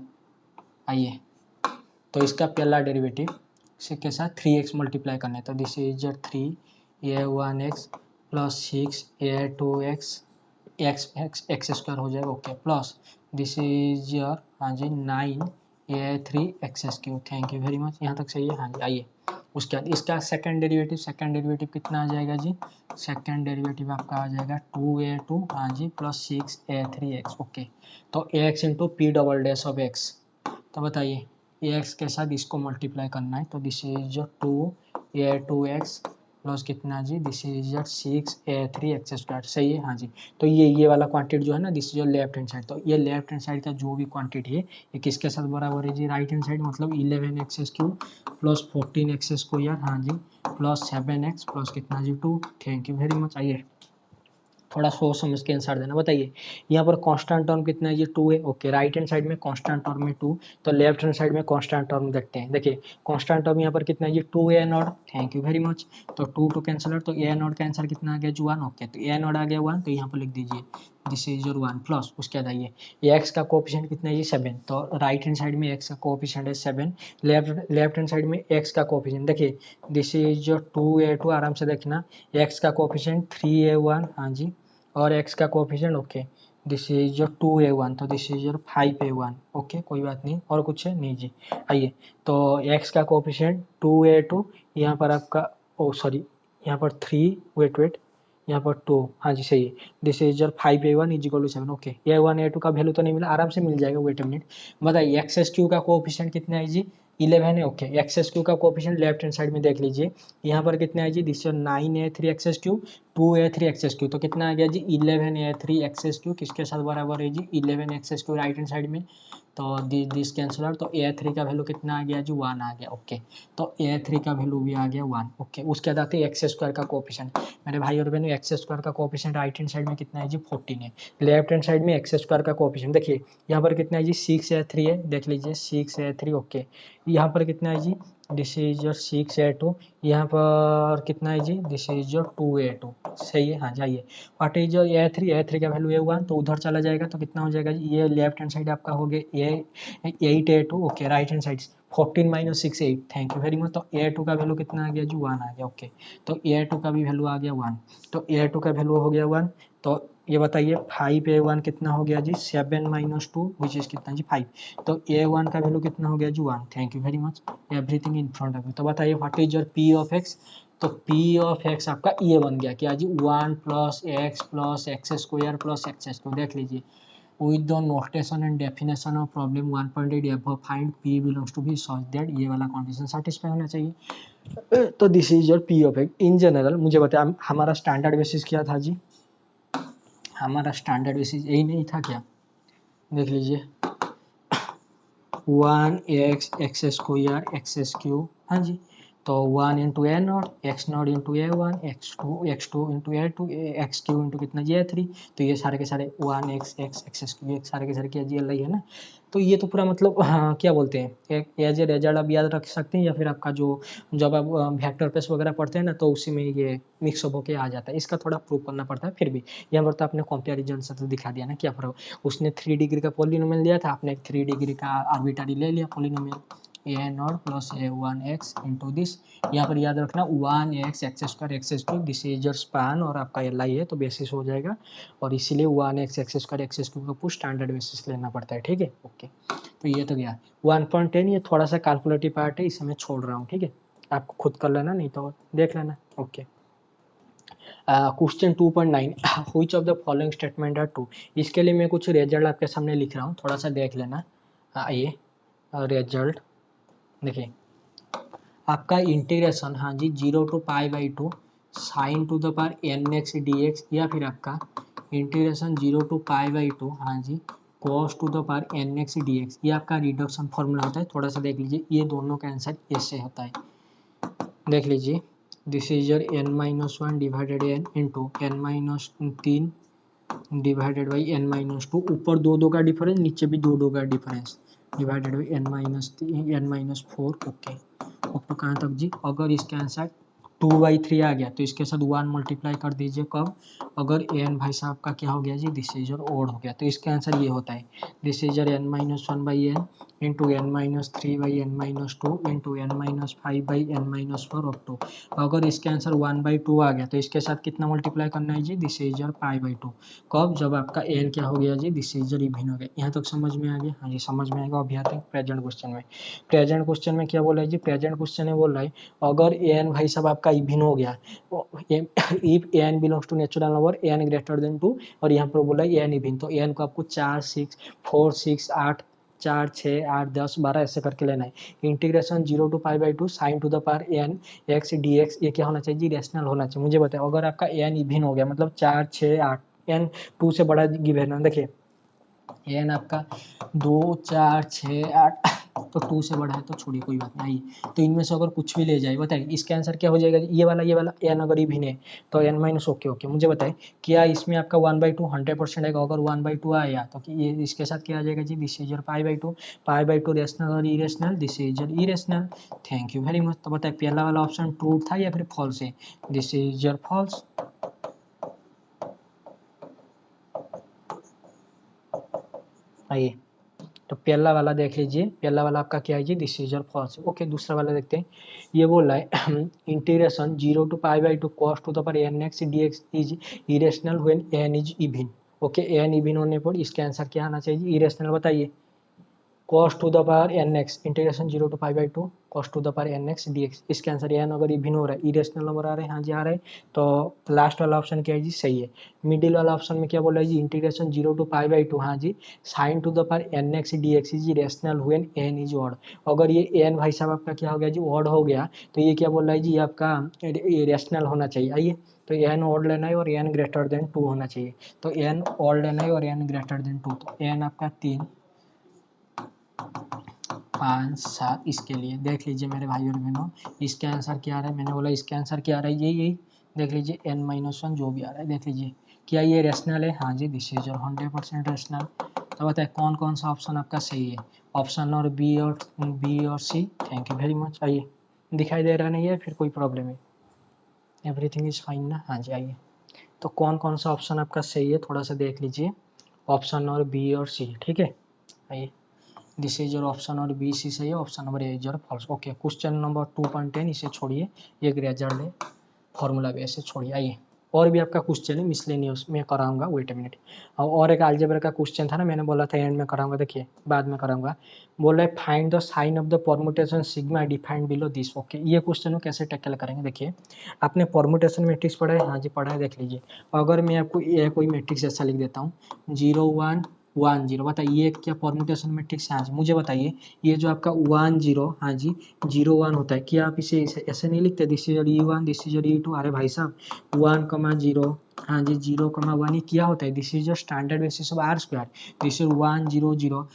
आइए तो इसका पहला डेरिवेटिव के साथ 3x मल्टीप्लाई करना है, तो this is your 3a1x plus 6a2x x square हो जाएगा okay, plus this is your हाँ जी 9a3x cube, thank you very much, यहाँ तक सही है। हाँ जी आइए उसके बाद इसका सेकंड डेरिवेटिव कितना आ जाएगा जी, सेकंड डेरिवेटिव आपका आ जाएगा 2a2 हाँ जी प्लस 6a3x ओके, तो ax into P double dash of x, तो बताइए ax के साथ इसको मल्टीप्लाई करना है, तो दिस इज जो 2a2x प्लस कितना जी, दिस इज जो 6a3x स्क्वायर, सही है। हाँ जी, तो ये वाला क्वांटिटी जो है ना, दिस इज जो लेफ्ट हैंड साइड, तो ये लेफ्ट हैंड साइड का जो भी क्वांटिटी है ये किसके साथ बराबर है जी, राइट हैंड साइड, मतलब 11x cube plus 14x square हाँ जी प्लस 7x प्लस कितना जी 2, थैंक यू वेरी मच। आइए थोड़ा सोच समझ के आंसर देना। बताइए यहाँ पर कांस्टेंट टर्म कितना है, ये 2 है ओके, राइट हैंड साइड में कांस्टेंट टर्म में 2, तो लेफ्ट हैंड साइड में कांस्टेंट टर्म देखते हैं। देखिए कांस्टेंट टर्म यहाँ पर कितना है, ये 2a not, thank you very much, तो 2 कैंसिल, तो a नॉट का आंसर कितना आ गया जी 1 ओके, तो a नॉट आ गया 1, तो यहाँ पर लिख दीजिए दिस इज योर 1 प्लस उसके बाद आइए x का कोएफिशिएंट कितना है जी 7, तो राइट हैंड साइड में x का कोएफिशिएंट है 7, लेफ्ट हैंड साइड में x का कोएफिशिएंट देखिए दिस इज योर 2a2, आराम से देखना, x का कोएफिशिएंट 3a1 हाँ जी, और x का coefficient okay this is your 2a1, तो this is your 5a1 okay, कोई बात नहीं, और कुछ है नहीं जी। आइए तो x का कोएफिशिएंट 2a2, यहाँ पर आपका ओ सॉरी यहाँ पर 3 वेट यहाँ पर 2 हाँ जी सही है, this is your 5a1 is equal to 7 okay, a1 a2 का वैल्यू तो नहीं मिला, आराम से मिल जाएगा, वेट अ मिनट। बताइए एक्स क्यू का कोएफिशिएंट कितना है जी 11 है ओके, एक्स क्यू का कोएफिशिएंट लेफ्ट हैंड साइड में देख लीजिए, यहाँ पर कितना है जी, this is 9a3x cube 2a3x cube, तो कितना आ गया जी 11a3x क्यू, किसके साथ बराबर है जी 11x Q right hand side में, तो दिस कैंसिल आउट, तो a3 का वैल्यू कितना आ गया जी 1 आ गया ओके, तो a3 का वैल्यू भी आ गया 1 ओके। उसके बाद आते हैं एक्स स्क्वायर का कोएफिशिएंट, मेरे भाई और बहनों एक्स स्क्वायर का कोएफिशिएंट राइट हैंड साइड में कितना है जी 14 है, लेफ्ट हैंड साइड में एक्स स्क्वायर का कोएफिशिएंट देखिए यहाँ पर कितना है जी 6a3 है, देख लीजिए 6a3 ओके, यहाँ पर कितना है जी दिस इज योर 6a2, यहाँ पर कितना है जी दिस इज योर 2a2, सही है। हाँ जाइए व्हाट इज योर a3 का वैल्यू है 1, तो उधर चला जाएगा तो कितना हो जाएगा जी, ये लेफ्ट हैंड साइड आपका हो गया 8a2 okay, right hand side 14 minus 6 8, thank you very much, तो a2 का वैल्यू कितना आ गया जी 1 आ गया ओके, तो a2 का भी वैल्यू आ गया 1, तो a2 का वैल्यू हो गया 1, तो ये बताइए 5a1 कितना हो गया जी 7 माइनस 2 विच इज कितना जी 5, तो a1 का वैल्यू कितना हो गया जी 1, thank you very much, everything in front of you. तो बताइए what is your p of x, तो p ऑफ x आपका ये बन गया क्या जी 1 plus x square plus x square, देख लीजिए with the notation and definition of problem 1.8 above find p belongs to be such that ये वाला कंडीशन सेटिस्फाई होना चाहिए, तो this is your p of x। In general मुझे बताया हमारा स्टैंडर्ड बेसिस क्या था जी, हमारा स्टैंडर्ड बेसिस यही नहीं था क्या, देख लीजिए 1x स्क्वायर एक्स क्यूब हाँ जी, तो 1 into a not x not into a1 x2 into a2 x Q into कितना जी a3, तो ये सारे के सारे 1x एक्स क्यू सारे के सारे क्या जी है ना, तो ये तो पूरा मतलब हाँ, क्या बोलते हैं एक एज ए रिजल्ट आप याद रख सकते हैं, या फिर आपका जो जब आप वेक्टर स्पेस वगैरह पढ़ते हैं ना तो उसी में ये मिक्सअप होके आ जाता है, इसका थोड़ा प्रूव करना पड़ता है, फिर भी यहाँ पर तो आपने कंपैरिजन से तो दिखा दिया ना क्या फर्क, उसने 3 डिग्री का पॉलिनोमियल दिया था, आपने एक 3 डिग्री का आर्बिट्ररी ले लिया polynomial, A not plus A 1x into this, यहाँ पर याद रखना 1x X square x cube, this is your span और आपका एल आई है तो बेसिस हो जाएगा, और इसीलिए 1x X square x cube का पूछ स्टैंडर्ड बेसिस लेना पड़ता है, ठीक है। ओके, तो ये तो गया 1.10, ये थोड़ा सा कैलकुलेटिव पार्ट है, इसे मैं छोड़ रहा हूँ, ठीक है, आपको खुद कर लेना, नहीं तो देख लेना। Okay, question 2.9 which of the following statement are true. इसके लिए मैं कुछ रिजल्ट आपके सामने लिख रहा हूँ, थोड़ा सा देख लेना। ये रिजल्ट देखिए, आपका इंटीग्रेशन, हाँ जी, 0 to pi by 2 sine to the power N x D x, या फिर आपका इंटीग्रेशन 0 टू पाई बाई 2, हाँ जी, cos to the power N x D x, ये आपका रिडक्शन फॉर्मूला होता है। थोड़ा सा देख लीजिए, ये दोनों का आंसर ऐसे होता है, देख लीजिए, this is your n minus one divided n into n minus 3 divided by n minus 2, ऊपर दो दो का डिफरेंस, नीचे भी दो दो का difference, divided by n minus n minus 4। Okay, अब तो कहाँ तक जी, अगर इसका आंसर 2/3 आ गया तो इसके साथ 1 मल्टीप्लाई कर दीजिए, कब, अगर एन भाई साहब का क्या हो गया जी, दिस इज योर ओड हो गया, तो इसका आंसर ये होता है, this is your n minus one by n into n minus three by n minus two into n minus five by n minus four up to, अगर इसके answer 1/2 आ गया तो इसके साथ कितना मल्टीप्लाई करना है जी, दिस इज योर π/2, कब, जब आपका एन क्या हो गया जी, दिस इज योर इवन हो गया। यहाँ तक समझ में आ गया, हाँ जी समझ में आएगा। अभी आते हैं प्रेजेंट क्वेश्चन में। प्रेजेंट क्वेश्चन में क्या बोला है जी, प्रेजेंट क्वेश्चन में बोल रहा है अगर एन भाई साहब आपका इवन हो गया, if n belongs to natural number n greater than 2, और यहाँ पर बोला है एन इवन, तो एन को आपको 4 6 4 6 8 4 6 8 10 12 ऐसे करके लेना है। Integration 0 to pi by 2 sine to the power N x D x, ये क्या होना चाहिए जी, रेशनल होना चाहिए। मुझे बताओ, अगर आपका एन इवन हो गया मतलब 4 6 8, एन 2 से बड़ा गिवन है, देखिए एन आपका 2 4 6 8 तो 2 से बड़ा है तो छोड़िए कोई बात नहीं, तो इनमें से अगर कुछ भी ले जाए, बताइए इसका आंसर क्या हो जाएगा, ये वाला एन अगर इवन है तो एन माइनस ओके ओके। मुझे बताए क्या इसमें आपका 1/2 100% आएगा, अगर 1/2 आया तो ये इसके साथ क्या आ जाएगा जी, दिस इज योर π/2 रेशनल और irrational, this is your irrational. Thank you very much. तो बताए पहला वाला ऑप्शन ट्रू था या फिर फॉल्स है, दिस इज योर फॉल्स। आइए, तो पहला वाला देख लीजिए, पहला वाला आपका क्या है जी, this is your false. Okay, दूसरा वाला देखते हैं। ये बोल रहा है integration 0 to π/2 cos to the power N x D X is irrational when N is even. Okay, N even होने पर इसका आंसर क्या आना चाहिए, इरेशनल। बताइए, cos to the power N X integration 0 to π/2 cos to the power N x D X, इसके answer N अगर even हो रहा है, इरेशनल नंबर आ रहे हैं, हाँ जी आ रहे हैं, तो लास्ट वाला ऑप्शन क्या है जी, सही है। मिडिल वाला ऑप्शन में क्या बोला है जी, इंटीग्रेशन 0 टू π/2, हाँ जी, sine to the power N x D X is rational when N is odd. अगर ये एन भाई साहब आपका क्या हो गया जी, ऑड हो गया, तो ये क्या बोल रहा है जी, आपका रेशनल होना चाहिए। आइए, तो एन ऑड लेना है और एन ग्रेटर देन 2 होना चाहिए, तो एन ऑड लेना है और एन ग्रेटर देन 2, तो एन आपका 3 5 7, इसके लिए देख लीजिए मेरे भाई और बहनों, इसका आंसर क्या आ रहा है, मैंने बोला इसका आंसर क्या आ रहा है, यही देख लीजिए n-1 जो भी आ रहा है, देख लीजिए क्या ये रेशनल है, हाँ जी दिस इज 100% रेशनल। तो बताए कौन कौन सा ऑप्शन आपका सही है, ऑप्शन और बी और C. Thank you very much. आइए, दिखाई दे रहा नहीं है, फिर कोई प्रॉब्लम है, एवरीथिंग इज फाइन ना, हाँ जी। आइए, तो कौन कौन सा ऑप्शन आपका सही है थोड़ा सा देख लीजिए, ऑप्शन और बी और सी, ठीक है। आइए, दिस इज योर ऑप्शन और बी सी सही है, option number A is your false. Okay, question number 2.10 इसे छोड़िए, ये रिजल्ट है, फॉर्मूला भी ऐसे छोड़िए। आइए, और भी आपका क्वेश्चन है मिसलेनियस में कराऊंगा, वेट अ मिनट। और एक अलजेब्रा का क्वेश्चन था ना, मैंने बोला था एंड में कराऊंगा, देखिए बाद में कराऊंगा। बोल रहा है find the sign of the permutation sigma defined below this. Okay, ये क्वेश्चन को कैसे टैकल करेंगे, देखिए आपने परमुटेशन मैट्रिक्स पढ़ा है, हाँ जी पढ़ा है, देख लीजिए। अगर मैं आपको ये कोई मैट्रिक्स ऐसा लिख देता हूँ 0 1 1 0, बताइए ये क्या परमुटेशन मैट्रिक्स है, हाँ जी मुझे बताइए। ये जो आपका 1 0, हाँ जी 0 1 होता है, क्या आप इसे ऐसे नहीं लिखते, this is E1 this is E2। अरे भाई साहब 1,0, हाँ जी 0,1 ये क्या होता है, this is standard basis of R square, this is 1 0 0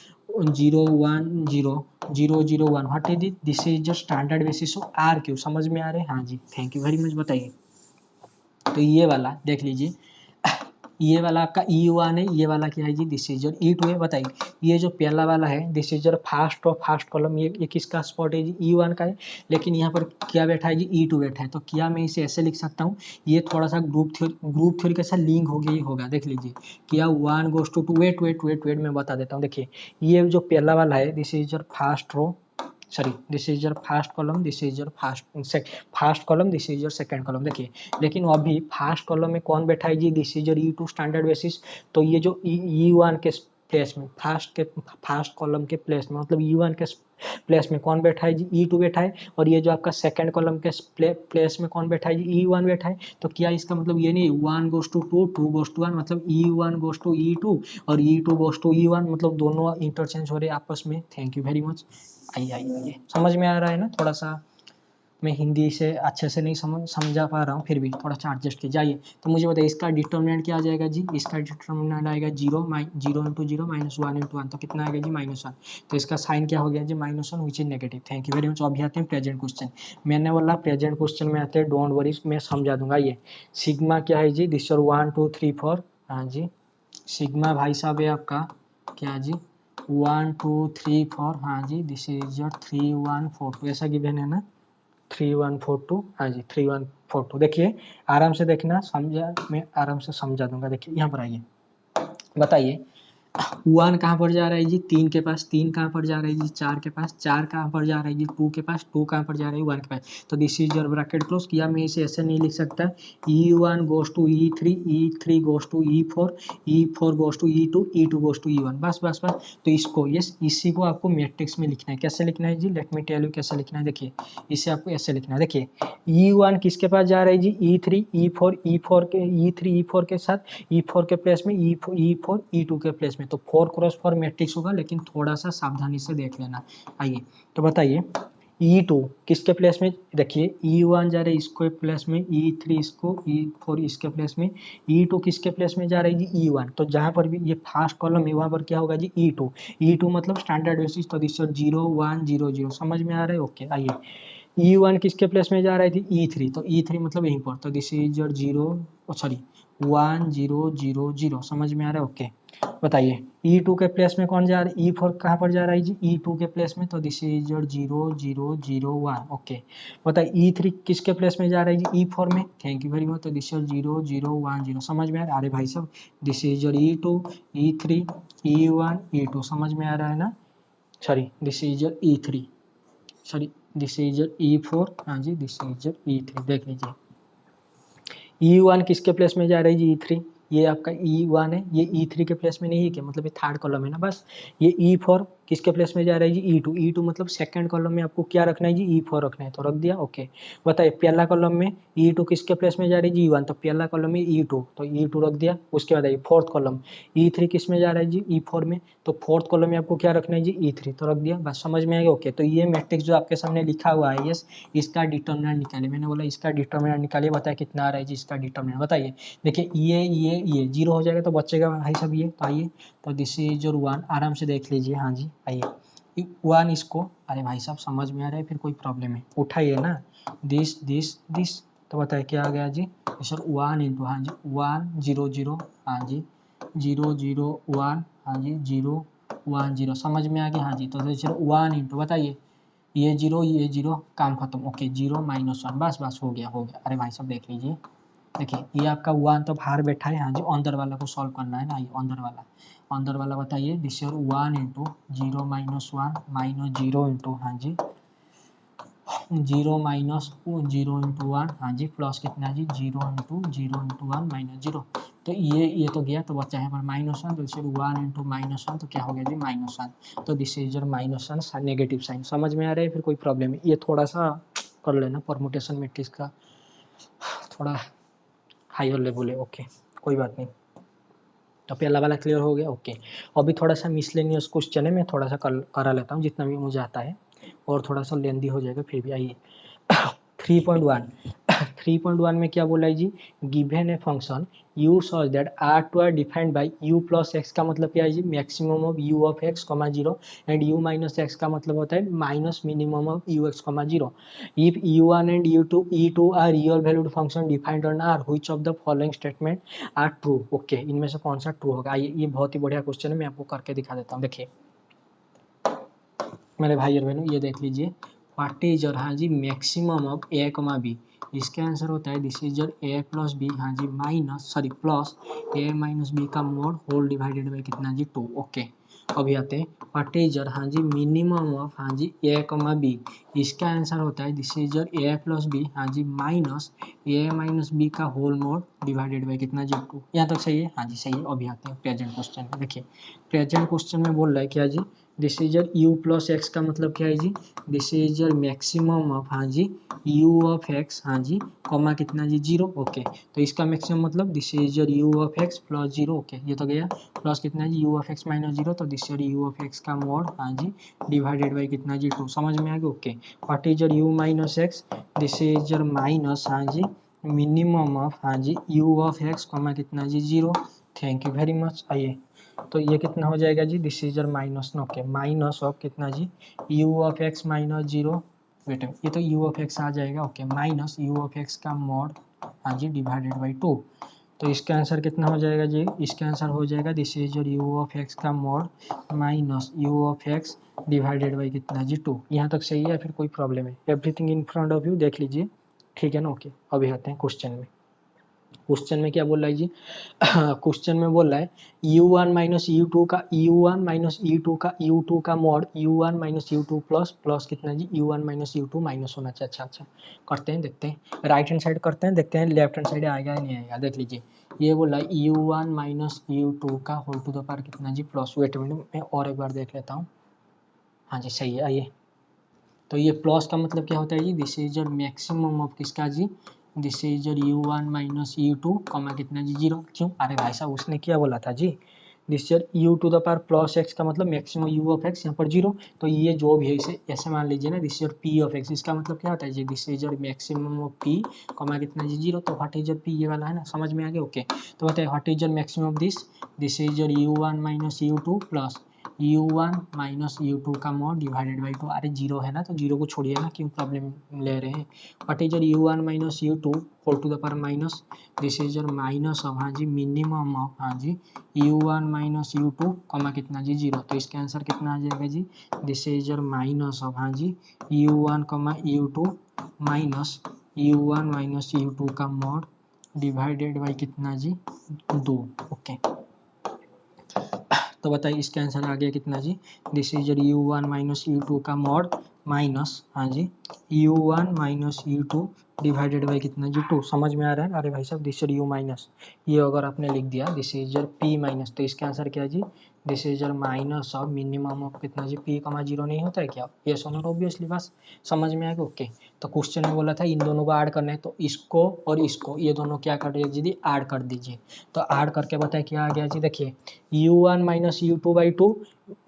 0 1 0 0 0 1, what is this is standard basis of R Q. समझ में आ रहे हैं, हाँ जी थैंक यू वेरी मच। बताइए, तो ये वाला देख लीजिए, ये वाला आपका E1 है, ये वाला क्या है जी, दिस इज E2 है। बताइए, ये जो पहला वाला है दिस इज फर्स्ट और फर्स्ट कॉलम, ये किसका स्पॉट है जी, E1 का है, लेकिन यहाँ पर क्या बैठा है जी, E2 बैठा है, तो क्या मैं इसे ऐसे लिख सकता हूँ, ये थोड़ा सा ग्रुप थ्योरी के साथ लिंक हो गया ही होगा। देख लीजिए, क्या 1 goes to 2, वेट मैं बता देता हूँ। देखिए, ये जो पहला वाला है this is first row, sorry this is your first column, this is your first column, this is your second column. देखिए लेकिन अभी फर्स्ट कॉलम में कौन बैठा है जी, this is your E2 standard basis. तो ये जो E1 के प्लेस में फर्स्ट कॉलम के प्लेस में मतलब E1 के प्लेस में कौन बैठा है जी, E2 बैठा है। और ये जो आपका सेकंड कॉलम के प्लेस में कौन बैठा है जी, E1 बैठा है। तो क्या इसका मतलब ये नहीं 1 goes to 2, 2 goes to 1, मतलब E1 goes to E2 और E2 goes to E1, मतलब दोनों इंटरचेंज हो रहे हैं आपस में। Thank you very much. आइए समझ में आ रहा है ना, थोड़ा सा मैं हिंदी से अच्छे से नहीं समझा पा रहा हूँ, फिर भी थोड़ा सा एडजस्ट की जाइए। तो मुझे बताइए इसका डिटर्मिनेंट क्या आ जाएगा जी, इसका डिटर्मिनेंट आएगा 0 इंटू 0 माइनस 1 इंटू 1, तो कितना आएगा जी -1। तो इसका साइन क्या हो गया जी -1 which is negative. Thank you very much. अभी आते हैं प्रेजेंट क्वेश्चन। मैंने बोला प्रेजेंट क्वेश्चन में आते हैं, डोंट वरी मैं समझा दूंगा। ये सिग्मा क्या है जी, दिस 1 2 3 4, हाँ जी सिग्मा भाई साहब है आपका क्या जी 1 2 3 4, हाँ जी दिस इज योर 3 1 4 2, ऐसा गिवन है ना 3142, हाँ जी 3142। देखिए आराम से देखना, समझा मैं आराम से समझा दूंगा। देखिए यहाँ पर आइए बताइए 1 कहाँ पर जा रहा है जी, 3 के पास, 3 कहाँ पर जा रहा है जी, 4 के पास, 4 कहाँ पर जा रहा है जी, 2 के पास, 2 कहाँ पर जा रहा है 1 के पास। तो this is your bracket close किया। मैं इसे ऐसे नहीं लिख सकता E1 goes to E3, E3 goes to E4, E4 goes to E2, E2 goes to E1, बस बस बस। तो इसको इसी को आपको मैट्रिक्स में लिखना है। कैसे लिखना है जी, लेट मी टेल यू कैसे लिखना है। देखिए इसे आपको ऐसे लिखना है। देखिए E1 किसके पास जा रहा है जी, E3 E4 के E3 E4 के साथ E4 के प्लेस में E4 E2 के प्लेस में, तो 4 क्रॉस 4 मैट्रिक्स होगा, लेकिन थोड़ा सा सावधानी से देख लेना। आइए तो बताइए E2 किसके प्लेस में, देखिए E1 जा रहा है इसको प्लेस में, E3 इसको, E4 इसके प्लेस में, E2 किसके प्लेस में जा रहा है जी E1। तो जहां पर भी ये फर्स्ट कॉलम है वहां पर क्या होगा जी E2 मतलब स्टैंडर्ड बेसिस। तो दिस 0 1 0 0 समझ में आ रहा है। ओके आइए E1 किसके प्लेस में जा रहा है थी E3, तो E3 मतलब यहीं पर, तो दिस इज योर 1 0 0 0 समझ में आ रहा है। ओके बताइए E2 के प्लेस में कौन जा रहा है, E4 कहाँ पर जा रहा है जी E2 के प्लेस में, तो दिस इज योर 0 0 0 1। ओके बताइए E3 किसके प्लेस में जा रहा है जी E4 में, थैंक यू वेरी मच। तो दिस इज 0 0 1 0 समझ में आ रहा है। अरे भाई साहब this is your E2 E3 E1 E2 समझ में आ रहा है ना, sorry this is your E3, sorry this is E4, हाँ जी दिस इज E3। देख लीजिए E1 किसके प्लेस में जा रही है जी E3, ये आपका E1 है, ये E3 के प्लेस में नहीं है क्या, मतलब ये थर्ड कॉलम है ना बस। ये E4 किसके प्लेस में जा रहा है जी E2 मतलब सेकंड कॉलम में आपको क्या रखना है जी E4 रखना है, तो रख दिया। ओके बताइए पहला कॉलम में E2 किसके प्लेस में जा रही है जी E1, तो पहला कॉलम में E2 तो E2 रख दिया। उसके बाद आइए फोर्थ कॉलम E3 किस में जा रहा है जी E4 में, तो फोर्थ कॉलम में आपको क्या रखना है जी E3 तो रख दिया, बस समझ में आएगा। ओके तो ये मैट्रिक्स जो आपके सामने लिखा हुआ है यस, इसका डिटर्मिनेंट निकालिए। मैंने बोला इसका डिटर्मिनेंट निकालिए, बताया कितना आ रहा है जी इसका डिटर्मिनेंट बताइए। देखिए ये 0 हो जाएगा तो बचेगा भाई साहब ये, तो आइए तो दिस इज योर 1, आराम से देख लीजिए। हाँ जी आइए 1 इसको, अरे भाई साहब समझ में आ रहा है, फिर कोई प्रॉब्लम है उठाइए ना, दिस तो बताइए क्या आ गया जी सर 1 इंटू, हाँ जी 1 0 0, हाँ जी 0 0 1, हाँ जी 0 1 0 समझ में आ गया। हाँ जी तो 1 इंटू बताइए ये 0 काम खत्म। ओके 0 -1 बस हो गया। अरे भाई साहब देख लीजिए, देखिए ये आपका 1 तो बाहर बैठा है, हाँ जी अंदर वाला को सॉल्व करना है ना। ये अंदर वाला बताइए दिस 1 इंटू 0 -1 -0 इंटू, हाँ जी 0 -0 इंटू 1, हाँ जी प्लस कितना जी 0 इंटू 1 -0। तो ये तो गया, तो बचा है हमारा -1, तो इसे 1 इंटू -1 तो क्या हो गया जी -1, तो this is your -1 negative sign. समझ में आ रहा है, फिर कोई प्रॉब्लम है, ये थोड़ा सा कर लेना परमुटेशन मैट्रिक्स का, थोड़ा हायर लेवल है। ओके कोई बात नहीं, तो पहला वाला क्लियर हो गया। ओके अभी थोड़ा सा मिसलेनियस क्वेश्चन है, मैं थोड़ा सा करा लेता हूँ जितना भी मुझे आता है, और थोड़ा सा लेंदी हो जाएगा फिर भी। आइए 3.1 में क्या बोला है जी, given a function u such that r2 are defined by u plus x, का मतलब क्या है जी maximum of u of x, 0 and u minus x का मतलब होता है minus minimum of u x, 0। If u1 and e2 are real valued function defined on r, which of the following statement are true. Okay इनमें से कौन सा true होगा। ये बहुत ही बढ़िया क्वेश्चन है, मैं आपको करके दिखा देता हूँ। देखिए मेरे भाई और बहनों ये देख लीजिए व्हाट इज योर, हाँ जी मैक्सिमम ऑफ a, b, इसका आंसर होता है दिस इज योर a प्लस बी, हाँ जी प्लस a माइनस बी का मोड होल डिवाइडेड बाई कितना जी 2। ओके अभी आते हैं व्हाट इज योर, हाँ जी, मिनिमम ऑफ, हाँ जी, ए कमा बी। इसका आंसर होता है this is your A plus B, हाँ जी, माइनस ए माइनस बी का होल मोड डिवाइडेड बाई कितना जी 2। यहाँ तक सही है, हाँ जी सही है। अभी आते हैं प्रेजेंट क्वेश्चन में। देखिए प्रेजेंट क्वेश्चन में बोल रहा है क्या जी, this is your U plus x का मतलब क्या है जी, this is your maximum of, हाँ जी, यू ऑफ एक्स, हाँ जी, कॉमा कितना जी 0। ओके, तो इसका मैक्सिमम मतलब this is your U of x plus 0। Okay, ये तो गया, प्लस कितना जी यू ऑफ एक्स माइनस 0, तो this your U of X का मोड, हाँ जी, डिवाइडेड बाई कितना जी 2। समझ में आ गया। Okay, what is your U minus X, this is your minus, हाँ जी, मिनिमम ऑफ, हाँ जी, यू ऑफ एक्स कॉमा कितना जी 0। Thank you very much. आइए, तो ये कितना हो जाएगा जी, this is your minus, okay, minus of कितना जी, U of x minus 0। Wait, ये तो यू ऑफ एक्स आ जाएगा। Okay, minus U of X का मॉड, हाँ जी, डिवाइडेड बाई 2। तो इसका आंसर कितना हो जाएगा जी, इसका आंसर हो जाएगा this is your U of X का mod minus U of x divided by कितना जी 2। यहाँ तक सही है या फिर कोई प्रॉब्लम है? Everything in front of you, देख लीजिए, ठीक है ना। ओके, अभी आते हैं क्वेश्चन में। क्वेश्चन में क्या बोल रहा है जी, क्वेश्चन में बोल रहा है u1 माइनस u2 का, u1 माइनस u2 का, u2 का mod u1 minus u2 plus plus कितना जी u1 माइनस u2 माइनस होना चाहिए। अच्छा अच्छा, करते हैं, देखते हैं, राइट हैंड साइड करते हैं, देखते हैं लेफ्ट हैंड साइड आएगा या नहीं आएगा। देख लीजिए, ये बोला है u1 माइनस u2 का होल टू द पावर कितना जी प्लस। वेट मिनट, मैं और एक बार देख लेता हूँ। हाँ जी सही है। आइए, तो ये प्लस का मतलब क्या होता है जी, this is your maximum of किसका जी, this is your u1 minus u2 comma कितना जी 0। क्यों? अरे भाई साहब, उसने क्या बोला था जी, this your u to the power plus x का मतलब मैक्सिमम u ऑफ एक्स, यहाँ पर 0। तो ये जो भी है इसे ऐसे मान लीजिए ना, this your p of x, इसका मतलब क्या होता है जी, this is your maximum of p comma कितना जी 0। तो व्हाट इज योर p, ये वाला है ना, समझ में आ गया। ओके, तो बताइए what is your maximum of this, this is your u1 minus u2 plus u1 minus u2 का मॉड डिवाइडेड बाई 2। अरे 0 है ना, तो 0 को छोड़िए ना, क्यों प्रॉब्लम ले रहे हैं। What is your u1 minus u2 whole to the power minus, this is your minus of, हाँ जी, मिनिमम ऑफ, हाँ जी, u1 माइनस u2 कॉमा कितना जी 0। तो इसका आंसर कितना आ जाएगा जी, this is your minus of, हाँ जी, u1 comma u2 minus u1 minus u2 का मॉड डिवाइडेड बाई कितना जी 2। ओके, तो बताइए इसका आंसर आ गया कितना जी, this is your u1 minus u2 का मॉड माइनस, हाँ जी, u1 minus u2 divided by कितना जी 2। समझ में आ रहा है? अरे भाई साहब, दिस इज u माइनस, ये अगर आपने लिख दिया this is your p minus, तो इसका आंसर क्या है जी, this is your minus of minimum of कितना जी p कमा 0 नहीं होता है क्या? ये सोनर ऑब्वियसली बस समझ में आ गया। ओके, तो क्वेश्चन में बोला था इन दोनों को ऐड करना है, तो इसको और इसको ये दोनों क्या कर दीजिए जी, ऐड कर दीजिए। तो ऐड करके बताए क्या आ गया जी, देखिए u1 minus u2 by 2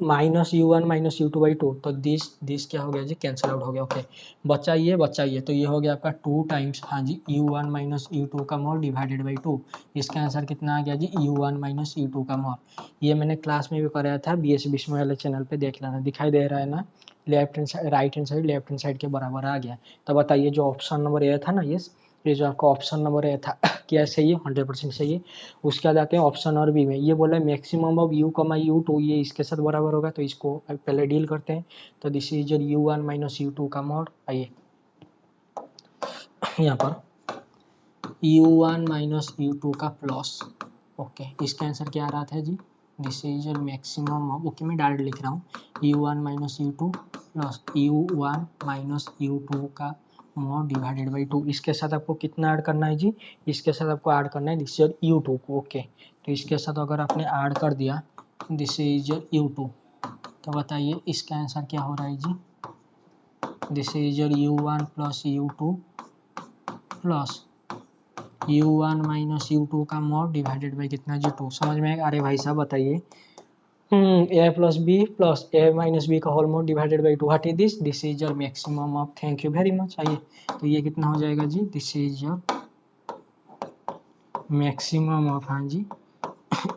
minus u1 minus u2 by 2, तो दिस क्या हो गया जी, कैंसिल आउट हो गया। ओके, बच्चा ये तो ये हो गया आपका 2 टाइम्स, हाँ जी, u1 माइनस u2 का मोल डिवाइडेड बाई 2। इसका आंसर कितना आ गया जी, u1 माइनस u2 का मोल। ये मैंने क्लास में भी कराया था, BS बिस्मो वाले चैनल पे देख लेना, दिखाई दे रहा है ना, left hand side, right hand side, left hand side के बराबर आ गया। तो बताइए जो ऑप्शन नंबर ए था ना, ये जो आपका ऑप्शन नंबर ए था क्या सही है? 100% सही है। उसके बाद आते हैं ऑप्शन और बी में, ये बोला है मैक्सिमम ऑफ u कमा u2, ये इसके साथ बराबर होगा, तो इसको पहले डील करते हैं। तो this is your u1 minus u2 का मॉड। आइए यहाँ पर u1 माइनस u2 का प्लस, ओके, इसका आंसर क्या आ रहा था जी, this is your maximum of, okay मैं डायरेक्ट लिख रहा हूँ, u1 minus u2 plus u1 minus u2 का मॉड डिवाइडेड बाई 2। इसके साथ आपको कितना ऐड करना है जी, इसके साथ आपको ऐड करना है दिस योर u2 को। ओके, तो इसके साथ अगर आपने ऐड कर दिया दिस इज योर u2, तो बताइए इसका आंसर क्या हो रहा है जी, this is your u1 plus u2 plus u1 minus u2 का मॉड डिवाइडेड बाई कितना जी 2। समझ में आएगा? अरे भाई साहब बताइए, a plus b plus a minus B का whole mod divided by 2, what is this is your maximum of. Thank you very much. आइए, तो ये कितना हो जाएगा जी, this is your maximum of, हाँ जी,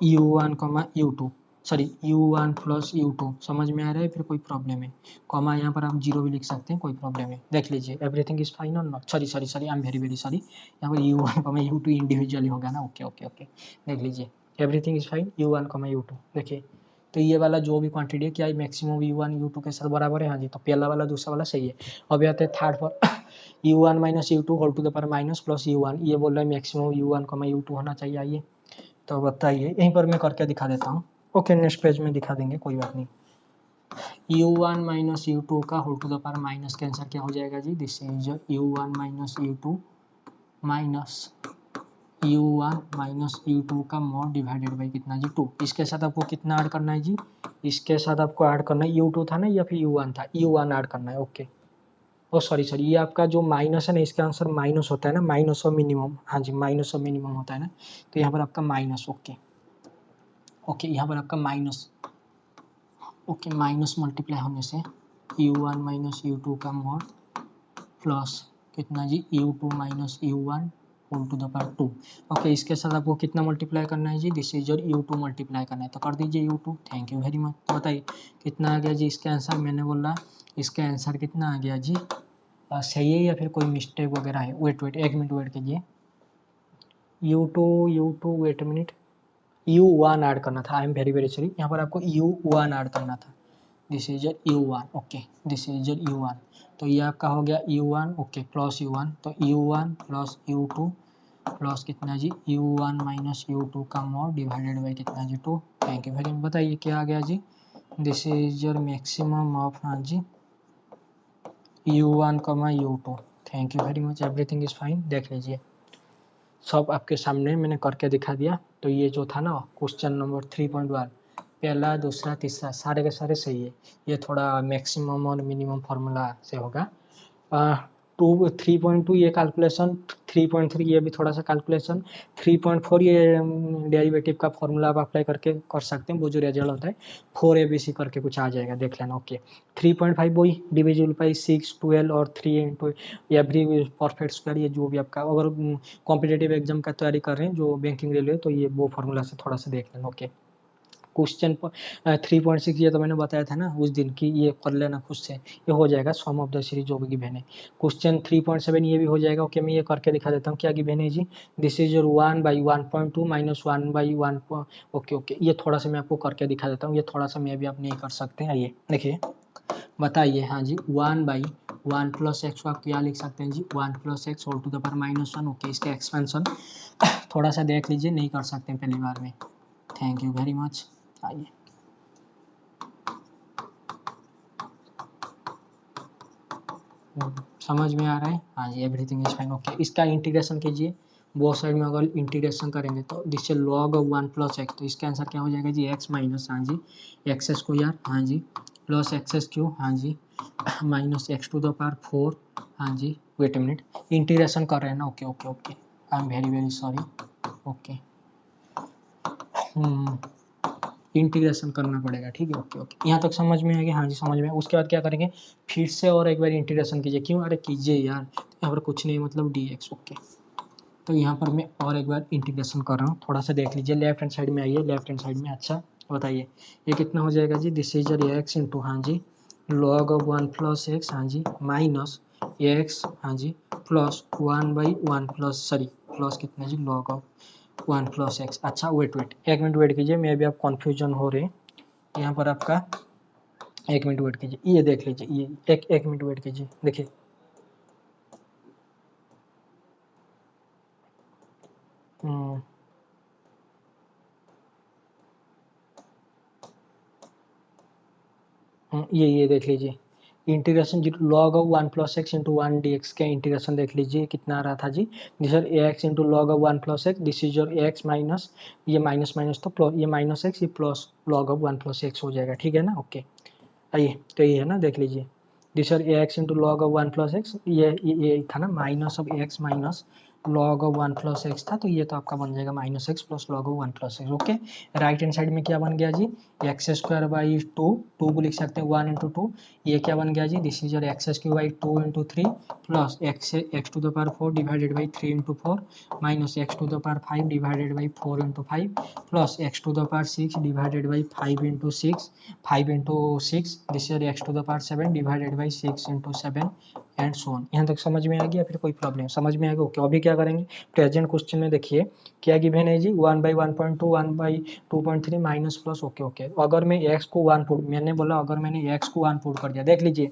u1 comma u2, sorry u1 plus u2। समझ में आ रहा है? फिर कोई प्रॉब्लम है? कॉमा यहाँ पर आप 0 भी लिख सकते हैं, कोई प्रॉब्लम है? देख लीजिए, एवरीथिंग इज फाइन और not, sorry sorry sorry, I am very very sorry, यहाँ पर u1 कॉमा u2 इंडिविजुअली होगा ना। ओके ओके ओके, देख लीजिए, everything is fine, u1 comma u2। देखिए, तो ये वाला जो भी क्वांटिटी है क्या मैक्सिमम u1 u2 के साथ बराबर है? हाँ जी, तो पहला वाला दूसरा वाला सही है। अभी आते हैं थर्ड पर, u1 minus u2 whole to the power minus plus u1, ये बोल रहा है मैक्सिमम u1 कॉमा u2 होना चाहिए। आइए, तो बताइए, यहीं पर मैं करके दिखा देता हूँ। ओके नेक्स्ट पेज में दिखा देंगे, कोई बात नहीं। u1 माइनस u2 का whole to the power minus के आंसर क्या हो जाएगा जी, this is u1 minus u2 minus u1 minus u2 का मॉड डिवाइडेड बाई कितना जी 2। इसके साथ आपको कितना ऐड करना है जी, इसके साथ आपको ऐड करना है u2 था ना या फिर u1 था, u1 ऐड करना है। ओके ओ सॉरी ये आपका जो माइनस है ना, इसका आंसर माइनस होता है ना, माइनस और मिनिमम, हाँ जी माइनस और मिनिमम होता है ना, तो यहाँ पर आपका माइनस। ओके ओके यहाँ पर आपका माइनस, ओके माइनस मल्टीप्लाई होने से u1 माइनस u2 का मॉड प्लस कितना जी u2 minus u1 whole to the power 2। Okay इसके साथ आपको कितना मल्टीप्लाई करना है जी, this is your u2 multiply करना है, तो कर दीजिए u2। Thank you very much. तो बताइए कितना आ गया जी इसका आंसर, मैंने बोला इसका आंसर कितना आ गया जी, सही है या फिर कोई मिस्टेक वगैरह है। वेट एक मिनट वेट कीजिए, u2 wait minute, u1 add करना था, आई एम वेरी सॉरी, यहाँ पर आपको u1 ऐड करना था, this is u1। Okay this is u1, तो ये आपका हो गया u1 ओके प्लस u1, तो u1 प्लस u2 प्लस कितना जी u1 माइनस u2 का मॉड डिवाइडेड बाई कितना जी 2। Thank you very much. बताइए क्या आ गया जी, this is your maximum of, हाँ जी u1 u2। Thank you very much, everything is fine. देख लीजिए सब आपके सामने मैंने करके दिखा दिया। तो ये जो था ना क्वेश्चन नंबर 3.1, पहला दूसरा तीसरा सारे के सारे सही है। ये थोड़ा मैक्सिमम और मिनिमम फार्मूला से होगा। 3.2 ये कैलकुलेशन, 3.3 ये भी थोड़ा सा कैलकुलेशन, 3.4 ये डेरिवेटिव का फॉर्मूला आप अप्लाई करके कर सकते हैं, वो जो रिजल्ट होता है 4 ABC करके कुछ आ जाएगा, देख लेना। ओके 3.5 वही डिविजिबल बाई 6, 12 और 3 इंटू एवरी परफेक्ट स्क्वायर, ये जो भी आपका अगर कॉम्पिटेटिव एग्जाम का तैयारी कर रहे हैं जो बैंकिंग रेलवे, तो ये वो फॉर्मूला से थोड़ा सा देख लेना। ओके क्वेश्चन 3.6 ये तो मैंने बताया था ना उस दिन की, ये कर लेना खुद से, ये हो जाएगा सम ऑफ द सीरीज जो भी गिवन है। क्वेश्चन 3.7 ये भी हो जाएगा। ओके मैं ये करके दिखा देता हूँ क्या गिवन है जी, this is your 1/1.2 minus 1/1। Okay ये थोड़ा सा मैं आपको करके दिखा देता हूँ, ये थोड़ा सा मैं भी आप नहीं कर सकते हैं। आइए देखिए बताइए, हाँ जी 1/1 प्लस एक्स को आप क्या लिख सकते हैं जी, 1 plus x whole to the power -1। Okay इसका एक्सपेंशन थोड़ा सा देख लीजिए, नहीं कर सकते हैं पहली बार में। Thank you very much. आइए समझ में आ रहा है, हाँ जी एवरीथिंग इज फाइन। ओके इसका इंटीग्रेशन कीजिए, बोथ साइड में अगर इंटीग्रेशन करेंगे तो जिससे log ऑफ 1 प्लस एक्स, तो इसका आंसर क्या हो जाएगा जी x माइनस, हाँ जी एक्स स्क्वायर, हाँ जी प्लस एक्स क्यूब, हाँ जी minus x to the power 4, हाँ जी वेट मिनट इंटीग्रेशन कर रहे हैं ना। Okay okay okay I am very sorry. Okay integration करना पड़ेगा, ठीक है। ओके ओके यहाँ तक समझ में आ गया, हाँ जी समझ में। उसके बाद क्या करेंगे, फिर से और एक बार इंटीग्रेशन कीजिए, क्यों, अरे कीजिए यार, यहाँ पर कुछ नहीं मतलब dx। ओके तो यहाँ पर मैं और एक बार इंटीग्रेशन कर रहा हूँ, थोड़ा सा देख लीजिए, लेफ्ट हैंड साइड में आइए, लेफ्ट हैंड साइड में। अच्छा बताइए ये कितना हो जाएगा जी, दिस इज एक्स इंटू, हाँ जी log ऑफ 1 प्लस एक्स, हाँ जी माइनस एक्स, हाँ जी प्लस 1/1 प्लस सॉरी प्लस कितना जी log ऑफ 1 प्लस एक्स। अच्छा वेट एक मिनट वेट कीजिए, मैं भी आप कन्फ्यूजन हो रहे, यहाँ पर आपका एक मिनट वेट कीजिए, ये देख लीजिए, ये एक मिनट वेट कीजिए, देखिए ये देख लीजिए integration log of 1 plus x into 1 dx का इंटीग्रेशन देख लीजिए कितना आ रहा था जी, this is x into log of 1 plus x, this is your x minus ये माइनस माइनस तो प्लस, ये माइनस एक्स, ये plus log of 1 plus x हो जाएगा, ठीक है ना। ओके आइए तो ये है ना, देख लीजिए this is x into log of 1 plus x, ये था ना minus of x minus log of 1 plus x था, तो ये तो आपका बन जाएगा minus X plus log of 1 plus x. Okay right hand side में क्या बन गया जी, एक्स स्क्वायर बाई 2 को लिख सकते हैं 1 इंटू 2, ये क्या बन गया जी, this is your x square by 2 into 3 plus x to the power 4 divided by 3 into 4 minus x to the power 5 divided by 4 into 5 plus x to the power 6 divided by 5 into 6 this is x to the power 7 divided by 6 into 7 and so on. यहाँ तक समझ में आ गया, फिर कोई problem समझ में आ गया। ओके अभी क्या करेंगे, प्रेजेंट क्वेश्चन में देखिए क्या गिवन है जी, 1/1.2 1/2.3 माइनस प्लस। ओके ओके अगर मैं x को 1 पुट, मैंने बोला अगर मैंने x को 1 पुट कर दिया, देख लीजिए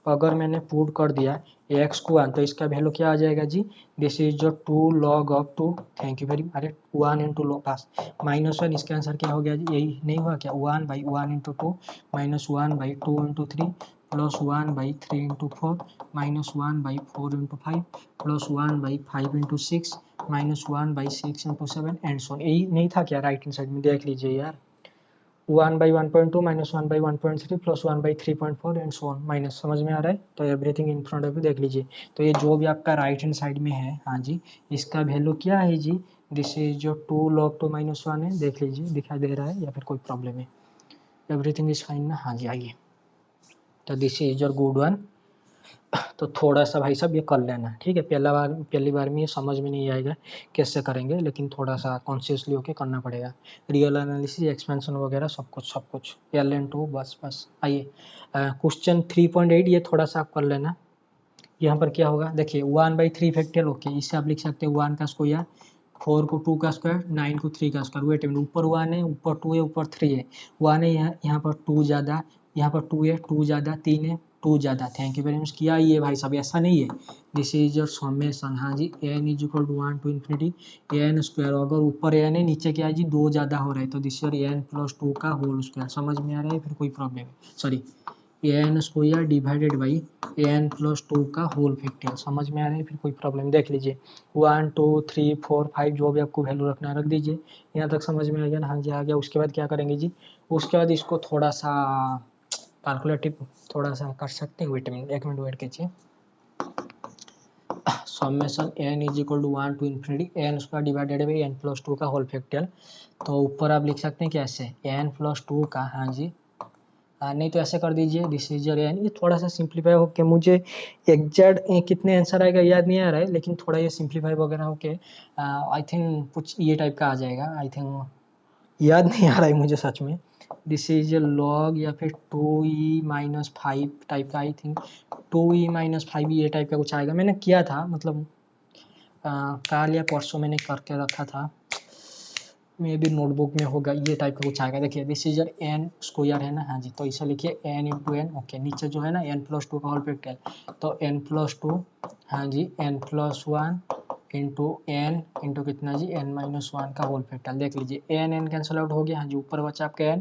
अगर मैंने पुट कर दिया x को 1 तो इसका वैल्यू क्या आ जाएगा जी, दिस इज जो 2 log of 2, thank you very much, अरे 1 इंटू लो पास -1, इसका आंसर क्या हो गया जी, यही नहीं हुआ क्या, 1/1 into 2 -1/2 into 3 plus 1/3 into 4 -1/4 into 5 plus 1/5 into 6 -1/6 into 7 and so on. यही नहीं था क्या राइट हैंड साइड में, देख लीजिए यार, 1/1.2 -1/1.3 plus 1/3.4 and so on minus, समझ में आ रहा है। तो everything in front of you देख लीजिए। तो ये जो भी आपका राइट हैंड साइड में है, हाँ जी, इसका वैल्यू क्या है जी, दिस इज जो 2 log 2 -1 है, देख लीजिए दिखाई दे रहा है या फिर कोई प्रॉब्लम है, एवरीथिंग इज फाइन ना, हाँ जी आइए। तो this is your good one. तो थोड़ा सा भाई साहब ये कर लेना, ठीक है, पहली बार में ये समझ में नहीं आएगा कैसे करेंगे, लेकिन थोड़ा सा कॉन्शियसली होके करना पड़ेगा, रियल एनालिसिस एक्सपेंशन वगैरह सब कुछ LN2 बस आइए। क्वेश्चन 3.8 ये थोड़ा सा आप कर लेना। यहाँ पर क्या होगा देखिए, 1/3 फैक्टोरियल, ओके, इससे आप लिख सकते हैं 1 का स्क्वायर, 4 को 2 का स्क्वायर, 9 को 3 का स्क्वायर। वेट, ऊपर 1 है, ऊपर 2 है, ऊपर 3 है, 1 है यहाँ पर 2 ज़्यादा, यहाँ पर 2 है, 2 ज़्यादा, 3 है, 2 ज़्यादा, थैंक यू वेरी मच। किया ये भाई साहब, ऐसा नहीं है, दिस इज योर समेशन, हाँ जी, n is equal to 1 to infinity n square, अगर ऊपर n है नीचे क्या है जी 2 ज़्यादा हो रहा है, तो दिस इज n प्लस 2 का होल स्क्वायर, समझ में आ रहा है, फिर कोई प्रॉब्लम है, sorry n square divided by n plus 2 का होल फैक्टोरियल, समझ में आ रहा है, फिर कोई प्रॉब्लम, देख लीजिए 1 2 3 4 5 जो भी आपको वैल्यू रखना है रख दीजिए, यहाँ तक समझ में आ गया ना, हाँ जी आ गया। उसके बाद क्या करेंगे जी, उसके बाद इसको थोड़ा सा कैलकुलेटिव थोड़ा सा कर सकते हैं, वेट मिनट, 1 मिनट वेट कीजिए। Summation n is equal to 1 to infinity n square divided by n plus 2 का होल फैक्टोरियल, तो ऊपर आप लिख सकते हैं कैसे n प्लस 2 का, हाँ जी, नहीं तो ऐसे कर दीजिए, दिस इज योर n, ये थोड़ा सा सिंप्लीफाई होके, मुझे एग्जैक्ट कितने आंसर आएगा याद नहीं आ रहा है, लेकिन थोड़ा ये सिंप्लीफाई वगैरह होके आई थिंक कुछ ये टाइप का आ जाएगा, आई थिंक याद नहीं आ रहा है मुझे सच में, दिस इज लॉग या फिर 2e-5 टाइप का, आई थिंक 2e-5 ये टाइप का कुछ आएगा, मैंने किया था मतलब कल या परसों मैंने करके रखा था, मे भी नोटबुक में होगा, ये टाइप का कुछ आएगा। देखिए दिस इज एन स्क्वायर है ना, हाँ जी, तो इसे लिखिए n इंटू एन, ओके, नीचे जो है ना n प्लस 2 का होल फैक्टोरियल, तो n प्लस 2, हाँ जी, n plus 1 into n into कितना जी n माइनस 1 का होल फैक्टोरियल, देख लीजिए n कैंसिल आउट हो गया, हाँ जी, ऊपर बचा आपका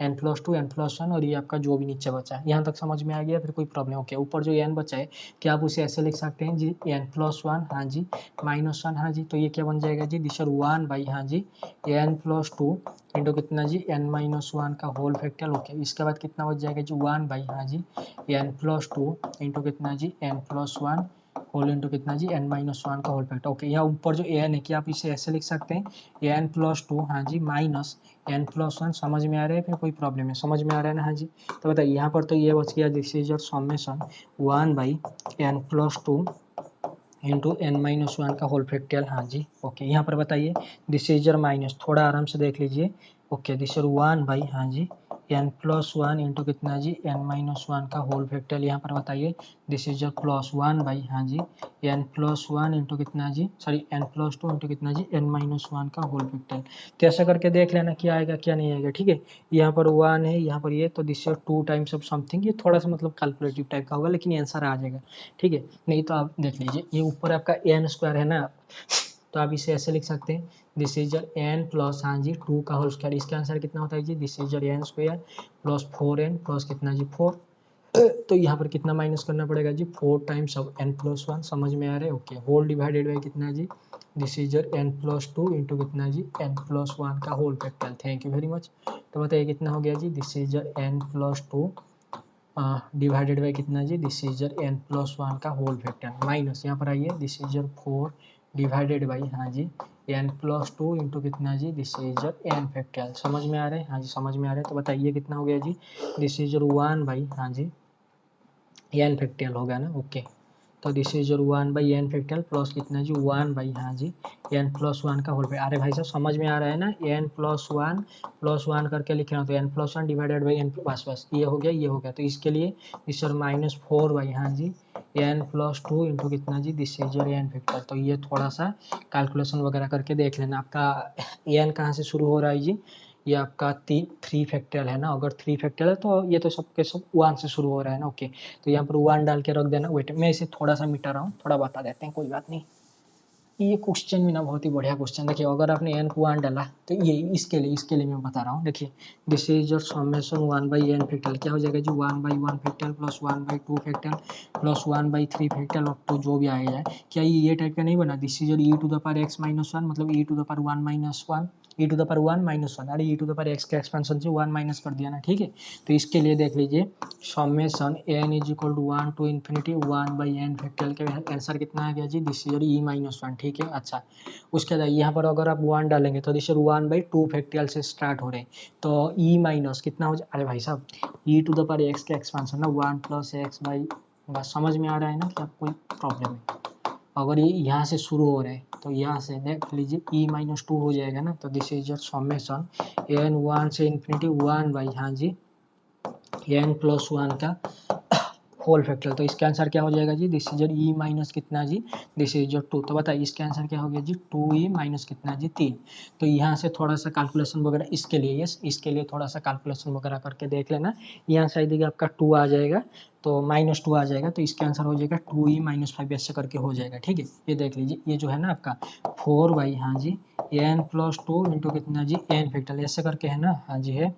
n प्लस 2 n प्लस 1 और ये आपका जो भी नीचे बचा है, यहाँ तक समझ में आ गया, फिर कोई प्रॉब्लम, ओके। ऊपर जो n बचा है क्या आप उसे ऐसे लिख सकते हैं जी, n प्लस 1, हाँ जी, माइनस 1, हाँ जी, तो ये क्या बन जाएगा जी, दिस 1 बाई, हाँ जी, n प्लस 2 इंटू कितना जी n माइनस 1 का होल फैक्टोरियल, ओके। इसके बाद कितना बच जाएगा जी 1 बाई, हाँ जी, n प्लस 2 इंटू कितना जी n प्लस 1 होल इंटू कितना जी n माइनस 1 का होल फैक्टर, ओके। यहाँ ऊपर जो n है क्या आप इसे ऐसे लिख सकते हैं n प्लस 2, हाँ जी, माइनस n प्लस 1, समझ में आ रहा है, फिर कोई प्रॉब्लम है, समझ में आ रहा है ना, हाँ जी। तो बताइए यहाँ पर तो ये बच गया, this is your summation 1 by n plus 2 into n minus 1 का होल फैक्टोरियल, हाँ जी, ओके। यहाँ पर बताइए दिस इज योर माइनस, थोड़ा आराम से देख लीजिए, ओके, दिस इज 1 बाई, हाँ जी, n प्लस 1 इंटू कितना जी n माइनस 1 का होल फैक्टोरियल, यहाँ पर बताइए this is your plus 1 by, हाँ जी, n प्लस 1 इंटू कितना जी, सॉरी n प्लस 2 इंटू कितना जी n माइनस 1 का होल फैक्टोरियल। तो ऐसा करके देख लेना क्या आएगा क्या नहीं आएगा, ठीक है। यहाँ पर 1 है, यहाँ पर ये, तो this is 2 times of something, ये थोड़ा सा मतलब कैलकुलेटिव टाइप का होगा, लेकिन आंसर आ जाएगा, ठीक है। नहीं तो आप देख लीजिए, ये ऊपर आपका n स्क्वायर है ना, तो आप इसे ऐसे लिख सकते हैं, दिस इज n प्लस, हाँ जी, 2 का होल स्क्वायर, इसका आंसर कितना होता है जी, this is n square plus 4n plus कितना जी 4, तो यहाँ पर कितना माइनस करना पड़ेगा जी 4 टाइम्स ऑफ n प्लस 1, समझ में आ रहा है, ओके। होल डिवाइडेड बाई कितना जी, this is n plus 2 into कितना जी n प्लस 1 का whole factorial, thank you very much. तो बताइए कितना हो गया जी, this is n plus 2 divided by कितना जी, दिस इज n प्लस 1 का होल फैक्टर, माइनस यहाँ पर आइए, दिस इज 4 डिवाइडेड बाई, हाँ जी, n प्लस 2 इंटू कितना जी, दिस इज n फैक्टोरियल, समझ में आ रहा है, हाँ जी, समझ में आ रहा है। तो बताइए कितना हो गया जी, दिस इज 1 बाई, हाँ जी, n फैक्टोरियल होगा ना, ओके। तो this is 1 by n factorial plus कितना जी 1 बाई, हाँ जी, n प्लस 1 का होल फैक्टर, अरे भाई साहब समझ में आ रहा है ना, n प्लस 1 करके लिख रहा हूँ, तो n plus 1 divided by n, बस ये हो गया, ये हो गया, तो इसके लिए दिस इज माइनस 4 बाई, हाँ जी, n प्लस 2 इंटू कितना जी, दिस इज n फैक्टर। तो ये थोड़ा सा कैलकुलेशन वगैरह करके देख लेना, आपका n कहाँ से शुरू हो रहा है जी, ये आपका 3 फैक्टोरियल है ना, अगर 3 फैक्टोरियल है तो ये तो सबके सब 1 से शुरू हो रहा है ना, ओके। तो यहाँ पर 1 डाल के रख देना। वेट, मैं इसे थोड़ा सा मिटा रहा हूँ, थोड़ा बता देते हैं, कोई बात नहीं। ये क्वेश्चन भी ना बहुत ही बढ़िया क्वेश्चन, देखिए अगर आपने n को 1 डाला तो ये इसके लिए मैं बता रहा हूँ। देखिए this is your summation 1/n factorial, क्या हो जाएगा जी 1/1 factorial plus 1/2 factorial plus 1/3 factorial up to जो भी आया जाए। क्या ये टाइप का नहीं बना, this is your e to the power x minus 1, मतलब e to the power 1 minus 1, e to the power 1 minus 1, अरे e to the power x का एक्सपेंशन से 1 माइनस कर दिया ना, ठीक है। तो इसके लिए देख लीजिए summation n is equal to 1 to infinity 1/n factorial का आंसर कितना आ गया जी, this is your e minus 1, ठीक है। अच्छा, उसके बाद यहाँ पर अगर आप 1 डालेंगे तो दिस 1/2 फैक्टोरियल से स्टार्ट हो रहे हैं, तो e माइनस कितना हो जाए, अरे भाई साहब e to the power x का एक्सपेंशन ना 1 प्लस एक्स बाई, बस समझ में आ रहा है ना कि आप कोई प्रॉब्लम है। अगर ये यहाँ से शुरू हो रहा है तो यहाँ से देख लीजिए e माइनस 2 हो जाएगा ना, तो this is your summation n 1 से इन्फिनिटी 1 बाई, हाँ जी, n प्लस 1 का होल फैक्टोरियल। तो इसका आंसर क्या हो जाएगा जी, दिस इज ई माइनस कितना जी, दिस इज 2। तो बताइए इसका आंसर क्या हो गया जी, 2e माइनस कितना जी 3। तो यहाँ से थोड़ा सा कैलकुलेशन वगैरह इसके लिए, यस इसके लिए थोड़ा सा कैलकुलेशन वगैरह करके देख लेना। यहाँ शायद आपका 2 आ जाएगा तो -2 आ जाएगा, तो इसका आंसर हो जाएगा 2e माइनस 5, ऐसे करके हो जाएगा, ठीक है। ये देख लीजिए ये जो है ना आपका 4 बाई, हाँ जी, n प्लस 2 इंटू कितना जी n फैक्टोरियल, ऐसे करके है ना, हाँ जी है।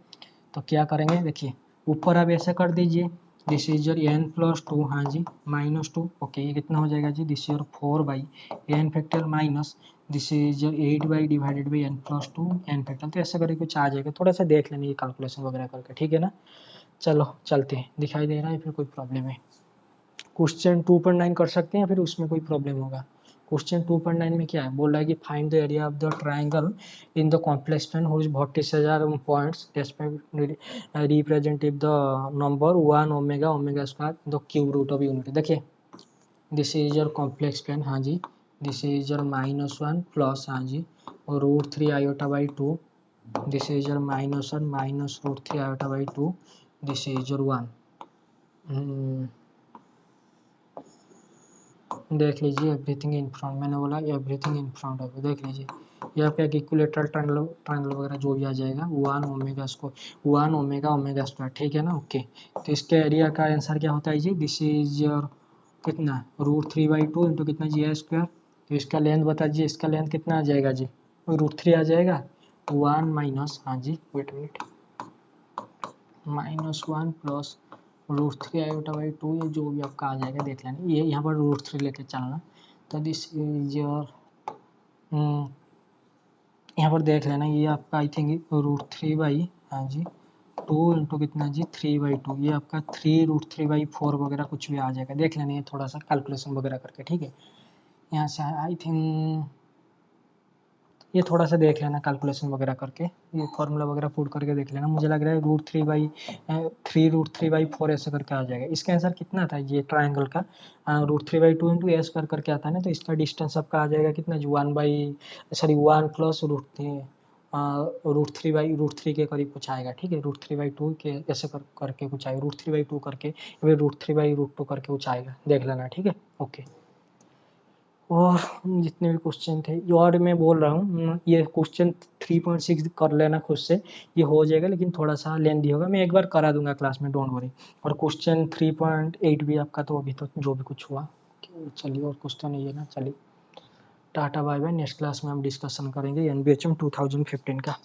तो क्या करेंगे, देखिए ऊपर आप ऐसे कर दीजिए, this is your n plus 2, हाँ जी, -2, ओके। ये कितना हो जाएगा जी, this your 4 by n factorial minus this is your 8 by divided by n plus 2 n factorial. तो ऐसा करके कुछ आ जाएगा, थोड़ा सा देख लेना ये कैलकुलेशन वगैरह करके, ठीक है ना। चलो चलते हैं, दिखाई दे रहा है फिर कोई प्रॉब्लम है। क्वेश्चन 2.9 कर सकते हैं या फिर उसमें कोई प्रॉब्लम होगा। क्वेश्चन 2.9 में क्या है, बोल रहा है कि find the area of the triangle in the complex plane which vertices are points representative the number 1 omega omega square the cube root of unity. देखिए this is your complex plane, हाँ जी, दिस इज योर -1 प्लस, हाँ जी, और √3 iota by 2, this is your -1 minus √3 iota by 2, this is your 1। देख लीजिए everything in front, मैंने बोला एवरीथिंग इन फ्रंट ऑफ, देख लीजिए यहाँ पे एक इक्विलेटरल ट्रायंगल वगैरह जो भी आ जाएगा 1 omega square 1 omega omega square, ठीक है ना, ओके। तो इसके एरिया का आंसर क्या होता है जी, दिस इज योर कितना √3 बाई 2 इंटू कितना जी स्क्वायर। तो इसका लेंथ बता दीजिए, इसका लेंथ कितना आ जाएगा जी, √3 आ जाएगा, 1 माइनस, हाँ जी wait minute, -1 plus √3 iota by 2, ये जो भी आपका आ जाएगा देख लेना, ये यहाँ पर √3 लेके चलना। तो दिस इज योर यहाँ पर देख लेना, ये आपका आई थिंक √3 बाई, हाँ जी 2 इंटू कितना जी 3/2, ये आपका 3√3/4 वगैरह कुछ भी आ जाएगा, देख लेना ये थोड़ा सा कैलकुलेशन वगैरह करके, ठीक है। यहाँ से आई थिंक ये थोड़ा सा देख लेना कैलकुलेशन वगैरह करके, ये फॉर्मूला वगैरह पुट करके देख लेना। मुझे लग रहा है √3/4 ऐसे करके आ जाएगा। इसका आंसर कितना था ये ट्राइंगल का, √3/2 इंटू एस करके आता है ना, तो इसका डिस्टेंस आपका आ जाएगा कितना जी 1 प्लस √3 के करीब कुछ आएगा, ठीक है। √3/2 के ऐसे करके कुछ आएगा, √3/2 करके या फिर √3/2 करके कुछ आएगा, देख लेना, ठीक है, ओके। और जितने भी क्वेश्चन थे, और मैं बोल रहा हूँ ये क्वेश्चन 3.6 कर लेना खुद से, ये हो जाएगा, लेकिन थोड़ा सा लेंथी होगा, मैं एक बार करा दूंगा क्लास में, डोंट वरी। और क्वेश्चन 3.8 भी आपका तो अभी तो जो भी कुछ हुआ, चलिए और क्वेश्चन ये ना, चलिए tata bye bye, next class में हम डिस्कशन करेंगे NBHM 2015 का।